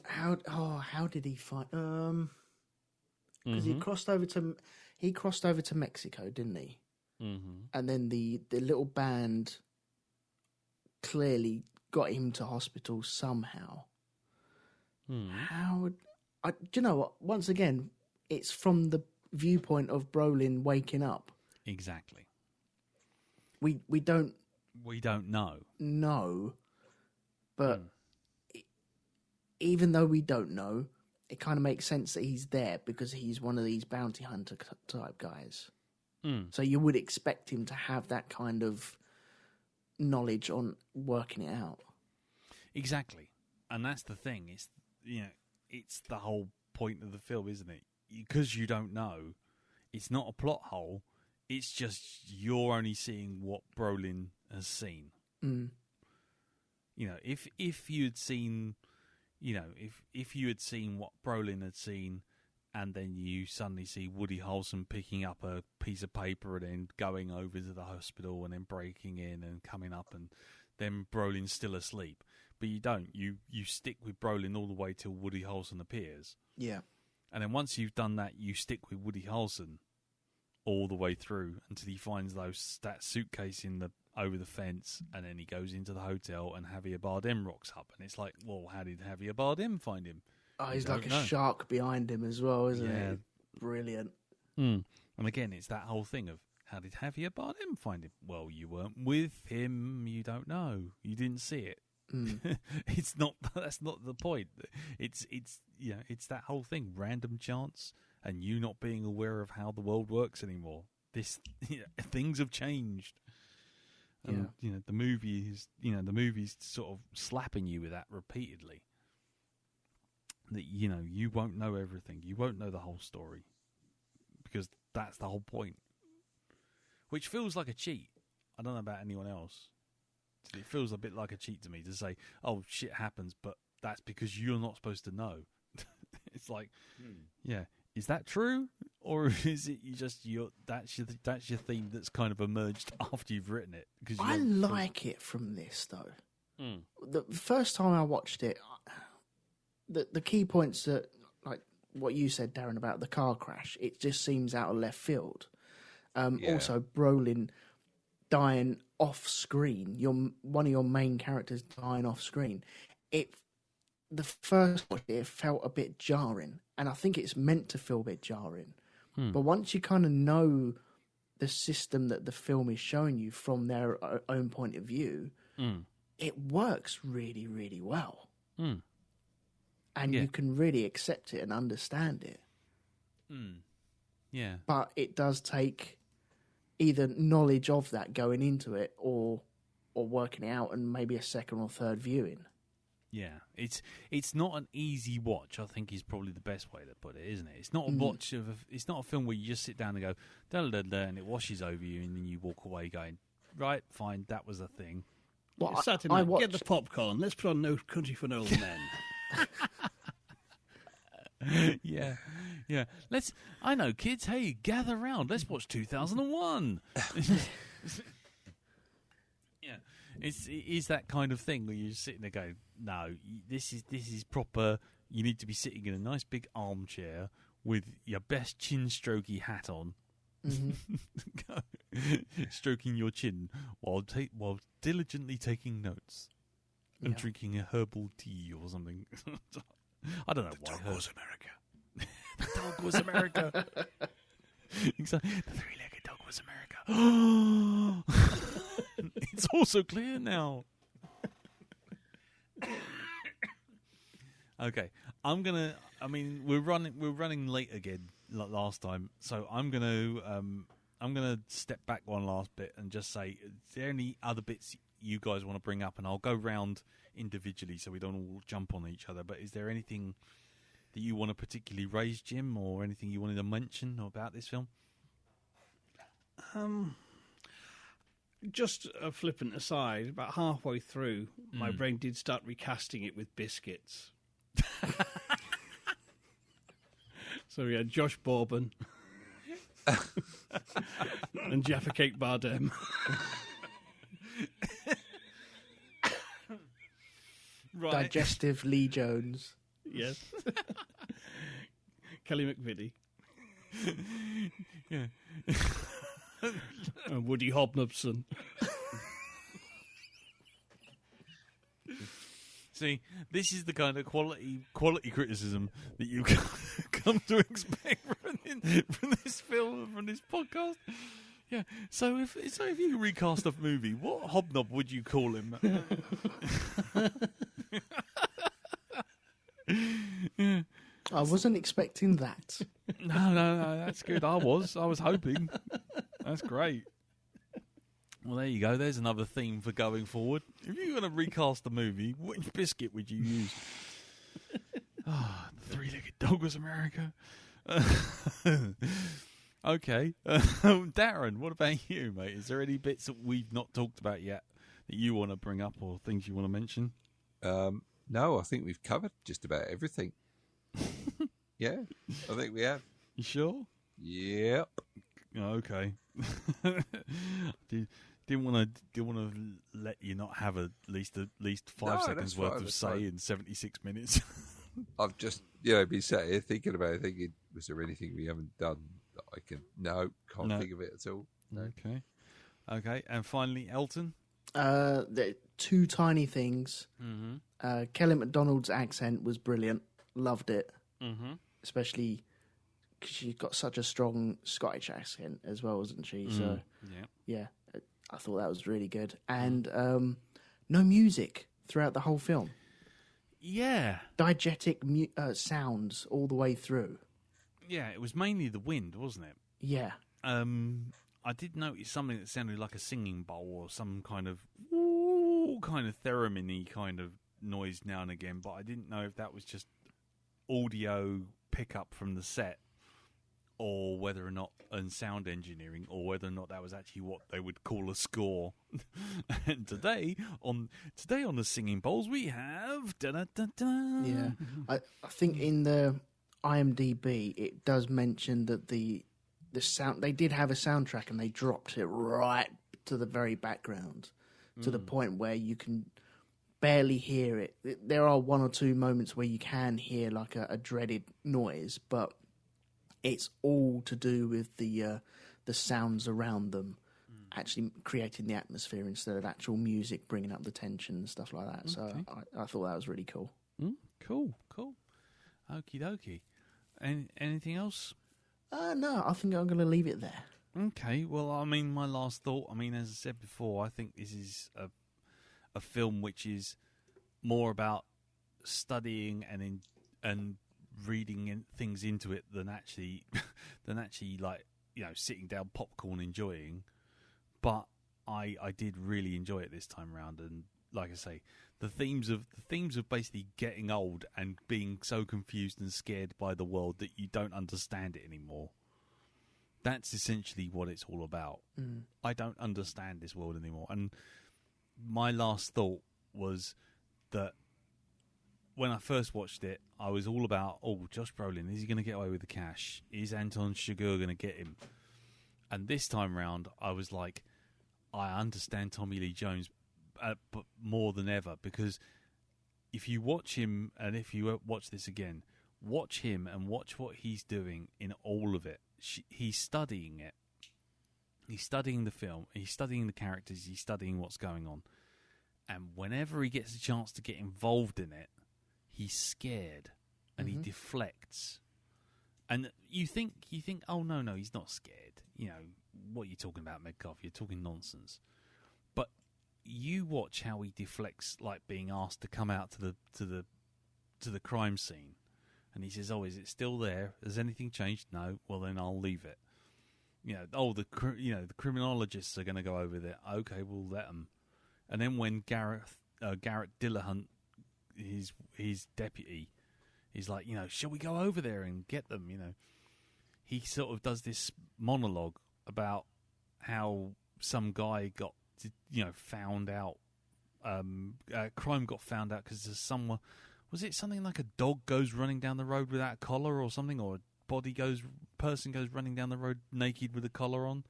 How did he find? Because he crossed over to Mexico, didn't he? Mm-hmm. And then the little band clearly got him to hospital somehow. Do you know what? Once again, it's from the viewpoint of Brolin waking up. Exactly. We don't know. No, but even though we don't know, it kind of makes sense that he's there because he's one of these bounty hunter type guys. So you would expect him to have that kind of knowledge on working it out. Exactly. And that's the thing. It's the whole point of the film, isn't it? Because you don't know, it's not a plot hole. It's just you're only seeing what Brolin has seen. If you had seen, if you had seen what Brolin had seen, and then you suddenly see Woody Harrelson picking up a piece of paper and then going over to the hospital and then breaking in and coming up, and then Brolin's still asleep. But you don't. You stick with Brolin all the way till Woody Harrelson appears. Yeah. And then once you've done that, you stick with Woody Harrelson all the way through until he finds that suitcase over the fence, and then he goes into the hotel and Javier Bardem rocks up. And it's like, well, how did Javier Bardem find him? Oh, he's like a shark behind him as well, isn't he? Brilliant. And again, it's that whole thing of, how did Javier Bardem find him? Well, you weren't with him. You don't know. You didn't see it. It's not. That's not the point. It's that whole thing, random chance, and you not being aware of how the world works anymore. Things have changed. And the movie's sort of slapping you with that repeatedly. That you won't know everything, you won't know the whole story, because that's the whole point. Which feels like a cheat. I don't know about anyone else. It feels a bit like a cheat to me to say, "Oh, shit happens," but that's because you're not supposed to know. It's like, is that true, or is it that's your theme that's kind of emerged after you've written it? Because I like it from this though. The first time I watched it, the key points that, like what you said, Darren, about the car crash, it just seems out of left field. Also, Brolin dying off screen, one of your main characters dying off screen. The first watch, it felt a bit jarring, and I think it's meant to feel a bit jarring. But once you kind of know the system that the film is showing you from their own point of view, it works really, really well. And you can really accept it and understand it. Yeah. But it does take either knowledge of that going into it or working it out and maybe a second or third viewing. Yeah, it's not an easy watch, I think is probably the best way to put it, isn't it? It's not a it's not a film where you just sit down and go da da da and it washes over you and then you walk away going, right, fine, that was a thing. Well, Saturday night, get the popcorn. Let's put on No Country for Old Men. Yeah. I know, kids. Hey, gather round. Let's watch 2001. Yeah, it is that kind of thing where you're sitting there going, no, this is proper. You need to be sitting in a nice big armchair with your best chin strokey hat on, stroking your chin while diligently taking notes and drinking a herbal tea or something. I don't know why. The dog was America. The dog was America. Exactly. The three-legged dog was America. It's also clear now. Okay, we're running late again like last time, so I'm gonna step back one last bit and just say, is there any other bits you guys want to bring up? And I'll go round individually so we don't all jump on each other. But is there anything that you want to particularly raise, Jim, or anything you wanted to mention about this film? Just a flippant aside, about halfway through, my brain did start recasting it with biscuits. So we had Josh Bourbon and Jaffa Cake Bardem. Right. Digestive Lee Jones. Yes. Kelly McVitie. Yeah. And Woody Hobnobson. See, this is the kind of quality criticism that you come to expect from this film, from this podcast. Yeah. So if you could recast a movie, what hobnob would you call him? Yeah. I wasn't expecting that. No, that's good. I was hoping. That's great. Well, there you go. There's another theme for going forward. If you're going to recast the movie, which biscuit would you use? The three-legged dog was America. Okay. Darren, what about you, mate? Is there any bits that we've not talked about yet that you want to bring up or things you want to mention? No, I think we've covered just about everything. Yeah, I think we have. You sure? Yep. Okay. Didn't want to let you not have at least 5 seconds worth of say in 76 minutes. I've just been sat here thinking about it, thinking, was there anything we haven't done that I can? No, can't think of it at all. No. Okay. And finally, Elton. The two tiny things. Mm-hmm. Kelly MacDonald's accent was brilliant. Loved it. Mm-hmm. Especially because she's got such a strong Scottish accent as well, isn't she? So, yeah, I thought that was really good. And no music throughout the whole film. Yeah. Diegetic sounds all the way through. Yeah, it was mainly the wind, wasn't it? Yeah. I did notice something that sounded like a singing bowl or some kind of ooh, kind of theremin-y kind of noise now and again, but I didn't know if that was just audio pickup from the set, or whether or not, and sound engineering, or whether or not that was actually what they would call a score. And today on the Singing Bowls we have Yeah, I think in the IMDb it does mention that the sound, they did have a soundtrack and they dropped it right to the very background, to the point where you can barely hear it. There are one or two moments where you can hear like a dreaded noise, but it's all to do with the sounds around them actually creating the atmosphere instead of actual music bringing up the tension and stuff like that. So I thought that was really cool. Cool. Okie dokie. Anything else? No, I think I'm going to leave it there. Okay, well, I mean, my last thought, I mean, as I said before, I think this is a film which is more about studying and reading things into it than actually like, you know, sitting down, popcorn, enjoying. But I did really enjoy it this time round, and like I say, the themes of basically getting old and being so confused and scared by the world that you don't understand it anymore. That's essentially what it's all about. I don't understand this world anymore. And my last thought was that when I first watched it, I was all about, Josh Brolin, is he going to get away with the cash? Is Anton Chigurh going to get him? And this time round, I was like, I understand Tommy Lee Jones, but more than ever, because if you watch him, and if you watch this again, watch him and watch what he's doing in all of it. He's studying it. He's studying the film. He's studying the characters. He's studying what's going on. And whenever he gets a chance to get involved in it, he's scared and he deflects. And you think, oh no, he's not scared. You know, what are you talking about, Medcalf? You're talking nonsense. But you watch how he deflects, like being asked to come out to the crime scene. And he says, is it still there? Has anything changed? No. Well, then I'll leave it. You know, the criminologists are going to go over there. Okay, we'll let them. And then when Garrett Dillahunt, his deputy, he's like, you know, shall we go over there and get them? You know, he sort of does this monologue about how some guy got, found out. Crime got found out because there's someone. Was it something like a dog goes running down the road without a collar or something, or a person goes running down the road naked with a collar on?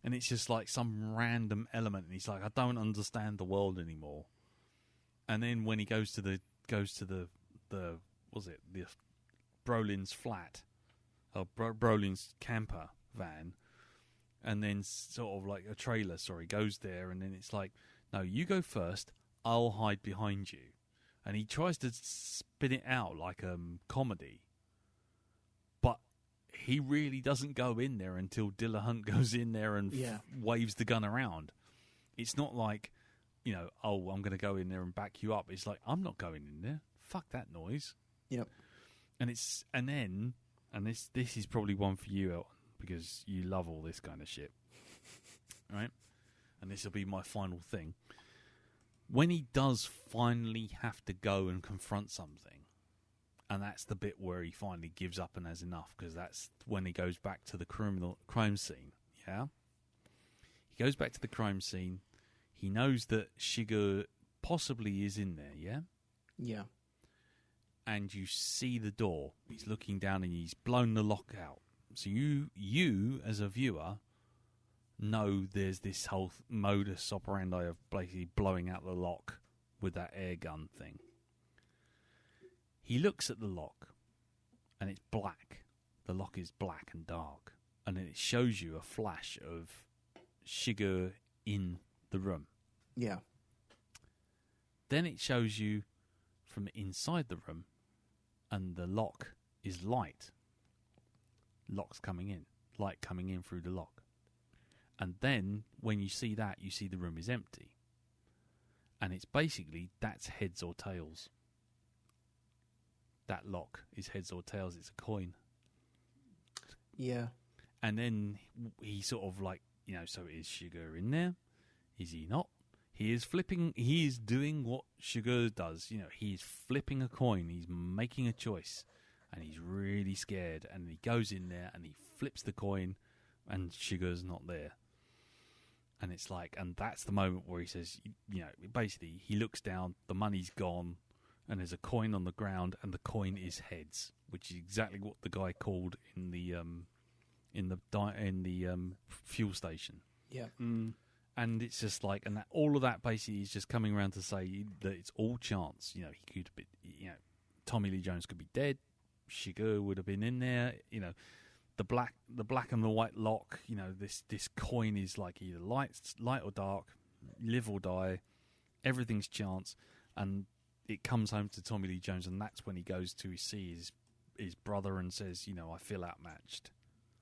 And it's just like some random element, and he's like, I don't understand the world anymore. And then when he goes to the Brolin's flat, or Brolin's camper van, and then sort of like a trailer, goes there, and then it's like, no, you go first, I'll hide behind you. And he tries to spin it out like a comedy. But he really doesn't go in there until Dillahunt goes in there and waves the gun around. It's not like, I'm going to go in there and back you up. It's like, I'm not going in there. Fuck that noise. Yep. And this is probably one for you, Elton, because you love all this kind of shit. Right? And this will be my final thing. When he does finally have to go and confront something, and that's the bit where he finally gives up and has enough, because that's when he goes back to the crime scene, yeah? He goes back to the crime scene. He knows that Chigurh possibly is in there, yeah? Yeah. And you see the door. He's looking down and he's blown the lock out. So you as a viewer, know there's this whole modus operandi of basically blowing out the lock with that air gun thing. He looks at the lock, and it's black. The lock is black and dark, and then it shows you a flash of Chigurh in the room. Yeah. Then it shows you from inside the room, and the lock is light. Lock's coming in. Light coming in through the lock. And then, when you see that, you see the room is empty. And it's basically, that's heads or tails. That lock is heads or tails. It's a coin. Yeah. And then he sort of like, you know, so is Sugar in there? Is he not? He is flipping. He is doing what Sugar does. You know, he's flipping a coin. He's making a choice, and he's really scared. And he goes in there and he flips the coin, and Sugar's not there. And it's like, and that's the moment where he says, you know, basically he looks down, the money's gone, and there's a coin on the ground, and the coin is heads, which is exactly what the guy called in the fuel station. Yeah. And it's just like, and that, all of that basically is just coming around to say that it's all chance. You know, he could be, you know, Tommy Lee Jones could be dead. Sugar would have been in there. You know, the black and the white lock. You know, this coin is like either light or dark, live or die. Everything's chance, and it comes home to Tommy Lee Jones, and that's when he goes to see his brother and says, you know, I feel outmatched.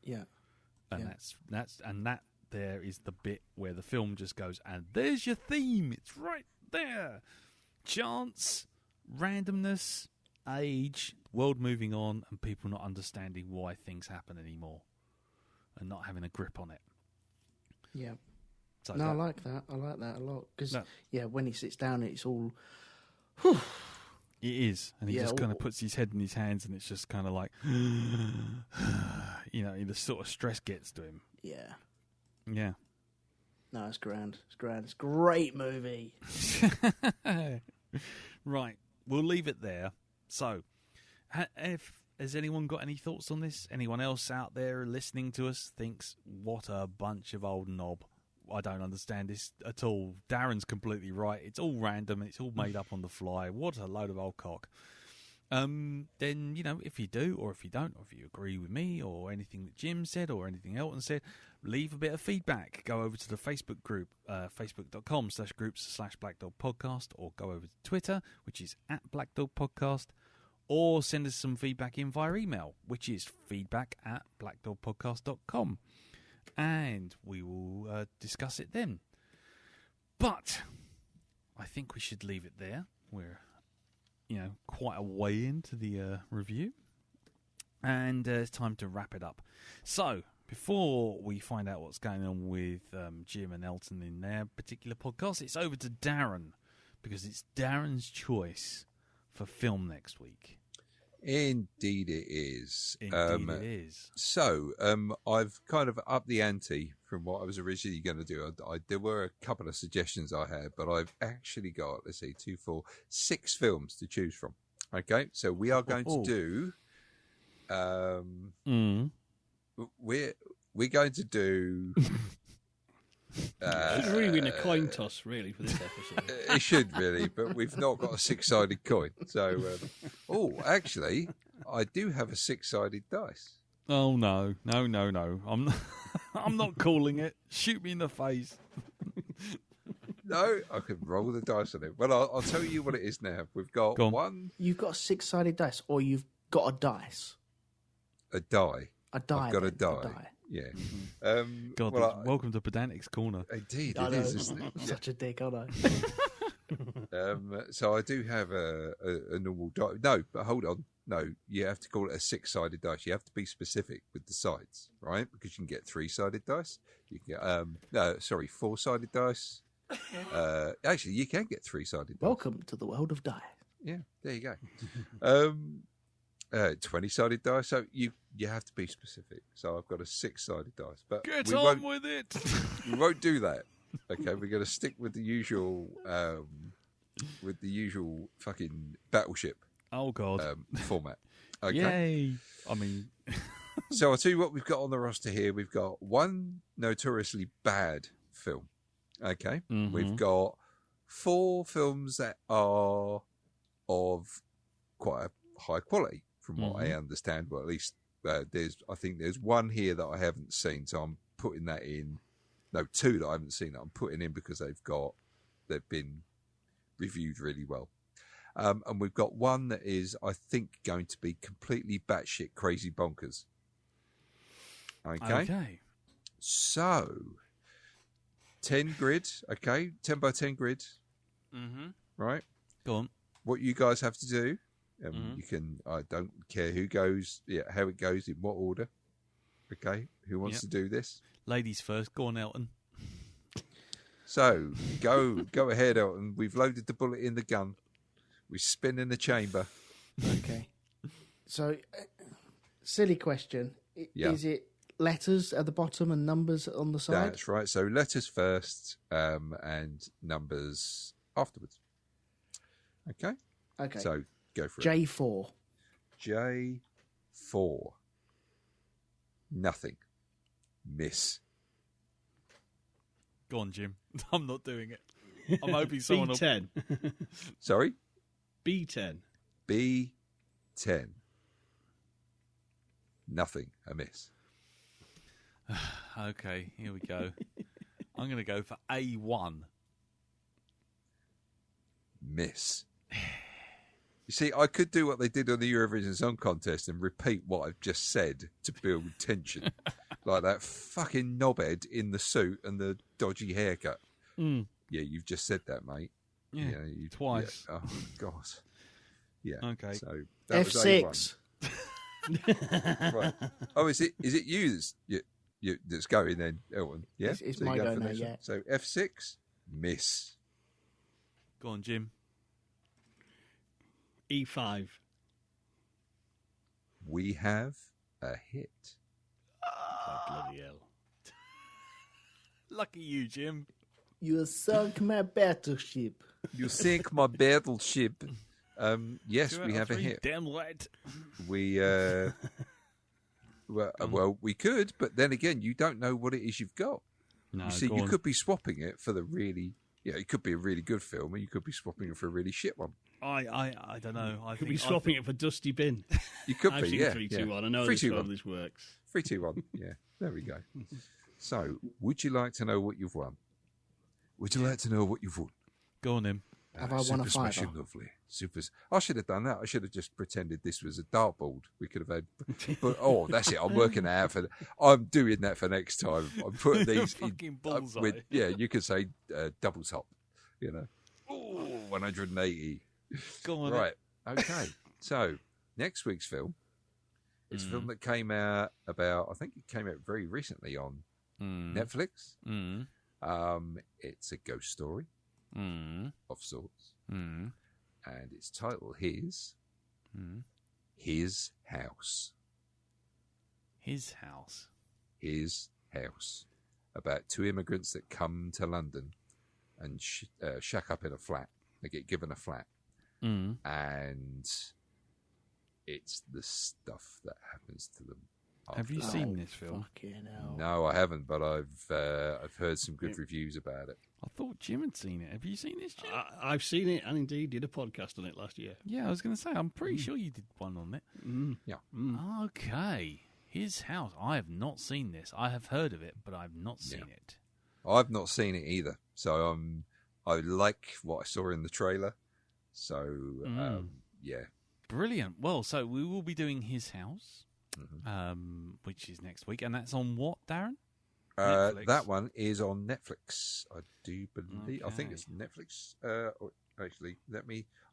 Yeah. And that there is the bit where the film just goes, and there's your theme. It's right there. Chance, randomness, age, world moving on, and people not understanding why things happen anymore and not having a grip on it. Yeah. So I like that. I like that a lot. Because, No. yeah, when he sits down, it's all... It is. And he Yeah, just kind of puts his head in his hands, and it's just kind of like, you know, the sort of stress gets to him. Yeah. Yeah. No, it's grand. It's grand. It's a great movie. Right. We'll leave it there. So, has anyone got any thoughts on this? Anyone else out there listening to us thinks, what a bunch of old knob. I don't understand this at all. Darren's completely right. It's all random. It's all made up on the fly. What a load of old cock. Then, you know, if you do or if you don't, or if you agree with me or anything that Jim said or anything Elton said, leave a bit of feedback. Go over to the Facebook group, facebook.com/groups/blackdogpodcast, or go over to Twitter, which is @blackdogpodcast, or send us some feedback in via email, which is feedback@blackdogpodcast.com. And we will discuss it then. But I think we should leave it there. We're, you know, quite a way into the review. And it's time to wrap it up. So, before we find out what's going on with Jim and Elton in their particular podcast, it's over to Darren, because it's Darren's choice for film next week. Indeed it is. Indeed it is. So, I've kind of upped the ante from what I was originally going to do. There were a couple of suggestions I had, but I've actually got, 6 films to choose from. Okay, so we are going to do... We're going to do... It's really been a coin toss, really, for this episode. It should, really, but we've not got a 6-sided coin. So, actually, I do have a 6-sided dice. Oh, no. I'm not, I'm not calling it. Shoot me in the face. No, I can roll the dice on it. Well, I'll tell you what it is now. We've got Go on. one... You've got a 6-sided dice, or you've got a dice? A die. A die. I've got a then, die. Yeah. God, welcome to Pedantic's Corner. Indeed, I it know. is, isn't it? I'm such a dick, aren't I? So I do have a normal die. No, but hold on. No, you have to call it a 6-sided dice. You have to be specific with the sides, right? Because you can get 3-sided dice. You can get 4-sided dice. Actually, you can get 3-sided dice. Welcome to the world of die. Yeah, there you go. 20-sided dice. So you have to be specific. So I've got a 6-sided dice. But Get we on won't, with it. we won't do that. Okay, we're going to stick with the usual fucking battleship Oh, God. format. Okay. Yay. I mean... So I'll tell you what we've got on the roster here. We've got one notoriously bad film. Okay. Mhm. We've got 4 films that are of quite a high quality, from what I understand. Well, at least I think there's one here that I haven't seen, so I'm putting that in. No, 2 that I haven't seen that I'm putting in because they've been reviewed really well. And we've got one that is, I think, going to be completely batshit crazy bonkers. Okay. So, 10 grid, okay? 10 by 10 grid. Mm-hmm. Right? Go on. What you guys have to do, you can, I don't care who goes, how it goes, in what order. Okay, who wants to do this? Ladies first. Go on, Elton. So go ahead, Elton. We've loaded the bullet in the gun. We spin in the chamber. Okay. So, silly question. Is it letters at the bottom and numbers on the side? That's right. So letters first, and numbers afterwards. Okay. Okay. So go for it. J4. J4. Nothing. Miss. Go on, Jim. I'm not doing it. I'm hoping someone will... B10. Sorry? B10. B10. Nothing. A miss. Okay, here we go. I'm going to go for A1. Miss. You see, I could do what they did on the Eurovision Song Contest and repeat what I've just said to build tension. Like that fucking knobhead in the suit and the dodgy haircut. Mm. Yeah, you've just said that, mate. Yeah, twice. Yeah. Oh, God. Yeah. Okay. So that F6. was A1. Right. Oh, is it you that's going then, Elton? Yeah? It's So my you go for now, this one? yeah. So F6, miss. Go on, Jim. E5. We have a hit. Bloody hell. Lucky you, Jim. You sunk my battleship. You sink my battleship. Yes, 2 we out have of a 3, hit. Damn right. We well, we could, but then again, you don't know what it is you've got. No, You see, go you on. could be swapping it for the really, it could be a really good film, and you could be swapping it for a really shit one. I don't know. I Could think be swapping it for Dusty Bin. You could I've be, seen yeah. 3, 2, yeah. 1. I know 3, this 2, how 1. this works. 3, 2, 1. Yeah, there we go. So, would you like to know what you've won? Would you like to know what you've won? Go on, him. Have I won a Super fiver? smashing lovely. I should have done that. I should have just pretended this was a dartboard. We could have had. But that's it. I'm working that out I'm doing that for next time. I'm putting these Fucking bullseye. you could say double top. Ooh, 180. Go on. Right. Okay. So next week's film is a film that came out I think it came out very recently on Netflix. Mm. It's a ghost story of sorts. Mm. And its title is His House. His house. His House. About 2 immigrants that come to London and shack up in a flat. They get given a flat. Mm. And it's the stuff that happens to them. Have you seen this film? Fucking hell. No, I haven't, but I've heard some good reviews about it. I thought Jim had seen it. Have you seen this, Jim? I've seen it and indeed did a podcast on it last year. Yeah, I was going to say, I'm pretty sure you did one on it. Yeah. Okay. His house. I have not seen this. I have heard of it, but I've not seen it. I've not seen it either, so I like what I saw in the trailer. So yeah, Brilliant. Well, so we will be doing His House, which is next week, and that's on what, Darren? Netflix. That one is on Netflix. I do believe. I think Okay. it's Netflix. Actually,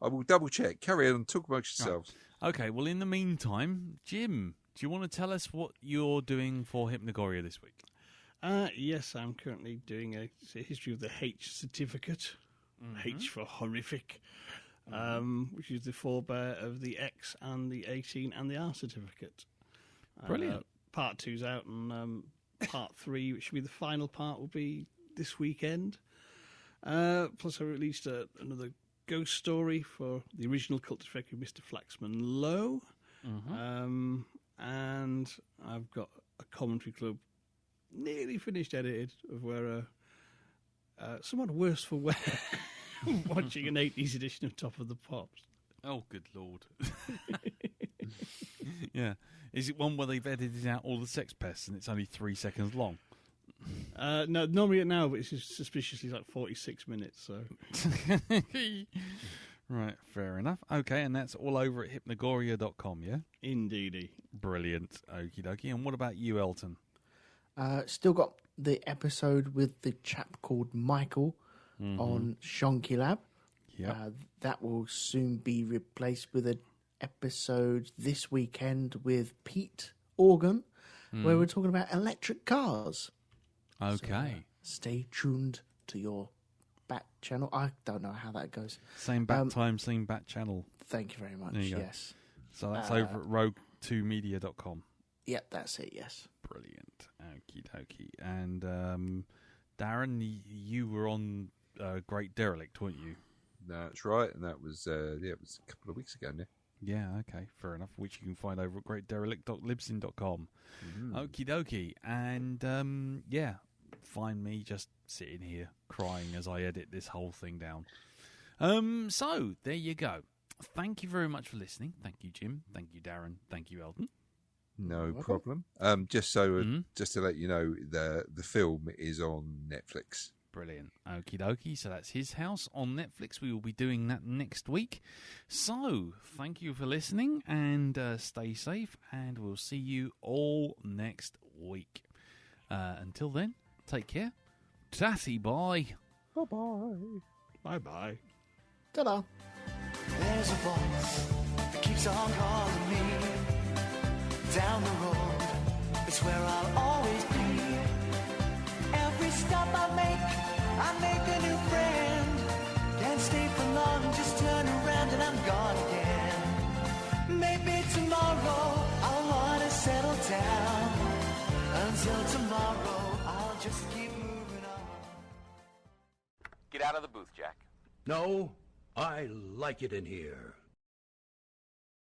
I will double check. Carry on. Talk amongst yourselves. Okay. Well, in the meantime, Jim, do you want to tell us what you're doing for Hypnagoria this week? Yes, I'm currently doing a history of the H certificate. H for horrific, which is the forebear of the X and the 18 and the R certificate. Brilliant. Part 2's out, and part 3, which should be the final part, will be this weekend. Plus, I released another ghost story for the original Cult Detective, Mr. Flaxman Lowe. And I've got a commentary club nearly finished edited of where somewhat worse for wear watching an 80s edition of Top of the Pops. Oh, good Lord. Yeah. Is it one where they've edited out all the sex pests and it's only 3 seconds long? No, normally now, but it's just suspiciously like 46 minutes. So Right, fair enough. Okay, and that's all over at hypnagoria.com, yeah? indeedy. Brilliant. Okie dokie. And what about you, Elton? Still got the episode with the chap called Michael on Shonky Lab. Yeah. That will soon be replaced with an episode this weekend with Pete Organ. where we're talking about electric cars. Okay. Stay tuned to your back channel. I don't know how that goes. Same back time, same back channel. Thank you very much. There you go. Yes. So that's over at rogue2media.com. Yep, that's it, yes. Brilliant. Okie dokie. And Darren, you were on Great Derelict, weren't you? That's right, and that was it was a couple of weeks ago now. Yeah, okay, fair enough. Which you can find over at greatderelict.libsyn.com. Okie dokie. And find me just sitting here crying as I edit this whole thing down. So there you go. Thank you very much for listening. Thank you, Jim. Thank you, Darren. Thank you, Elton. No problem. Just to let you know, the film is on Netflix. Brilliant. Okie dokie. So that's His House on Netflix. We will be doing that next week. So thank you for listening and stay safe. And we'll see you all next week. Until then, take care. Tatty bye. Bye-bye. Bye-bye. Ta-da. There's a voice that keeps on calling me. Down the road, it's where I'll always be. Every stop I make a new friend. Can't stay for long, just turn around and I'm gone again. Maybe tomorrow I'll want to settle down. Until tomorrow, I'll just keep moving on. Get out of the booth, Jack. No, I like it in here.